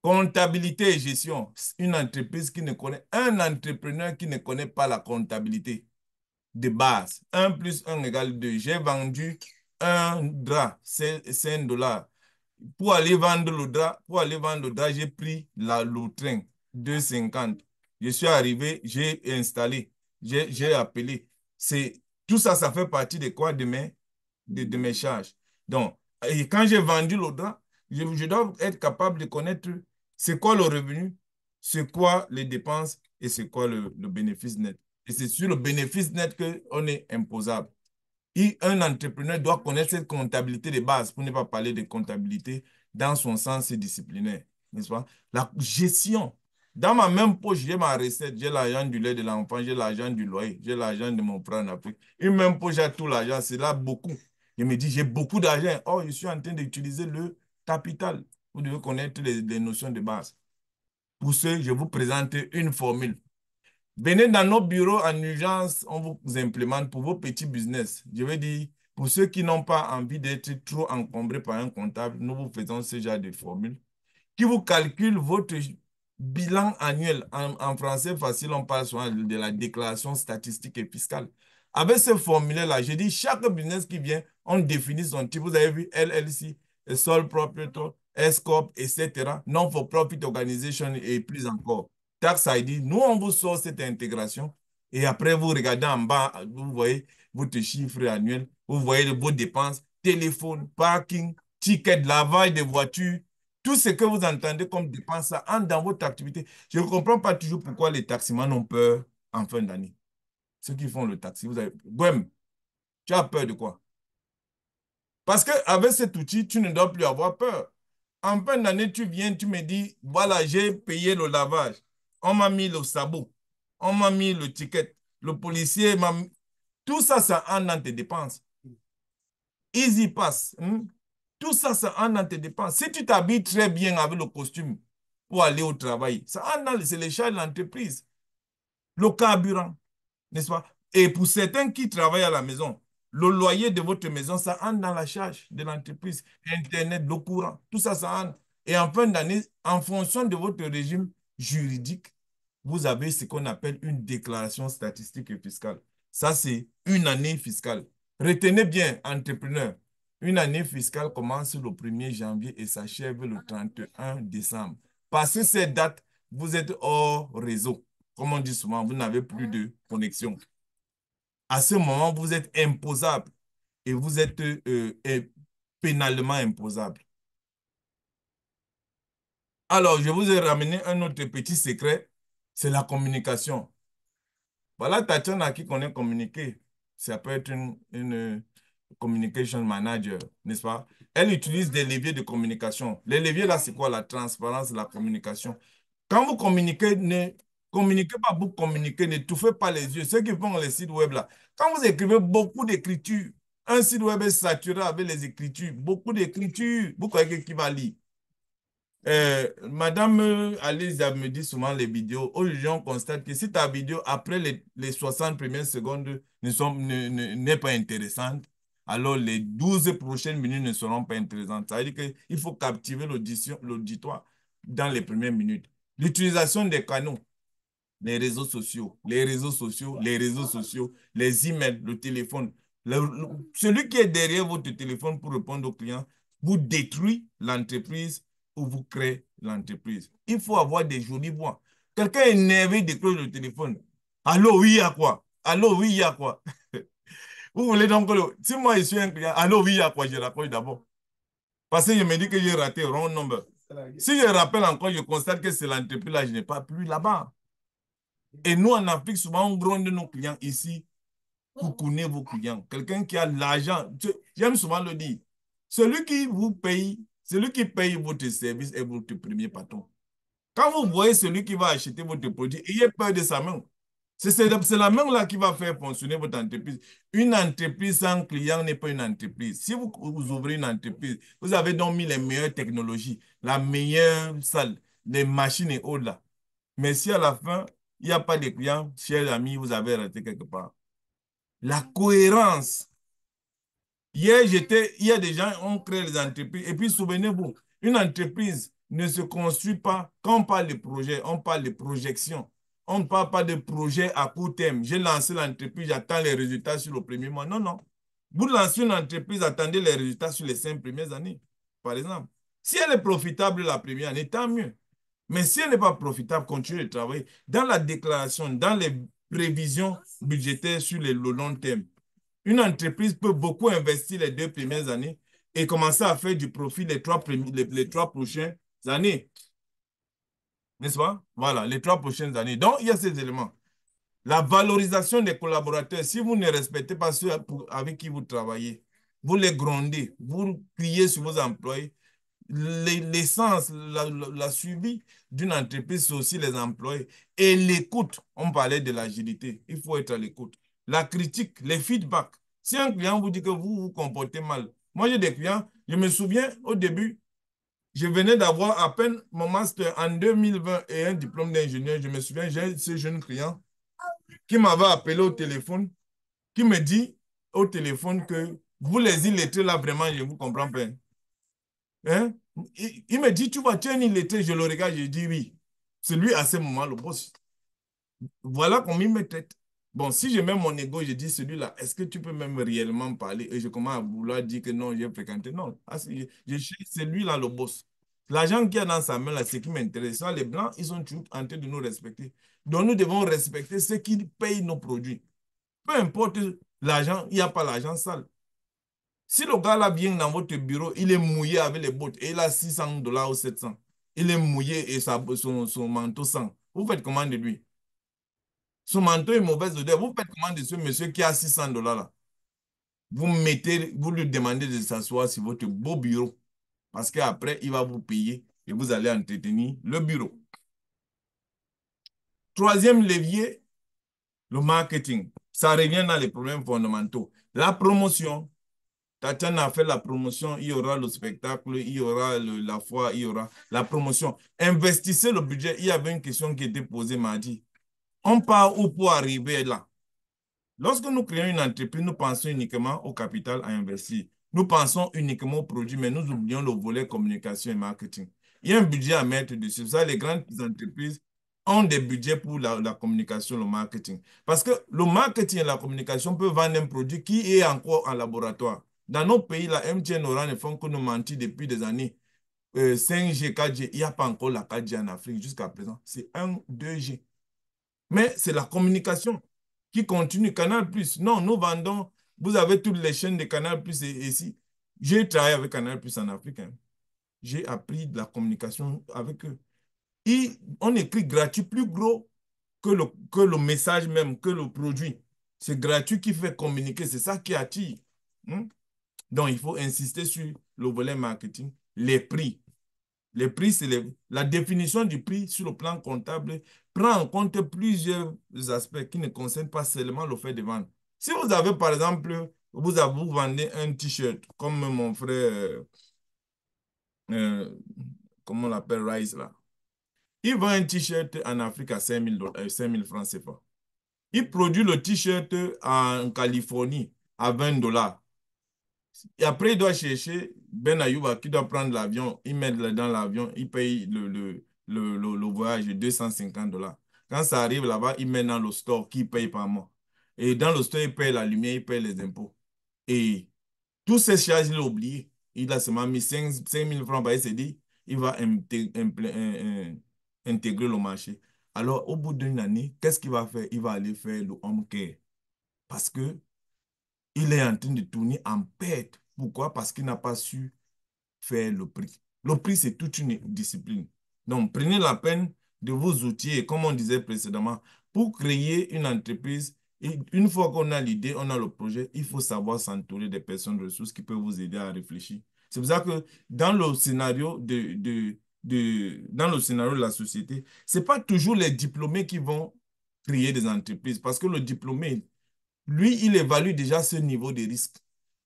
comptabilité et gestion. Une entreprise qui ne connaît, un entrepreneur qui ne connaît pas la comptabilité de base. 1 plus 1 égale 2. J'ai vendu un drap, c'est $5. Pour aller vendre le drap, j'ai pris le train, 2,50. Je suis arrivé, j'ai installé, j'ai appelé. Tout ça, ça fait partie de quoi de mes charges. Donc, et quand j'ai vendu le drap, je dois être capable de connaître c'est quoi le revenu, c'est quoi les dépenses et c'est quoi le bénéfice net. Et c'est sur le bénéfice net qu'on est imposable. Et un entrepreneur doit connaître cette comptabilité de base, pour ne pas parler de comptabilité dans son sens disciplinaire, n'est-ce pas? La gestion. Dans ma même poche, j'ai ma recette, j'ai l'argent du lait de l'enfant, j'ai l'argent du loyer, j'ai l'argent de mon frère en Afrique. Une même poche, j'ai tout l'argent, c'est là beaucoup. Je me dis, j'ai beaucoup d'argent. Oh, je suis en train d'utiliser le capital. Vous devez connaître les notions de base. Pour ce, je vous présente une formule. Venez dans nos bureaux en urgence, on vous implémente pour vos petits business. Je veux dire, pour ceux qui n'ont pas envie d'être trop encombrés par un comptable, nous vous faisons ce genre de formule qui vous calcule votre bilan annuel. En français facile, on parle souvent de la déclaration statistique et fiscale. Avec ce formulaire-là, je dis, chaque business qui vient, on définit son type. Vous avez vu LLC, Sole Proprietor, S-Corp, etc. Non-for-profit organization et plus encore. Tax ID, nous, on vous sort cette intégration et après, vous regardez en bas, vous voyez votre chiffre annuel, vous voyez vos dépenses, téléphone, parking, ticket de lavage de voitures, tout ce que vous entendez comme dépense, ça entre dans votre activité. Je ne comprends pas toujours pourquoi les taximans ont peur en fin d'année. Ceux qui font le taxi, vous avez... Gwem, tu as peur de quoi? Parce qu'avec cet outil, tu ne dois plus avoir peur. En fin d'année, tu viens, tu me dis, voilà, j'ai payé le lavage. On m'a mis le sabot. On m'a mis le ticket. Le policier m'a mis... Tout ça, ça entre dans tes dépenses. Easy Pass. Tout ça, ça entre dans tes dépenses. Si tu t'habilles très bien avec le costume pour aller au travail, ça entre dans c'est les charges de l'entreprise. Le carburant, n'est-ce pas? Et pour certains qui travaillent à la maison, le loyer de votre maison, ça entre dans la charge de l'entreprise. Internet, le courant, tout ça, ça entre. Et en fin d'année, en fonction de votre régime juridique, vous avez ce qu'on appelle une déclaration statistique et fiscale. Ça, c'est une année fiscale. Retenez bien, entrepreneur, une année fiscale commence le 1er janvier et s'achève le 31 décembre. Passé cette date, vous êtes hors réseau. Comme on dit souvent, vous n'avez plus de connexion. À ce moment, vous êtes imposable et vous êtes pénalement imposable. Alors, je vous ai ramené un autre petit secret, c'est la communication. Voilà, Tatiana qui connaît communiquer. Ça peut être une communication manager, n'est-ce pas? Elle utilise des leviers de communication. Les leviers, là, c'est quoi? La transparence, la communication. Quand vous communiquez, ne communiquez pas pour communiquer, ne touffez pas les yeux. Ceux qui font les sites web, là, quand vous écrivez beaucoup d'écriture, un site web est saturé avec les écritures, beaucoup d'écriture, vous croyez qui va lire? Madame Alice me dit souvent les vidéos. Aujourd'hui, on constate que si ta vidéo, après les 60 premières secondes, n'est pas intéressante, alors les 12 prochaines minutes ne seront pas intéressantes. Ça veut dire qu'il faut captiver l'auditoire dans les premières minutes. L'utilisation des canaux, les réseaux sociaux, les réseaux sociaux, les réseaux sociaux, les emails, le téléphone. Celui qui est derrière votre téléphone pour répondre aux clients vous détruit l'entreprise ou vous créez l'entreprise. Il faut avoir des jolies voix. Quelqu'un est énervé décroche le téléphone. Allô, oui, il y a quoi? Allô, oui, il y a quoi? Vous voulez donc, si moi je suis un client, allô, oui, il y a quoi? Je raccroche d'abord. Parce que je me dis que j'ai raté wrong number. Si je rappelle encore, je constate que c'est l'entreprise là, je n'ai pas plus là-bas. Et nous, en Afrique, souvent, on gronde nos clients ici. Vous connaissez vos clients. Quelqu'un qui a l'argent. J'aime souvent le dire. Celui qui vous paye, celui qui paye votre service est votre premier patron. Quand vous voyez celui qui va acheter votre produit, ayez peur de sa main. C'est la main là qui va faire fonctionner votre entreprise. Une entreprise sans client n'est pas une entreprise. Si vous ouvrez une entreprise, vous avez donc mis les meilleures technologies, la meilleure salle, les machines et autres là. Mais si à la fin, il n'y a pas de clients, chers amis, vous avez raté quelque part. La cohérence. Hier, il y a des gens, on crée les entreprises. Et puis, souvenez-vous, une entreprise ne se construit pas. Quand on parle de projet, on parle de projection. On ne parle pas de projet à court terme. J'ai lancé l'entreprise, j'attends les résultats sur le premier mois. Non, non. Vous lancez une entreprise, attendez les résultats sur les 5 premières années, par exemple. Si elle est profitable la première année, tant mieux. Mais si elle n'est pas profitable, continuez de travailler dans la déclaration, dans les prévisions budgétaires sur le long terme. Une entreprise peut beaucoup investir les 2 premières années et commencer à faire du profit les 3 prochaines années. N'est-ce pas? Voilà, les 3 prochaines années. Donc, il y a ces éléments. La valorisation des collaborateurs, si vous ne respectez pas ceux avec qui vous travaillez, vous les grondez, vous criez sur vos employés, l'essence, la suivi d'une entreprise, c'est aussi les employés. Et l'écoute, on parlait de l'agilité, il faut être à l'écoute. La critique, les feedbacks. Si un client vous dit que vous vous comportez mal, moi j'ai des clients, je me souviens au début, je venais d'avoir à peine mon master en 2020 et un diplôme d'ingénieur. Je me souviens, j'ai ce jeune client qui m'avait appelé au téléphone, qui me dit au téléphone que vous les illettrés là, vraiment, je ne vous comprends pas. Hein? Il me dit, tu vois, tu es un illettré, je le regarde, je dis oui. C'est lui à ce moment, le boss. Voilà comment il me traite. Bon, si je mets mon ego, je dis celui-là, est-ce que tu peux même réellement parler? Et je commence à vouloir dire que non, j'ai fréquenté. Non, ah, c'est lui-là le boss. L'argent qu'il y a dans sa main, là, c'est qui m'intéresse. Les Blancs, ils sont toujours en train de nous respecter. Donc, nous devons respecter ceux qui payent nos produits. Peu importe l'argent, il n'y a pas l'argent sale. Si le gars là vient dans votre bureau, il est mouillé avec les bottes et il a 600 $ ou 700. Il est mouillé et son manteau sent. Vous faites comment de lui? Son manteau est mauvaise odeur. Vous faites comment de ce monsieur qui a 600 $ là? Vous lui demandez de s'asseoir sur votre beau bureau parce qu'après, il va vous payer et vous allez entretenir le bureau. Troisième levier, le marketing. Ça revient dans les problèmes fondamentaux. La promotion. Tatiana a fait la promotion, il y aura le spectacle, il y aura la foire, il y aura la promotion. Investissez le budget. Il y avait une question qui était posée mardi. On part où pour arriver là? Lorsque nous créons une entreprise, nous pensons uniquement au capital à investir. Nous pensons uniquement au produit, mais nous oublions le volet communication et marketing. Il y a un budget à mettre dessus. Ça, les grandes entreprises ont des budgets pour la communication, le marketing. Parce que le marketing et la communication peuvent vendre un produit qui est encore en laboratoire. Dans nos pays, la MTN Orange ne font que nous mentir depuis des années. 5G, 4G, il n'y a pas encore la 4G en Afrique jusqu'à présent. C'est 1, 2G. Mais c'est la communication qui continue. Canal+, non, nous vendons, vous avez toutes les chaînes de Canal+, et ici. J'ai travaillé avec Canal+ en Afrique. Hein. J'ai appris de la communication avec eux. On écrit gratuit plus gros que le message même, que le produit. C'est gratuit qui fait communiquer, c'est ça qui attire. Hein. Donc, il faut insister sur le volet marketing, les prix. Les prix, c'est la définition du prix sur le plan comptable prend en compte plusieurs aspects qui ne concernent pas seulement le fait de vendre. Si vous avez, par exemple, vous vendez un t-shirt, comme mon frère, euh, comment on l'appelle, Rice, là. Il vend un t-shirt en Afrique à 5 000 francs CFA. Il produit le t-shirt en Californie à 20 $. Et après, il doit chercher Ben Ayouba qui doit prendre l'avion, il met dans l'avion, il paye le voyage de 250 $. Quand ça arrive là-bas, il met dans le store qui paye par mois. Et dans le store, il paye la lumière, il paye les impôts. Et tous ces charges, il a oublié. Il a seulement mis 5 000 francs par s'est dit, il va intégrer le marché. Alors, au bout d'une année, qu'est-ce qu'il va faire? Il va aller faire le home care. Parce que il est en train de tourner en perte. Pourquoi? Parce qu'il n'a pas su faire le prix. Le prix, c'est toute une discipline. Donc, prenez la peine de vous outiller, comme on disait précédemment, pour créer une entreprise. Et une fois qu'on a l'idée, on a le projet, il faut savoir s'entourer des personnes ressources qui peuvent vous aider à réfléchir. C'est pour ça que dans le scénario dans le scénario de la société, ce n'est pas toujours les diplômés qui vont créer des entreprises parce que le diplômé, lui, il évalue déjà ce niveau de risque.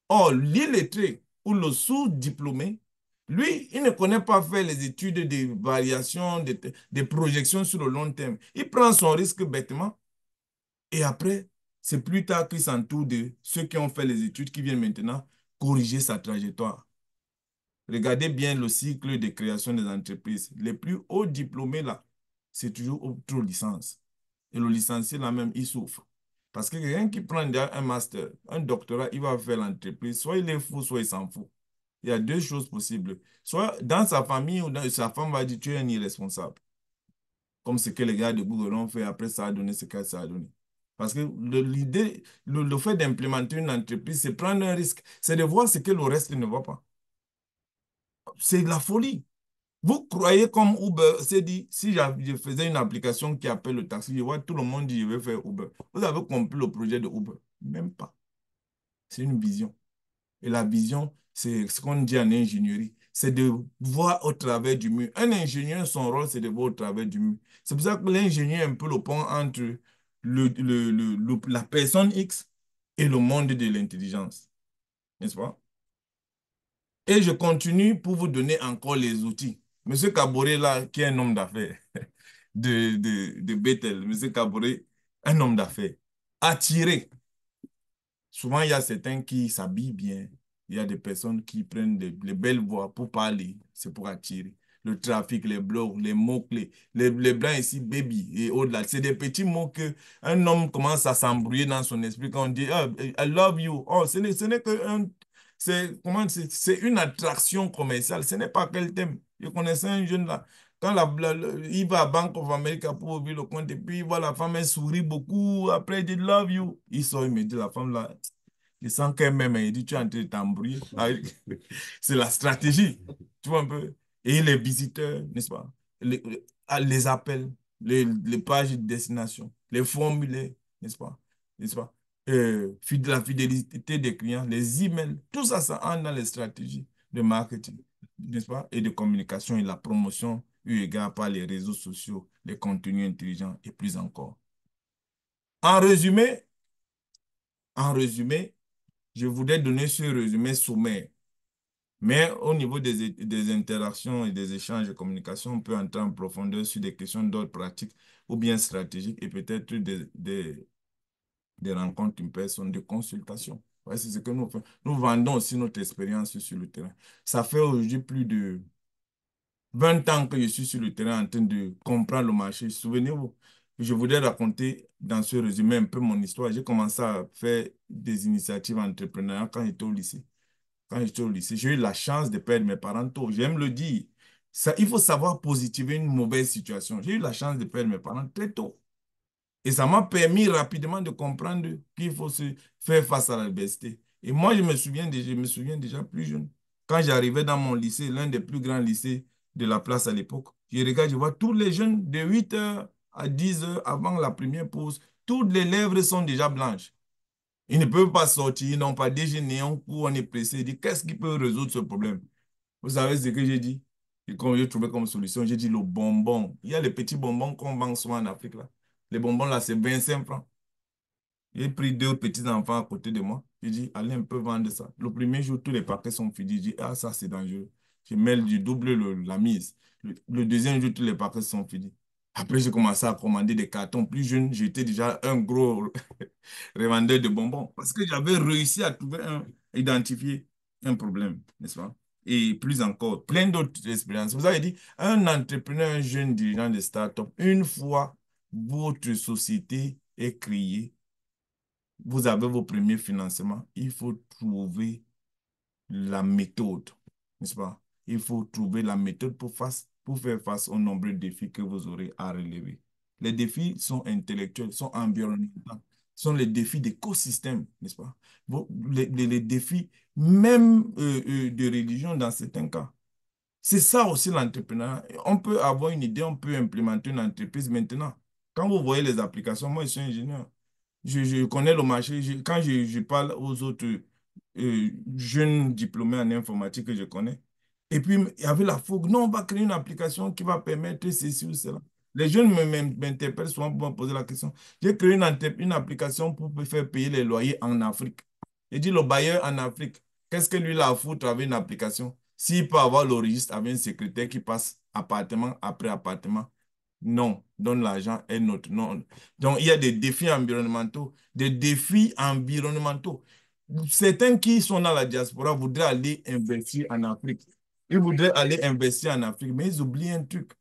Or, l'illettré ou le sous-diplômé, lui, il ne connaît pas faire les études de variation, de projections sur le long terme. Il prend son risque bêtement et après, c'est plus tard qu'il s'entoure de ceux qui ont fait les études qui viennent maintenant corriger sa trajectoire. Regardez bien le cycle de création des entreprises. Les plus hauts diplômés, là, c'est toujours autre licence. Et le licencié, là même, il souffre. Parce que quelqu'un qui prend déjà un master, un doctorat, il va faire l'entreprise. Soit il est fou, soit il s'en fout. Il y a deux choses possibles. Soit dans sa famille ou dans, sa femme va dire tu es un irresponsable. Comme ce que les gars de Google ont fait, après ça a donné ce que ça a donné. Parce que l'idée, le fait d'implémenter une entreprise, c'est prendre un risque. C'est de voir ce que le reste ne voit pas. C'est de la folie. Vous croyez comme Uber s'est dit, si je faisais une application qui appelle le taxi, je vois tout le monde dit, je vais faire Uber. Vous avez compris le projet de Uber? Même pas. C'est une vision. Et la vision, c'est ce qu'on dit en ingénierie. C'est de voir au travers du mur. Un ingénieur, son rôle, c'est de voir au travers du mur. C'est pour ça que l'ingénieur est un peu le pont entre la personne X et le monde de l'intelligence. N'est-ce pas? Et je continue pour vous donner encore les outils. Monsieur Kaboré, là, qui est un homme d'affaires de Bethel, Monsieur Kaboré, un homme d'affaires, attiré. Souvent, il y a certains qui s'habillent bien. Il y a des personnes qui prennent les belles voix pour parler. C'est pour attirer. Le trafic, les blogs, les mots-clés. Les blancs ici, baby et au-delà. C'est des petits mots que un homme commence à s'embrouiller dans son esprit quand on dit ah, I love you. Oh, ce n'est que un. C'est une attraction commerciale. Ce n'est pas quel thème. Je connaissais un jeune là. Quand il va à Bank of America pour ouvrir le compte et puis il voit la femme, elle sourit beaucoup. Après, il dit love you. Il sort, il me dit la femme là. Il sent qu'elle m'aime. Il dit tu es en train de t'embrouiller. Ah, c'est la stratégie. Tu vois un peu. Et les visiteurs, n'est-ce pas? Les appels, les pages de destination, les formulaires, n'est-ce pas? N'est-ce pas? La fidélité des clients, les emails, tout ça, ça entre dans les stratégies de marketing, n'est-ce pas? Et de communication et la promotion eu égard par les réseaux sociaux, les contenus intelligents et plus encore. En résumé, en résumé, je voudrais donner ce résumé sommaire. Mais au niveau des interactions et des échanges de communication, on peut entrer en profondeur sur des questions d'ordre pratique ou bien stratégique et peut-être des rencontres in personne, des consultations. Ouais, c'est ce que nous faisons. Nous vendons aussi notre expérience sur le terrain. Ça fait aujourd'hui plus de 20 ans que je suis sur le terrain en train de comprendre le marché. Souvenez-vous, je voudrais raconter dans ce résumé un peu mon histoire. J'ai commencé à faire des initiatives entrepreneuriales quand j'étais au lycée. Quand j'étais au lycée, j'ai eu la chance de perdre mes parents tôt. J'aime le dire. Ça, il faut savoir positiver une mauvaise situation. J'ai eu la chance de perdre mes parents très tôt. Et ça m'a permis rapidement de comprendre qu'il faut se faire face à l'adversité. Et moi, je me souviens déjà plus jeune. Quand j'arrivais dans mon lycée, l'un des plus grands lycées de la place à l'époque, je regarde, je vois tous les jeunes de 8 heures à 10 heures avant la première pause, toutes les lèvres sont déjà blanches. Ils ne peuvent pas sortir, ils n'ont pas déjeuné, on court, on est pressé. Je dis, qu'est-ce qui peut résoudre ce problème? Vous savez ce que j'ai dit? Et quand j'ai trouvé comme solution, j'ai dit le bonbon. Il y a les petits bonbons qu'on vend souvent en Afrique, là. Les bonbons, là, c'est 25 francs. J'ai pris deux petits-enfants à côté de moi. J'ai dit, allez un peu vendre ça. Le premier jour, tous les paquets sont finis. J'ai dit, ah, ça, c'est dangereux. Je mets du double la mise. Le deuxième jour, tous les paquets sont finis. Après, j'ai commencé à commander des cartons. Plus jeune, j'étais déjà un gros revendeur de bonbons. Parce que j'avais réussi à identifier un problème, n'est-ce pas? Et plus encore, plein d'autres expériences. Vous avez dit, un entrepreneur, un jeune dirigeant de start-up, une fois votre société est créée, vous avez vos premiers financements, il faut trouver la méthode, n'est-ce pas? Il faut trouver la méthode pour faire face aux nombreux défis que vous aurez à relever. Les défis sont intellectuels, sont environnementaux, sont les défis d'écosystème, n'est-ce pas? Les défis même de religion dans certains cas. C'est ça aussi l'entrepreneuriat. On peut avoir une idée, on peut implémenter une entreprise maintenant. Quand vous voyez les applications, moi je suis ingénieur. Je connais le marché. Quand je parle aux autres jeunes diplômés en informatique que je connais, et puis il y avait la fougue. Non, on va créer une application qui va permettre ceci ou cela. Les jeunes m'interpellent souvent pour me poser la question. J'ai créé une application pour faire payer les loyers en Afrique. Et dit le bailleur en Afrique, qu'est-ce que lui il a à foutre avec une application? S'il peut avoir le registre avec un secrétaire qui passe appartement après appartement, non, donne l'argent et notre non. Donc, il y a des défis environnementaux, des défis environnementaux. Certains qui sont dans la diaspora voudraient aller investir en Afrique. Ils voudraient aller investir en Afrique, mais ils oublient un truc.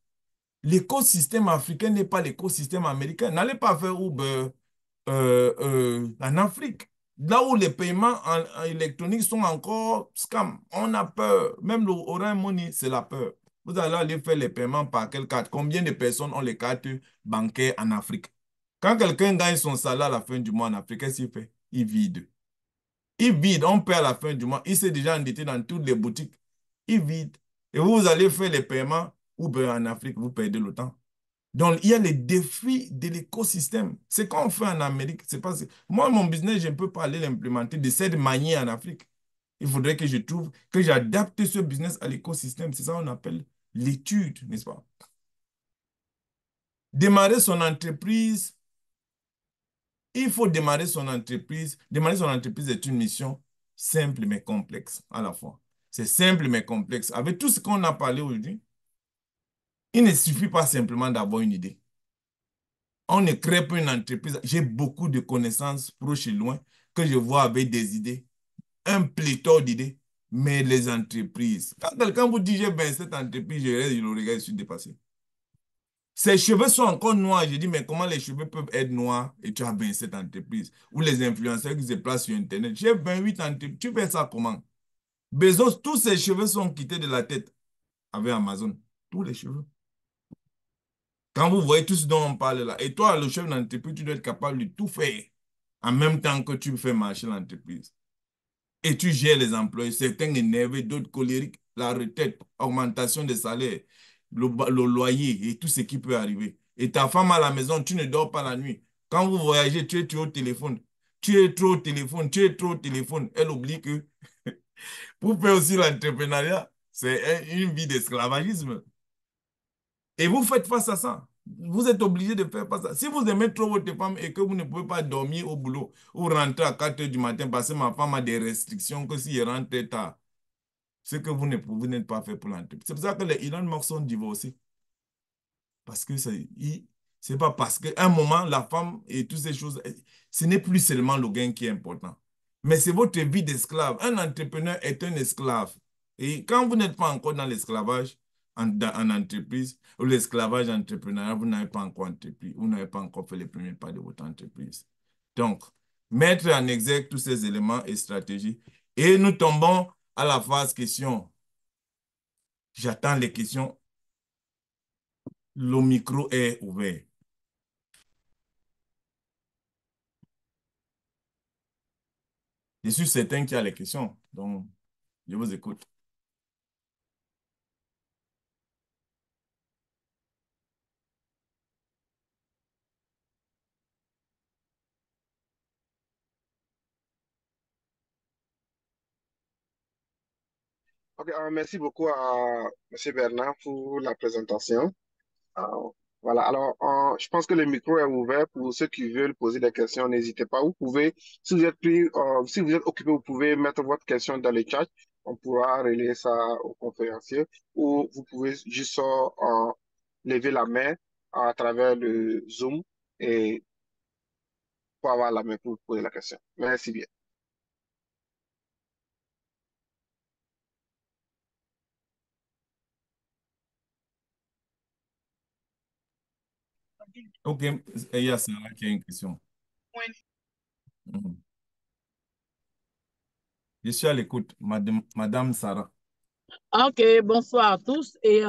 L'écosystème africain n'est pas l'écosystème américain. N'allez pas faire Uber en Afrique. Là où les paiements en électronique sont encore scam, on a peur. Même le Orange Money, c'est la peur. Vous allez aller faire les paiements par quelle carte? Combien de personnes ont les cartes bancaires en Afrique? Quand quelqu'un gagne son salaire à la fin du mois en Afrique, qu'est-ce qu'il fait? Il vide. Il vide, on paie à la fin du mois. Il s'est déjà endetté dans toutes les boutiques. Il vide. Et vous allez faire les paiements ou bien en Afrique, vous perdez le temps. Donc, il y a les défis de l'écosystème. C'est qu'on fait en Amérique. C'est pas... Moi, mon business, je ne peux pas aller l'implémenter de cette manière en Afrique. Il faudrait que je trouve, que j'adapte ce business à l'écosystème. C'est ça qu'on appelle l'étude, n'est-ce pas? Démarrer son entreprise, il faut démarrer son entreprise. Démarrer son entreprise est une mission simple mais complexe à la fois. C'est simple mais complexe. Avec tout ce qu'on a parlé aujourd'hui, il ne suffit pas simplement d'avoir une idée. On ne crée pas une entreprise. J'ai beaucoup de connaissances proches et loin que je vois avec des idées, un pléthore d'idées. Mais les entreprises, quand quelqu'un vous dit j'ai ben cette entreprise, je le regarde, je suis dépassé. Ses cheveux sont encore noirs. Je dis, mais comment les cheveux peuvent être noirs et tu as 27 entreprises? Ou les influenceurs qui se placent sur Internet. J'ai 28 entreprises. Tu fais ça comment? Bezos, tous ses cheveux sont quittés de la tête avec Amazon. Tous les cheveux. Quand vous voyez tout ce dont on parle là, et toi, le chef d'entreprise, tu dois être capable de tout faire en même temps que tu fais marcher l'entreprise. Et tu gères les employés, certains énervés, d'autres colériques, la retraite, augmentation des salaires, le loyer et tout ce qui peut arriver. Et ta femme à la maison, tu ne dors pas la nuit. Quand vous voyagez, tu es trop au téléphone. Tu es trop au téléphone, tu es trop au téléphone. Elle oublie que pour faire aussi l'entrepreneuriat, c'est une vie d'esclavagisme. Et vous faites face à ça. Vous êtes obligé de faire face à ça. Si vous aimez trop votre femme et que vous ne pouvez pas dormir au boulot ou rentrer à 4 heures du matin parce que ma femme a des restrictions que si elle rentre très tard, c'est que vous n'êtes pas fait pour l'entreprise. C'est pour ça que les Elon Musk sont divorcés. Parce que c'est pas parce qu'à un moment, la femme et toutes ces choses, ce n'est plus seulement le gain qui est important. Mais c'est votre vie d'esclave. Un entrepreneur est un esclave. Et quand vous n'êtes pas encore dans l'esclavage en entreprise ou l'esclavage entrepreneurial, vous n'avez pas encore entrepris, vous n'avez pas encore fait les premiers pas de votre entreprise. Donc, mettre en exergue tous ces éléments et stratégies. Et nous tombons à la phase question. J'attends les questions. Le micro est ouvert. Je suis certain qu'il y a les questions. Donc, je vous écoute. Ok, merci beaucoup à M. Bernard pour la présentation. Euh, voilà, alors je pense que le micro est ouvert pour ceux qui veulent poser des questions. N'hésitez pas. Vous pouvez, si vous êtes si vous êtes occupé, vous pouvez mettre votre question dans le chat. On pourra relayer ça au conférencier ou vous pouvez juste lever la main à travers le Zoom et pour avoir la main pour poser la question. Merci bien. OK, il y a Sarah qui a une question. Mhm. Je suis à l'écoute, Madame Sarah. Ok, bonsoir à tous et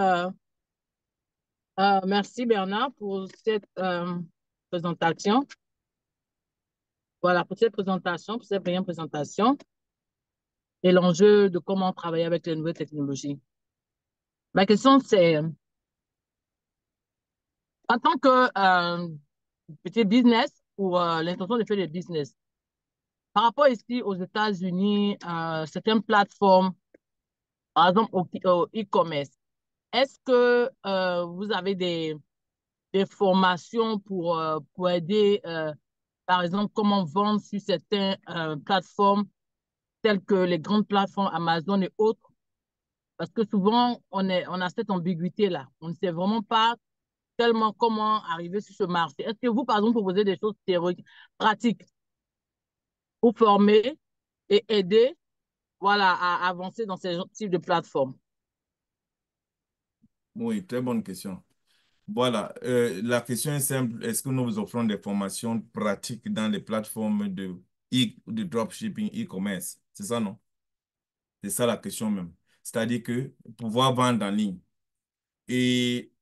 merci Bernard pour cette présentation. Voilà, pour cette présentation, pour cette brillante présentation et l'enjeu de comment travailler avec les nouvelles technologies. Ma question, c'est, en tant que petit business ou l'intention de faire des business, par rapport ici aux États-Unis, certaines plateformes, par exemple au e-commerce, est-ce que vous avez des formations pour aider, par exemple, comment vendre sur certaines plateformes telles que les grandes plateformes Amazon et autres. Parce que souvent, on a cette ambiguïté-là. On ne sait vraiment pas tellement comment arriver sur ce marché. Est-ce que vous, par exemple, proposez des choses théoriques, pratiques pour former et aider, voilà, à avancer dans ces types de plateformes? Oui, très bonne question. Voilà, la question est simple. Est-ce que nous vous offrons des formations pratiques dans les plateformes de dropshipping, e-commerce? C'est ça, non? C'est ça la question même. C'est-à-dire que pouvoir vendre en ligne. Et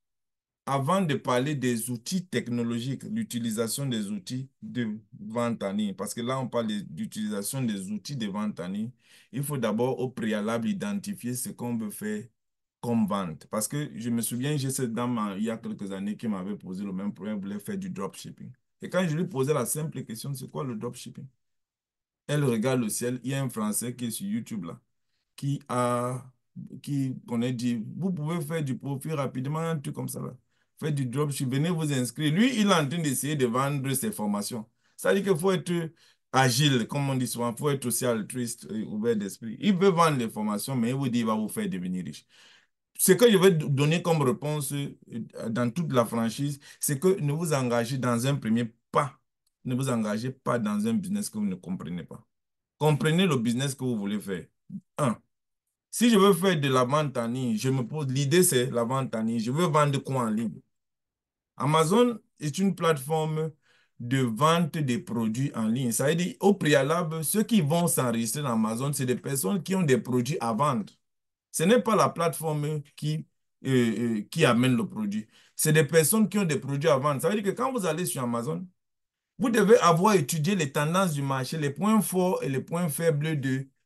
avant de parler des outils technologiques, l'utilisation des outils de vente en ligne, parce que là, on parle d'utilisation des outils de vente en ligne, il faut d'abord au préalable identifier ce qu'on veut faire comme vente. Parce que je me souviens, j'ai cette dame il y a quelques années qui m'avait posé le même problème, elle voulait faire du dropshipping. Et quand je lui posais la simple question, c'est quoi le dropshipping? Elle regarde le ciel, il y a un Français qui est sur YouTube là qui a, qu'on a dit, vous pouvez faire du profit rapidement, un truc comme ça là. Faites du dropship, venez vous inscrire. Lui, il est en train d'essayer de vendre ses formations. Ça veut dire qu'il faut être agile, comme on dit souvent, il faut être aussi altruiste et ouvert d'esprit. Il veut vendre les formations, mais il vous dit, il va vous faire devenir riche. Ce que je vais donner comme réponse dans toute la franchise, c'est que ne vous engagez dans un premier pas. Ne vous engagez pas dans un business que vous ne comprenez pas. Comprenez le business que vous voulez faire. Un, si je veux faire de la vente en ligne, je me pose, l'idée c'est la vente en ligne. Je veux vendre quoi en ligne? Amazon est une plateforme de vente des produits en ligne. Ça veut dire, au préalable, ceux qui vont s'enregistrer dans Amazon, c'est des personnes qui ont des produits à vendre. Ce n'est pas la plateforme qui amène le produit. C'est des personnes qui ont des produits à vendre. Ça veut dire que quand vous allez sur Amazon, vous devez avoir étudié les tendances du marché, les points forts et les points faibles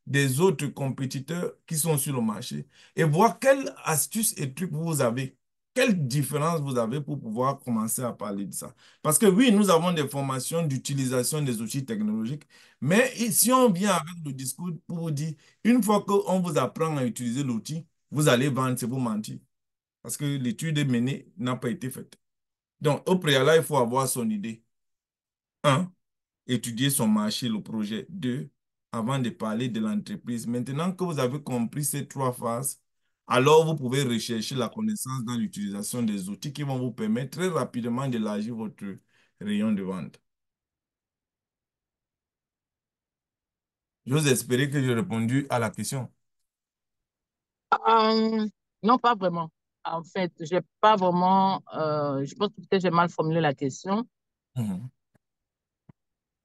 des autres compétiteurs qui sont sur le marché et voir quelles astuces et trucs vous avez, quelle différence vous avez pour pouvoir commencer à parler de ça. Parce que oui, nous avons des formations d'utilisation des outils technologiques, mais si on vient avec le discours pour vous dire, une fois qu'on vous apprend à utiliser l'outil, vous allez vendre, c'est vous mentir. Parce que l'étude menée n'a pas été faite. Donc, au préalable, il faut avoir son idée. Un, étudier son marché, le projet. Deux, avant de parler de l'entreprise. Maintenant que vous avez compris ces trois phases, alors vous pouvez rechercher la connaissance dans l'utilisation des outils qui vont vous permettre très rapidement d'élargir votre rayon de vente. J'ose espérer que j'ai répondu à la question. Euh, non, pas vraiment. En fait, j'ai pas vraiment, je pense que peut-être j'ai mal formulé la question. Mhm.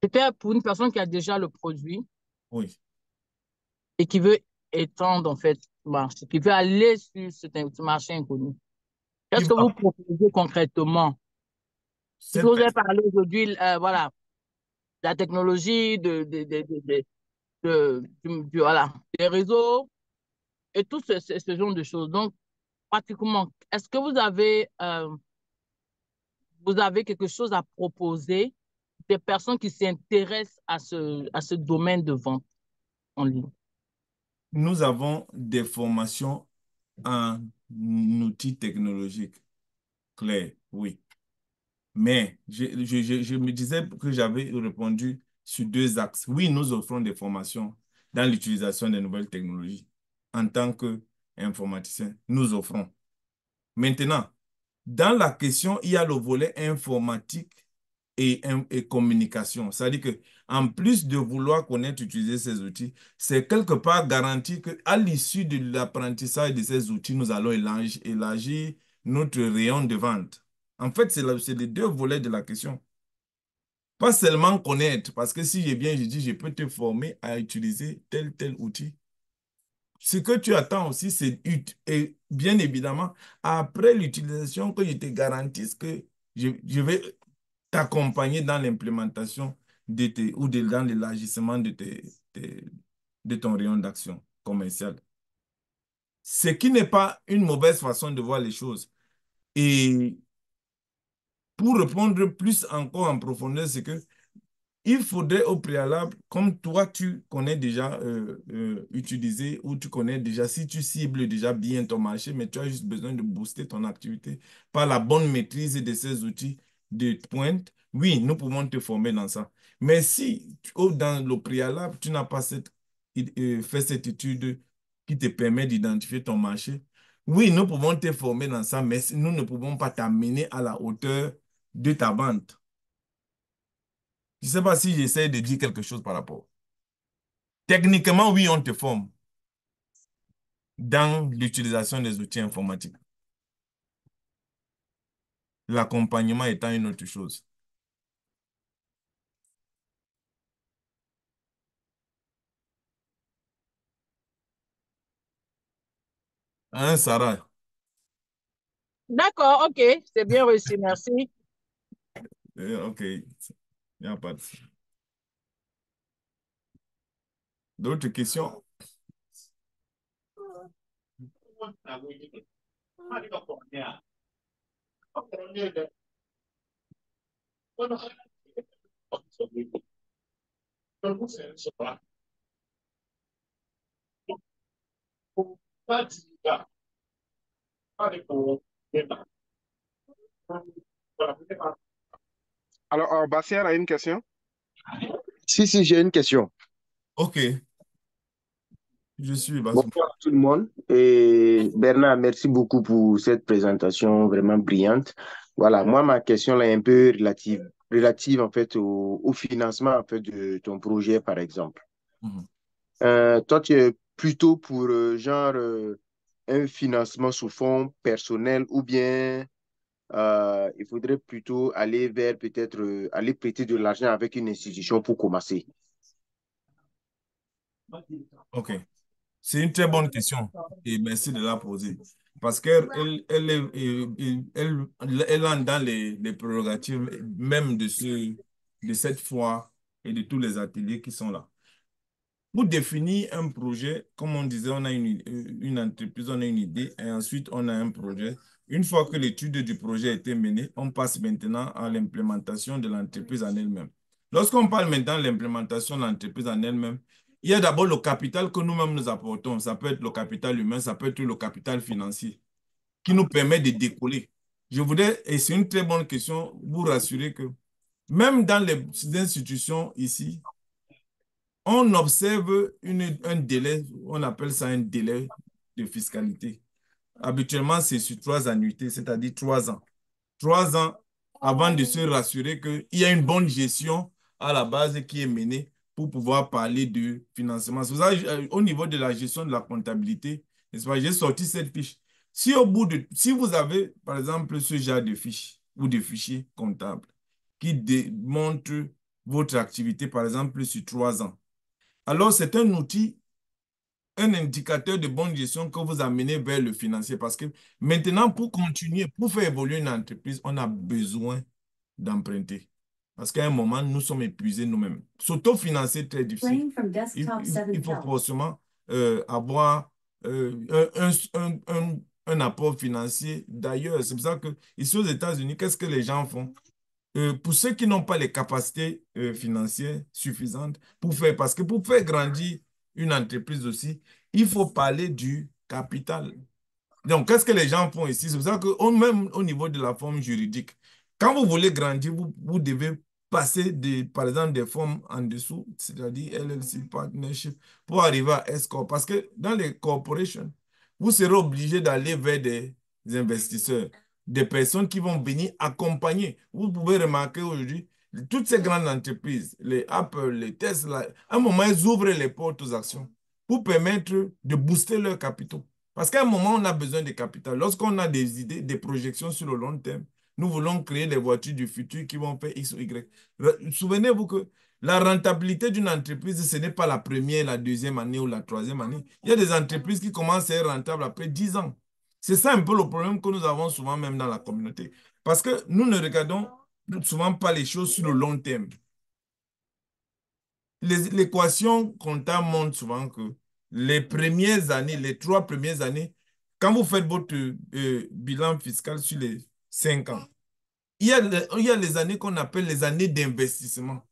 C'était pour une personne qui a déjà le produit Oui. et qui veut étendre, en fait, le marché, qui veut aller sur ce marché inconnu. Qui Qu'est-ce que vous va, proposez concrètement? Puisque cette vous avez personne, parlé aujourd'hui, voilà, de la technologie, voilà, des réseaux et tout ce genre de choses. Donc, pratiquement, est-ce que vous avez quelque chose à proposer des personnes qui s'intéressent à ce domaine de vente en ligne? nous avons des formations en outils technologiques. Claire, oui. Mais je me disais que j'avais répondu sur deux axes. Oui, nous offrons des formations dans l'utilisation des nouvelles technologies. En tant qu'informaticien, nous offrons. Maintenant, dans la question, il y a le volet informatique et communication. C'est-à-dire que en plus de vouloir connaître utiliser ces outils, c'est quelque part garanti qu'à l'issue de l'apprentissage de ces outils, nous allons élargir notre rayon de vente. En fait, c'est les deux volets de la question. Pas seulement connaître, parce que si j'ai bien, je dis, je peux te former à utiliser tel outil. Ce que tu attends aussi, c'est et bien évidemment, après l'utilisation, que je te garantisse que je vais t'accompagner dans l'implémentation dans l'élargissement de ton rayon d'action commercial. Ce qui n'est pas une mauvaise façon de voir les choses. Et pour répondre plus encore en profondeur, c'est que il faudrait au préalable, comme toi, tu connais déjà utiliser ou tu connais déjà, si tu cibles déjà bien ton marché, mais tu as juste besoin de booster ton activité par la bonne maîtrise de ces outils de pointe, oui, nous pouvons te former dans ça. Mais si dans le préalable, tu n'as pas fait cette étude qui te permet d'identifier ton marché, oui, nous pouvons te former dans ça, mais nous ne pouvons pas t'amener à la hauteur de ta vente. Je ne sais pas si j'essaie de dire quelque chose par rapport. Techniquement, oui, on te forme dans l'utilisation des outils informatiques. L'accompagnement étant une autre chose. Hein, Sarah? D'accord, OK, c'est bien reçu, merci. OK, il n'y a pas de... D'autres questions? Alors, Bastien a une question. Si, j'ai une question. OK, je suis Bassoum. Bonsoir à tout le monde. Et Bernard, merci beaucoup pour cette présentation vraiment brillante. Voilà, moi, ma question là est un peu relative en fait au financement en fait de ton projet, par exemple. Mhm. Toi, tu es plutôt pour un financement sous fonds personnels ou bien il faudrait plutôt aller vers peut-être aller prêter de l'argent avec une institution pour commencer. OK. C'est une très bonne question et merci de la poser. Parce qu'elle elle entre dans les prérogatives même de cette fois et de tous les ateliers qui sont là. Pour définir un projet, comme on disait, on a une entreprise, on a une idée et ensuite on a un projet. Une fois que l'étude du projet a été menée, on passe maintenant à l'implémentation de l'entreprise en elle-même. Lorsqu'on parle maintenant de l'implémentation de l'entreprise en elle-même, il y a d'abord le capital que nous-mêmes nous apportons. Ça peut être le capital humain, ça peut être le capital financier qui nous permet de décoller. Je voudrais, et c'est une très bonne question, vous rassurer que même dans les institutions ici, on observe un délai, on appelle ça un délai de fiscalité. Habituellement, c'est sur 3 annuités, c'est-à-dire 3 ans. 3 ans avant de se rassurer qu'il y a une bonne gestion à la base qui est menée pour pouvoir parler de financement. C'est pour ça, au niveau de la gestion de la comptabilité, n'est-ce pas, j'ai sorti cette fiche. Si vous avez, par exemple, ce genre de fiche ou de fichier comptable qui démontre votre activité, par exemple, sur 3 ans, alors c'est un outil, un indicateur de bonne gestion que vous amenez vers le financier parce que maintenant, pour continuer, pour faire évoluer une entreprise, on a besoin d'emprunter. Parce qu'à un moment, nous sommes épuisés nous-mêmes. S'autofinancer est très difficile. Il faut forcément avoir un apport financier d'ailleurs. C'est pour ça que ici aux États-Unis, qu'est-ce que les gens font? Pour ceux qui n'ont pas les capacités financières suffisantes pour faire, parce que pour faire grandir une entreprise aussi, il faut parler du capital. Donc, qu'est-ce que les gens font ici? C'est pour ça que même au niveau de la forme juridique, quand vous voulez grandir, vous devez passer, par exemple, des formes en dessous, c'est-à-dire LLC, partnership, pour arriver à S-Corp. Parce que dans les corporations, vous serez obligé d'aller vers des investisseurs, des personnes qui vont venir accompagner. Vous pouvez remarquer aujourd'hui, toutes ces grandes entreprises, les Apple, les Tesla, à un moment, elles ouvrent les portes aux actions pour permettre de booster leurs capitaux. Parce qu'à un moment, on a besoin de capital. Lorsqu'on a des idées, des projections sur le long terme, nous voulons créer des voitures du futur qui vont faire X ou Y. Souvenez-vous que la rentabilité d'une entreprise, ce n'est pas la première, la deuxième année ou la troisième année. Il y a des entreprises qui commencent à être rentables après 10 ans. C'est ça un peu le problème que nous avons souvent même dans la communauté. Parce que nous ne regardons souvent pas les choses sur le long terme. L'équation comptable montre souvent que les premières années, les 3 premières années, quand vous faites votre bilan fiscal sur les 5 ans, il y a les années qu'on appelle les années d'investissement.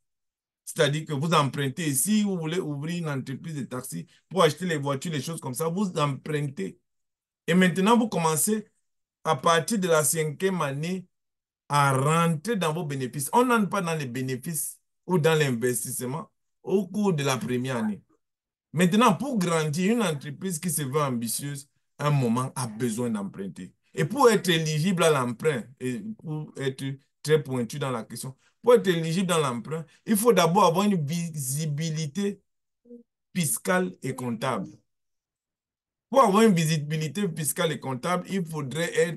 C'est-à-dire que vous empruntez. Si vous voulez ouvrir une entreprise de taxi pour acheter les voitures, les choses comme ça, vous empruntez. Et maintenant, vous commencez à partir de la cinquième année à rentrer dans vos bénéfices. On n'entre pas dans les bénéfices ou dans l'investissement au cours de la première année. Maintenant, pour grandir, une entreprise qui se veut ambitieuse, à un moment, a besoin d'emprunter. Et pour être éligible à l'emprunt, et pour être très pointu dans la question, pour être éligible dans l'emprunt, il faut d'abord avoir une visibilité fiscale et comptable. Pour avoir une visibilité fiscale et comptable, il faudrait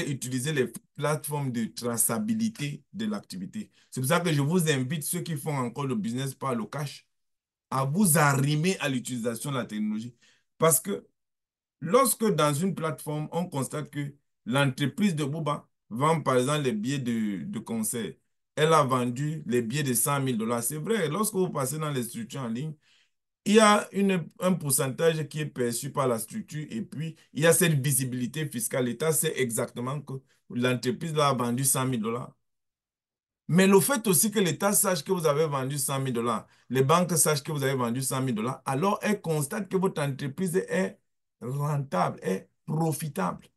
utiliser les plateformes de traçabilité de l'activité. C'est pour ça que je vous invite, ceux qui font encore le business par le cash, à vous arrimer à l'utilisation de la technologie. Parce que lorsque dans une plateforme, on constate que l'entreprise de Booba vend par exemple les billets de concert, elle a vendu les billets de 100 000 $. C'est vrai, lorsque vous passez dans les structures en ligne, il y a un pourcentage qui est perçu par la structure et puis il y a cette visibilité fiscale. L'État sait exactement que l'entreprise là a vendu 100 000 $. Mais le fait aussi que l'État sache que vous avez vendu 100 000 $, les banques sachent que vous avez vendu 100 000 $, alors elles constatent que votre entreprise est rentable, est profitable.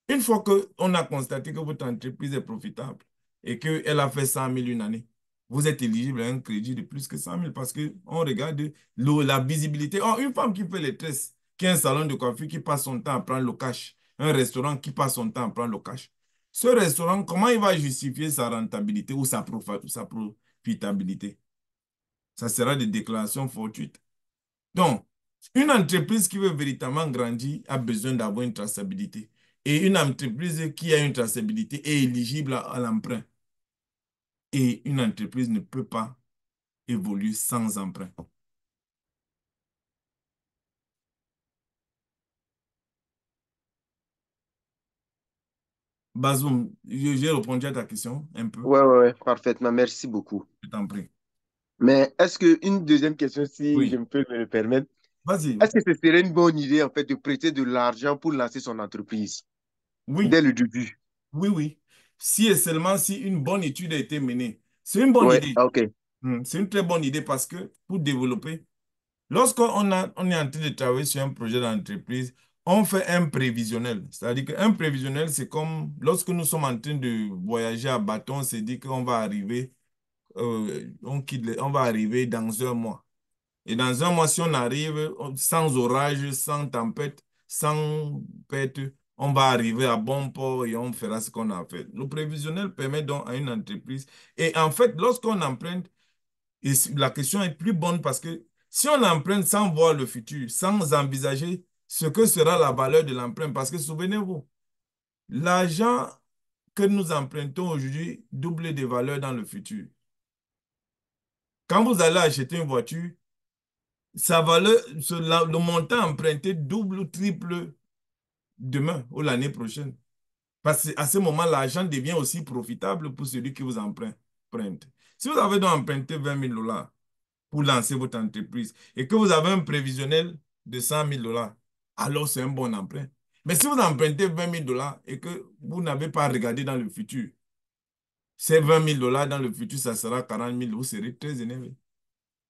Une fois qu'on a constaté que votre entreprise est profitable et qu'elle a fait 100 000 une année, vous êtes éligible à un crédit de plus que 100 000 parce qu'on regarde la visibilité. Oh, une femme qui fait les tests, qui a un salon de coiffure, qui passe son temps à prendre le cash, un restaurant qui passe son temps à prendre le cash. Ce restaurant, comment il va justifier sa rentabilité ou sa profitabilité? Ça sera des déclarations fortuites. Donc, une entreprise qui veut véritablement grandir a besoin d'avoir une traçabilité. Et une entreprise qui a une traçabilité est éligible à l'emprunt. Et une entreprise ne peut pas évoluer sans emprunt. Bazoum, j'ai répondu à ta question un peu. Ouais, parfaitement. Merci beaucoup. Je t'en prie. Mais est-ce que une deuxième question, si je Oui, peux me le permettre, vas-y. est-ce que ce serait une bonne idée, en fait, de prêter de l'argent pour lancer son entreprise Oui, dès le début? oui. Si et seulement si une bonne étude a été menée. C'est une bonne Ouais, idée. ok. C'est une très bonne idée parce que pour développer, on est en train de travailler sur un projet d'entreprise, on fait un prévisionnel. C'est-à-dire qu'un prévisionnel, c'est comme lorsque nous sommes en train de voyager à bâton, on s'est dit qu'on va arriver, on va arriver dans un mois. Et dans un mois, si on arrive sans orage, sans tempête, sans perte, on va arriver à bon port et on fera ce qu'on a fait. Le prévisionnel permet donc à une entreprise. Et en fait, lorsqu'on emprunte, et la question est plus bonne parce que si on emprunte sans voir le futur, sans envisager ce que sera la valeur de l'emprunt, parce que souvenez-vous, l'argent que nous empruntons aujourd'hui double de valeur dans le futur. Quand vous allez acheter une voiture, sa valeur, le montant emprunté double ou triple demain ou l'année prochaine. Parce qu'à ce moment, l'argent devient aussi profitable pour celui qui vous emprunte. Si vous avez donc emprunté 20 000 $ pour lancer votre entreprise et que vous avez un prévisionnel de 100 000 $, alors c'est un bon emprunt. Mais si vous empruntez 20 000 $ et que vous n'avez pas regardé dans le futur, ces 20 000 $ dans le futur, ça sera 40 000, vous serez très énervé.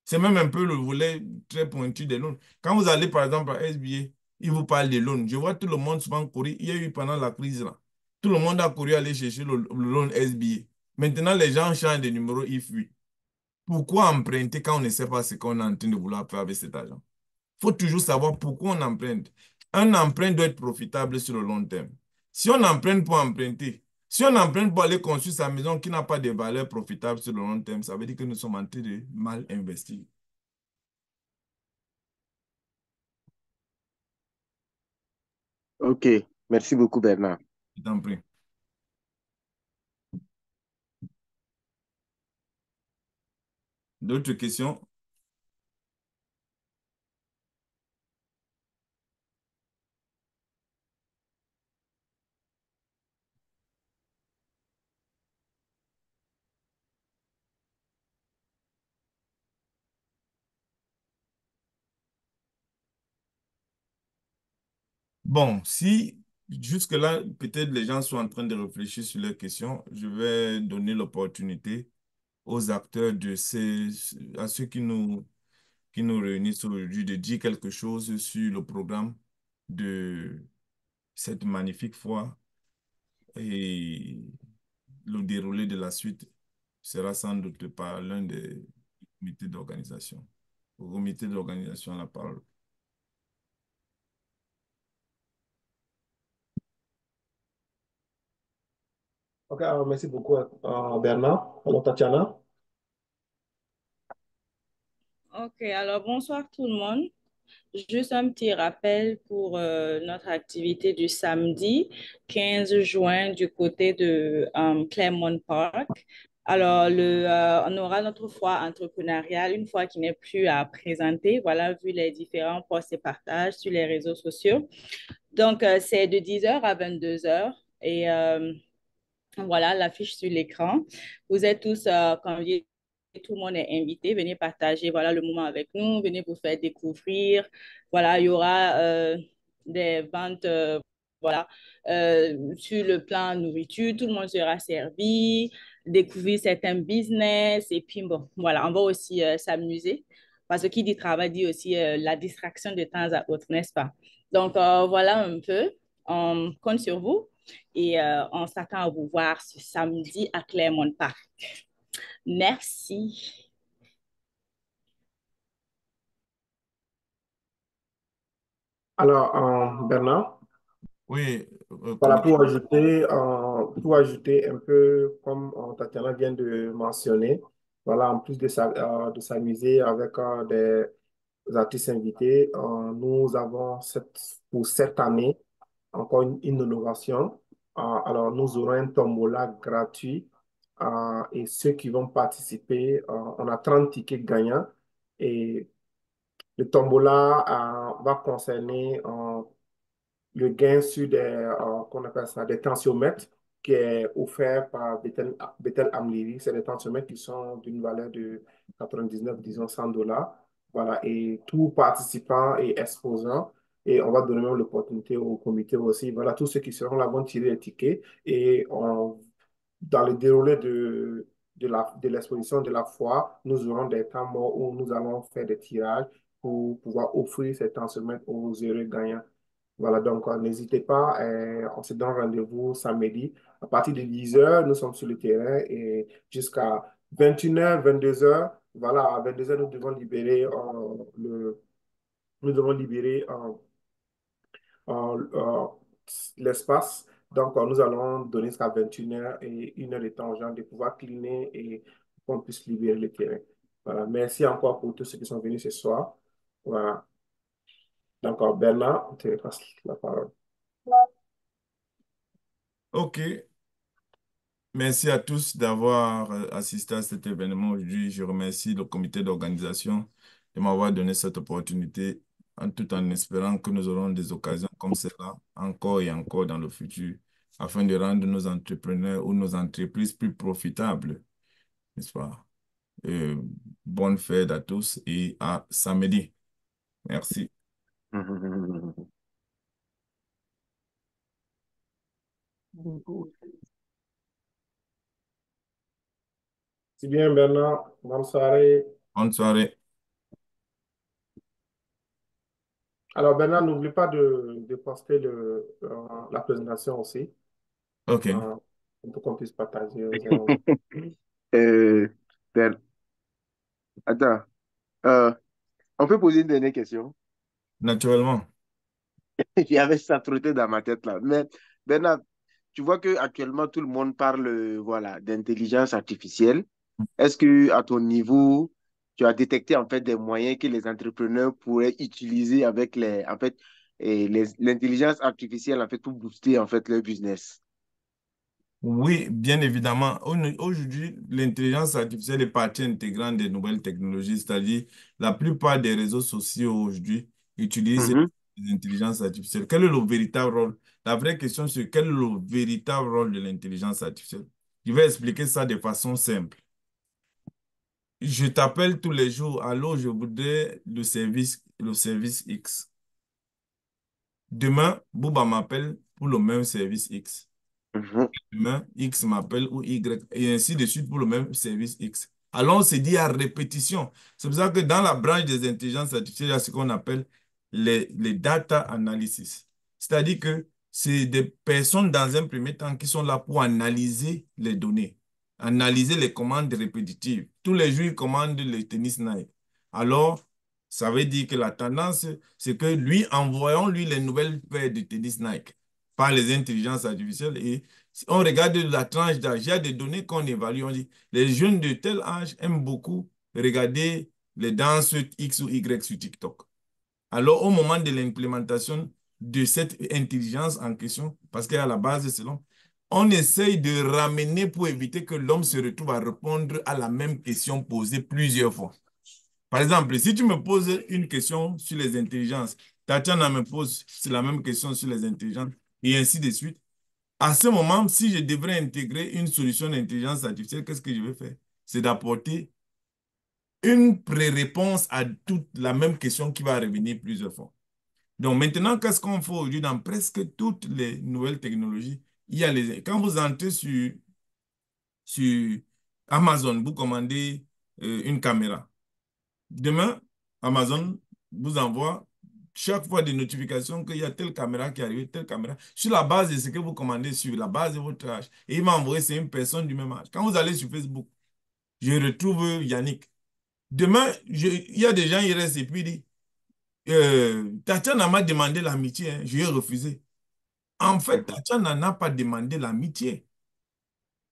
C'est même un peu le volet très pointu des loans. Quand vous allez par exemple à SBA, ils vous parlent des loans. Je vois tout le monde souvent courir. Il y a eu pendant la crise là. Tout le monde a couru aller chercher le loan SBA. Maintenant, les gens changent de numéro, ils fuient. Pourquoi emprunter quand on ne sait pas ce qu'on est en train de vouloir faire avec cet argent? Il faut toujours savoir pourquoi on emprunte. Un emprunt doit être profitable sur le long terme. Si on emprunte pour emprunter, si on emprunte pour aller construire sa maison qui n'a pas de valeur profitable sur le long terme, ça veut dire que nous sommes en train de mal investir. Ok. Merci beaucoup, Bernard. Je t'en prie. D'autres questions? Bon, si jusque-là, peut-être les gens sont en train de réfléchir sur leurs questions, je vais donner l'opportunité aux acteurs à ceux qui nous réunissent aujourd'hui de dire quelque chose sur le programme de cette magnifique foire et le déroulé de la suite sera sans doute par l'un des comités d'organisation. Au comité d'organisation, la parole. Ok, merci beaucoup, Bernard. Alors, Tatiana. Ok, alors bonsoir tout le monde. Juste un petit rappel pour notre activité du samedi 15 juin du côté de Claremont Park. Alors, on aura notre foire entrepreneuriale, une fois qui n'est plus à présenter, voilà, vu les différents posts et partages sur les réseaux sociaux. Donc, c'est de 10 heures à 22 heures et voilà l'affiche sur l'écran. Vous êtes tous conviés, tout le monde est invité. Venez partager voilà, le moment avec nous, venez vous faire découvrir. Voilà, il y aura des ventes voilà, sur le plan nourriture, tout le monde sera servi, découvrir certains business et puis bon, voilà, on va aussi s'amuser. Parce que qui dit travail dit aussi la distraction de temps à autre, n'est-ce pas? Donc, voilà un peu. On compte sur vous et on s'attend à vous voir ce samedi à Claremont Park. Merci. Alors, Bernard, Oui, voilà, comité. pour ajouter un peu, comme Tatiana vient de mentionner, voilà, en plus de s'amuser avec des artistes invités, nous avons pour cette année encore une innovation. Alors, nous aurons un tombola gratuit et ceux qui vont participer, on a 30 tickets gagnants et le tombola va concerner le gain sur qu'on appelle ça, des tensiomètres qui est offert par Bethel Amliri. C'est des tensiomètres qui sont d'une valeur de 99, disons 100 dollars. Voilà, et tout participant et exposant, et on va donner même l'opportunité au comité aussi. Voilà, tous ceux qui seront là vont tirer les tickets et dans le déroulé de l'exposition de la foire, nous aurons des temps morts où nous allons faire des tirages pour pouvoir offrir ces tensiomètres aux heureux gagnants. Voilà, donc n'hésitez pas, on se donne rendez-vous samedi. À partir de 10 heures, nous sommes sur le terrain et jusqu'à 21 h, 22 h. Voilà, à 22 h, nous devons libérer l'espace. Donc, nous allons donner jusqu'à 21 h et 1 heure de temps aux gens de pouvoir cleaner et qu'on puisse libérer le terrain. Voilà, merci encore pour tous ceux qui sont venus ce soir. Voilà. Donc, Bernard, on te passe la parole. OK. Merci à tous d'avoir assisté à cet événement aujourd'hui. Je remercie le comité d'organisation de m'avoir donné cette opportunité, tout en espérant que nous aurons des occasions comme celle-là encore et encore dans le futur, afin de rendre nos entrepreneurs ou nos entreprises plus profitables, n'est-ce pas? Euh, Bonne fête à tous et à samedi. Merci. C'est bien, Bernard. Bonne soirée. Bonne soirée. Alors, Bernard, n'oublie pas de poster la présentation aussi, OK. euh, pour qu'on puisse partager aux uns aux autres. Euh, ben, attends, euh, on peut poser une dernière question. Naturellement. Il y avait ça trotté dans ma tête là. Mais Bernard, tu vois que actuellement tout le monde parle voilà, d'intelligence artificielle. Est-ce que à ton niveau, tu as détecté en fait des moyens que les entrepreneurs pourraient utiliser avec en fait, l'intelligence artificielle en fait pour booster en fait leur business? Oui, bien évidemment. Aujourd'hui, l'intelligence artificielle est partie intégrante des nouvelles technologies, c'est-à-dire la plupart des réseaux sociaux aujourd'hui utilisent Mhm. l'intelligence artificielle. Quel est le véritable rôle? La vraie question, c'est quel est le véritable rôle de l'intelligence artificielle? Je vais expliquer ça de façon simple. Je t'appelle tous les jours, allô, je voudrais le service X. Demain, Bouba m'appelle pour le même service X. Mhm. Demain, X m'appelle ou Y, et ainsi de suite pour le même service X. Alors, on se dit à répétition. C'est pour ça que dans la branche des intelligences artificielles, il y a ce qu'on appelle les data analysis. C'est-à-dire que c'est des personnes dans un premier temps qui sont là pour analyser les données, analyser les commandes répétitives. Tous les jours, ils commandent le tennis Nike. Alors, ça veut dire que la tendance, c'est que lui, envoyons-lui les nouvelles paires de tennis Nike par les intelligences artificielles et si on regarde la tranche d'âge, il y a des données qu'on évalue. On dit les jeunes de tel âge aiment beaucoup regarder les danses X ou Y sur TikTok. Alors, au moment de l'implémentation de cette intelligence en question, parce qu'à la base, c'est l'homme, on essaye de ramener pour éviter que l'homme se retrouve à répondre à la même question posée plusieurs fois. Par exemple, si tu me poses une question sur les intelligences, Tatiana me pose la même question sur les intelligences, et ainsi de suite. À ce moment, si je devrais intégrer une solution d'intelligence artificielle, qu'est-ce que je vais faire? C'est d'apporter une pré-réponse à toute la même question qui va revenir plusieurs fois. Donc maintenant, qu'est-ce qu'on fait aujourd'hui dans presque toutes les nouvelles technologies? Il y a quand vous entrez sur Amazon, vous commandez une caméra. Demain, Amazon vous envoie chaque fois des notifications qu'il y a telle caméra qui arrive, telle caméra, sur la base de ce que vous commandez, sur la base de votre âge. Et il m'a envoyé, c'est une personne du même âge. Quand vous allez sur Facebook, je retrouve Yannick. Demain, il y a des gens, ils restent et puis ils disent, Tatiana m'a demandé l'amitié, hein, je lui ai refusé. En fait, Mhm. Tatiana n'a pas demandé l'amitié.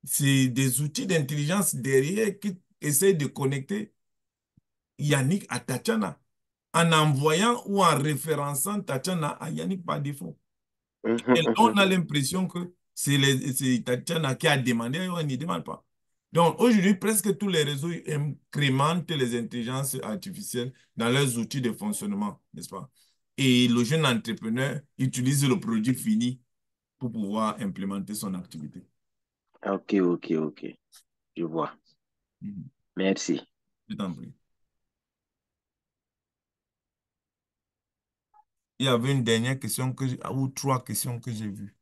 C'est des outils d'intelligence derrière qui essayent de connecter Yannick à Tatiana, en envoyant ou en référençant Tatiana à Yannick par défaut. Mhm. Et là, on a Mhm. l'impression que c'est Tatiana qui a demandé, on n'y demande pas. Donc, aujourd'hui, presque tous les réseaux incrémentent les intelligences artificielles dans leurs outils de fonctionnement, n'est-ce pas? Et le jeune entrepreneur utilise le produit fini pour pouvoir implémenter son activité. Ok, ok, ok. Je vois. Mhm. Merci. Je t'en prie. Il y avait une dernière question ou trois questions que j'ai vues.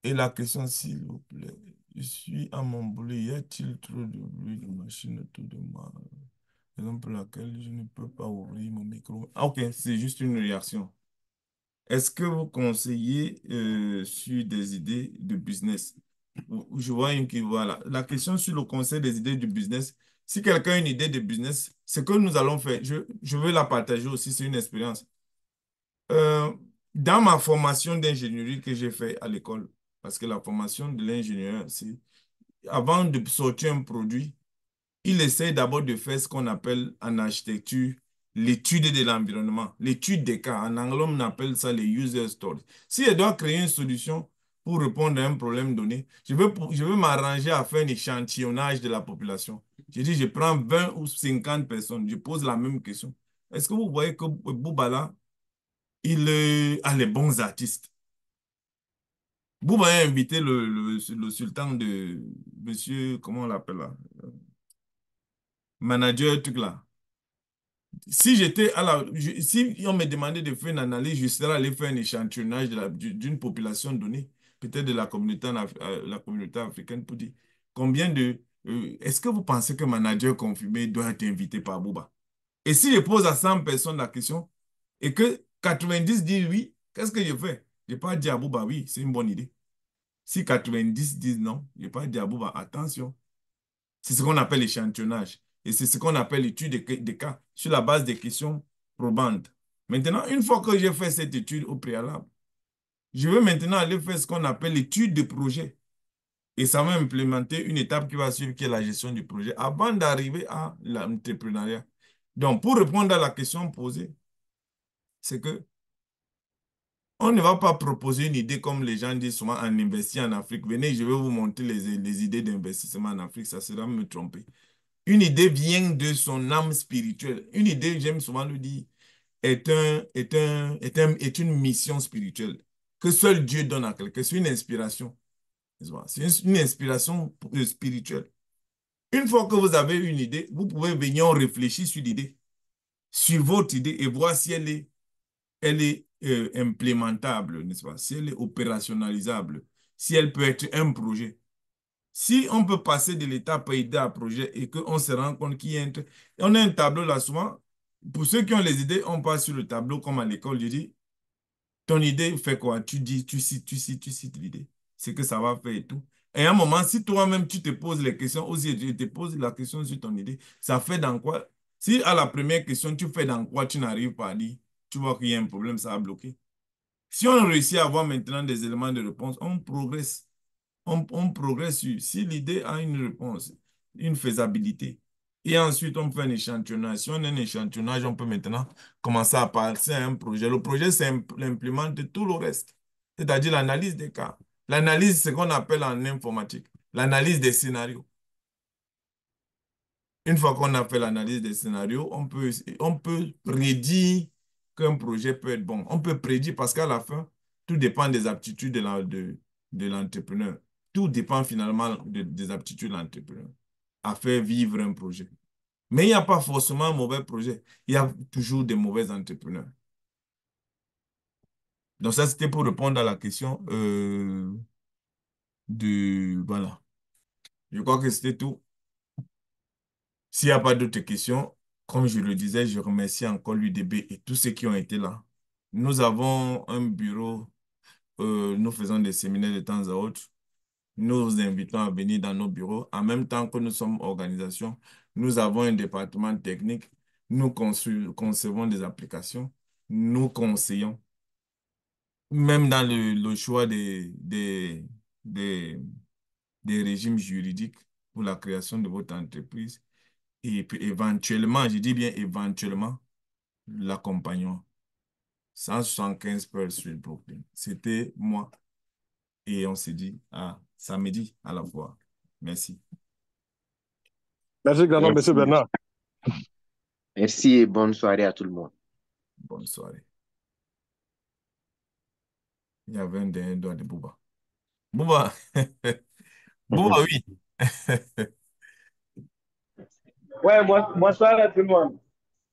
Et la question, s'il vous plaît, je suis à mon boulot, y a-t-il trop de bruit de machine autour de moi? Raison pour laquelle je ne peux pas ouvrir mon micro. Ah, ok, c'est juste une réaction. Est-ce que vous conseillez sur des idées de business? Je vois une qui voilà. La question sur le conseil des idées de business. Si quelqu'un a une idée de business, ce que nous allons faire, je veux la partager aussi, c'est une expérience. Euh, dans ma formation d'ingénierie que j'ai fait à l'école, parce que la formation de l'ingénieur, c'est avant de sortir un produit, il essaie d'abord de faire ce qu'on appelle en architecture l'étude de l'environnement, l'étude des cas. En anglais, on appelle ça les user stories. Si je dois créer une solution pour répondre à un problème donné, je veux m'arranger à faire un échantillonnage de la population. Je dis, je prends 20 ou 50 personnes, je pose la même question. Est-ce que vous voyez que Boubala, il a les bons artistes? Bouba a invité le sultan de monsieur, comment on l'appelle là? Manager, truc là. Si j'étais à si on me demandait de faire une analyse, je serais allé faire un échantillonnage d'une population donnée, peut-être de la communauté africaine, pour dire combien est-ce que vous pensez que manager confirmé doit être invité par Bouba? Et si je pose à 100 personnes la question et que 90 disent oui, qu'est-ce que je fais? Je n'ai pas dit à Bouba oui, c'est une bonne idée. Si 90 disent non, je n'ai pas dit à Bouba attention. C'est ce qu'on appelle l'échantillonnage. Et c'est ce qu'on appelle l'étude des cas sur la base des questions probantes. Maintenant, une fois que j'ai fait cette étude au préalable, je vais maintenant aller faire ce qu'on appelle l'étude de projet. Et ça va implémenter une étape qui va suivre, qui est la gestion du projet, avant d'arriver à l'entrepreneuriat. Donc, pour répondre à la question posée, c'est que on ne va pas proposer une idée comme les gens disent souvent en investir en Afrique. Venez, je vais vous montrer les idées d'investissement en Afrique. Ça sera me tromper. Une idée vient de son âme spirituelle. Une idée, j'aime souvent le dire, est une mission spirituelle que seul Dieu donne à quelqu'un. C'est une inspiration. C'est une inspiration spirituelle. Une fois que vous avez une idée, vous pouvez venir réfléchir sur l'idée, sur votre idée et voir si elle est implémentable, n'est-ce pas? Si elle est opérationnalisable, si elle peut être un projet. Si on peut passer de l'étape idée à projet et qu'on se rend compte qu'il y a on a un tableau là souvent, pour ceux qui ont les idées, on passe sur le tableau comme à l'école, je dis, ton idée fait quoi? Tu dis, tu cites l'idée. C'est que ça va faire et tout. Et à un moment, si toi-même tu te poses les questions, aussi tu te poses la question sur ton idée, ça fait dans quoi? Si à la première question, tu fais dans quoi tu n'arrives pas à dire, tu vois qu'il y a un problème, ça a bloqué. Si on réussit à avoir maintenant des éléments de réponse, on progresse. On progresse si l'idée a une réponse, une faisabilité. Et ensuite, on fait un échantillonnage. Si on a un échantillonnage, on peut maintenant commencer à passer à un projet. Le projet, c'est implémenter tout le reste, c'est-à-dire l'analyse des cas. L'analyse, c'est ce qu'on appelle en informatique, l'analyse des scénarios. Une fois qu'on a fait l'analyse des scénarios, on peut prédire qu'un projet peut être bon. On peut prédire parce qu'à la fin, tout dépend des aptitudes de l'entrepreneur. Tout dépend finalement des aptitudes de l'entrepreneur à faire vivre un projet. Mais il n'y a pas forcément un mauvais projet. Il y a toujours des mauvais entrepreneurs. Donc ça, c'était pour répondre à la question Voilà. Je crois que c'était tout. S'il n'y a pas d'autres questions, comme je le disais, je remercie encore l'UDB et tous ceux qui ont été là. Nous avons un bureau, nous faisons des séminaires de temps à autre. Nous vous invitons à venir dans nos bureaux. En même temps que nous sommes organisation, nous avons un département technique. Nous concevons des applications. Nous conseillons. Même dans le choix des, des régimes juridiques pour la création de votre entreprise. Et puis éventuellement, je dis bien éventuellement, l'accompagnant. 175 Pearl Street, Brooklyn. C'était moi. Et on s'est dit à samedi à la fois. Merci. Merci grandement, Merci. Monsieur Bernard. Merci et bonne soirée à tout le monde. Bonne soirée. Il y avait un dernier doigt de Bouba. Bouba. Bouba, oui. Ouais, bonsoir à tout le monde.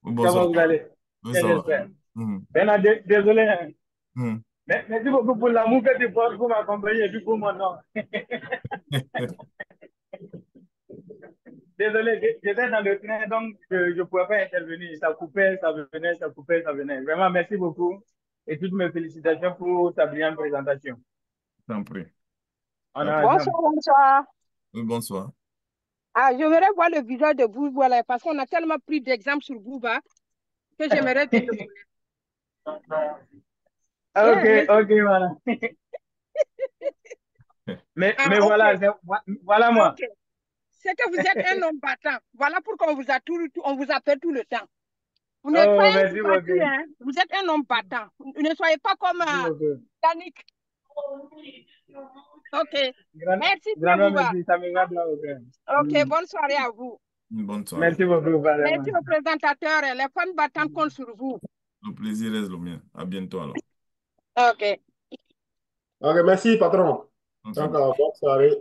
Bonsoir. Comment vous allez? Oui, Bien, ça va. j'espère. Mhm. Bernard, désolé, hein. Mhm. Merci beaucoup pour l'amour que tu portes pour m'accompagner et puis pour mon nom. Désolé, j'étais dans le train, donc je ne pouvais pas intervenir. Ça coupait, ça venait, ça coupait, ça venait. Vraiment, merci beaucoup et toutes mes félicitations pour ta brillante présentation. T'en prie. On a Bonsoir, bonsoir. Oui, bonsoir. Ah, j'aimerais voir le visage de Bouba là, parce qu'on a tellement pris d'exemples sur Bouba que j'aimerais bien le connaître. Ok, Yeah, ok, voilà. Mais voilà, ok. voilà moi. Ok. C'est que vous êtes un homme battant. Voilà pourquoi on vous appelle tout le temps. Vous n'êtes pas Oh, un merci battu, beaucoup. hein. Vous êtes un homme battant. Ne soyez pas comme Merci beaucoup. Yannick. Ok. Merci bien, Grandement Bouba. merci, ça me va bien au cœur. Ok, bonne soirée à vous. Bonne soirée. Merci beaucoup, vraiment. Merci aux présentateurs. Les femmes battantes comptent sur vous. Le plaisir reste le mien. À bientôt alors. Ok. Ok, merci, patron. Ok. Donc, bonne soirée.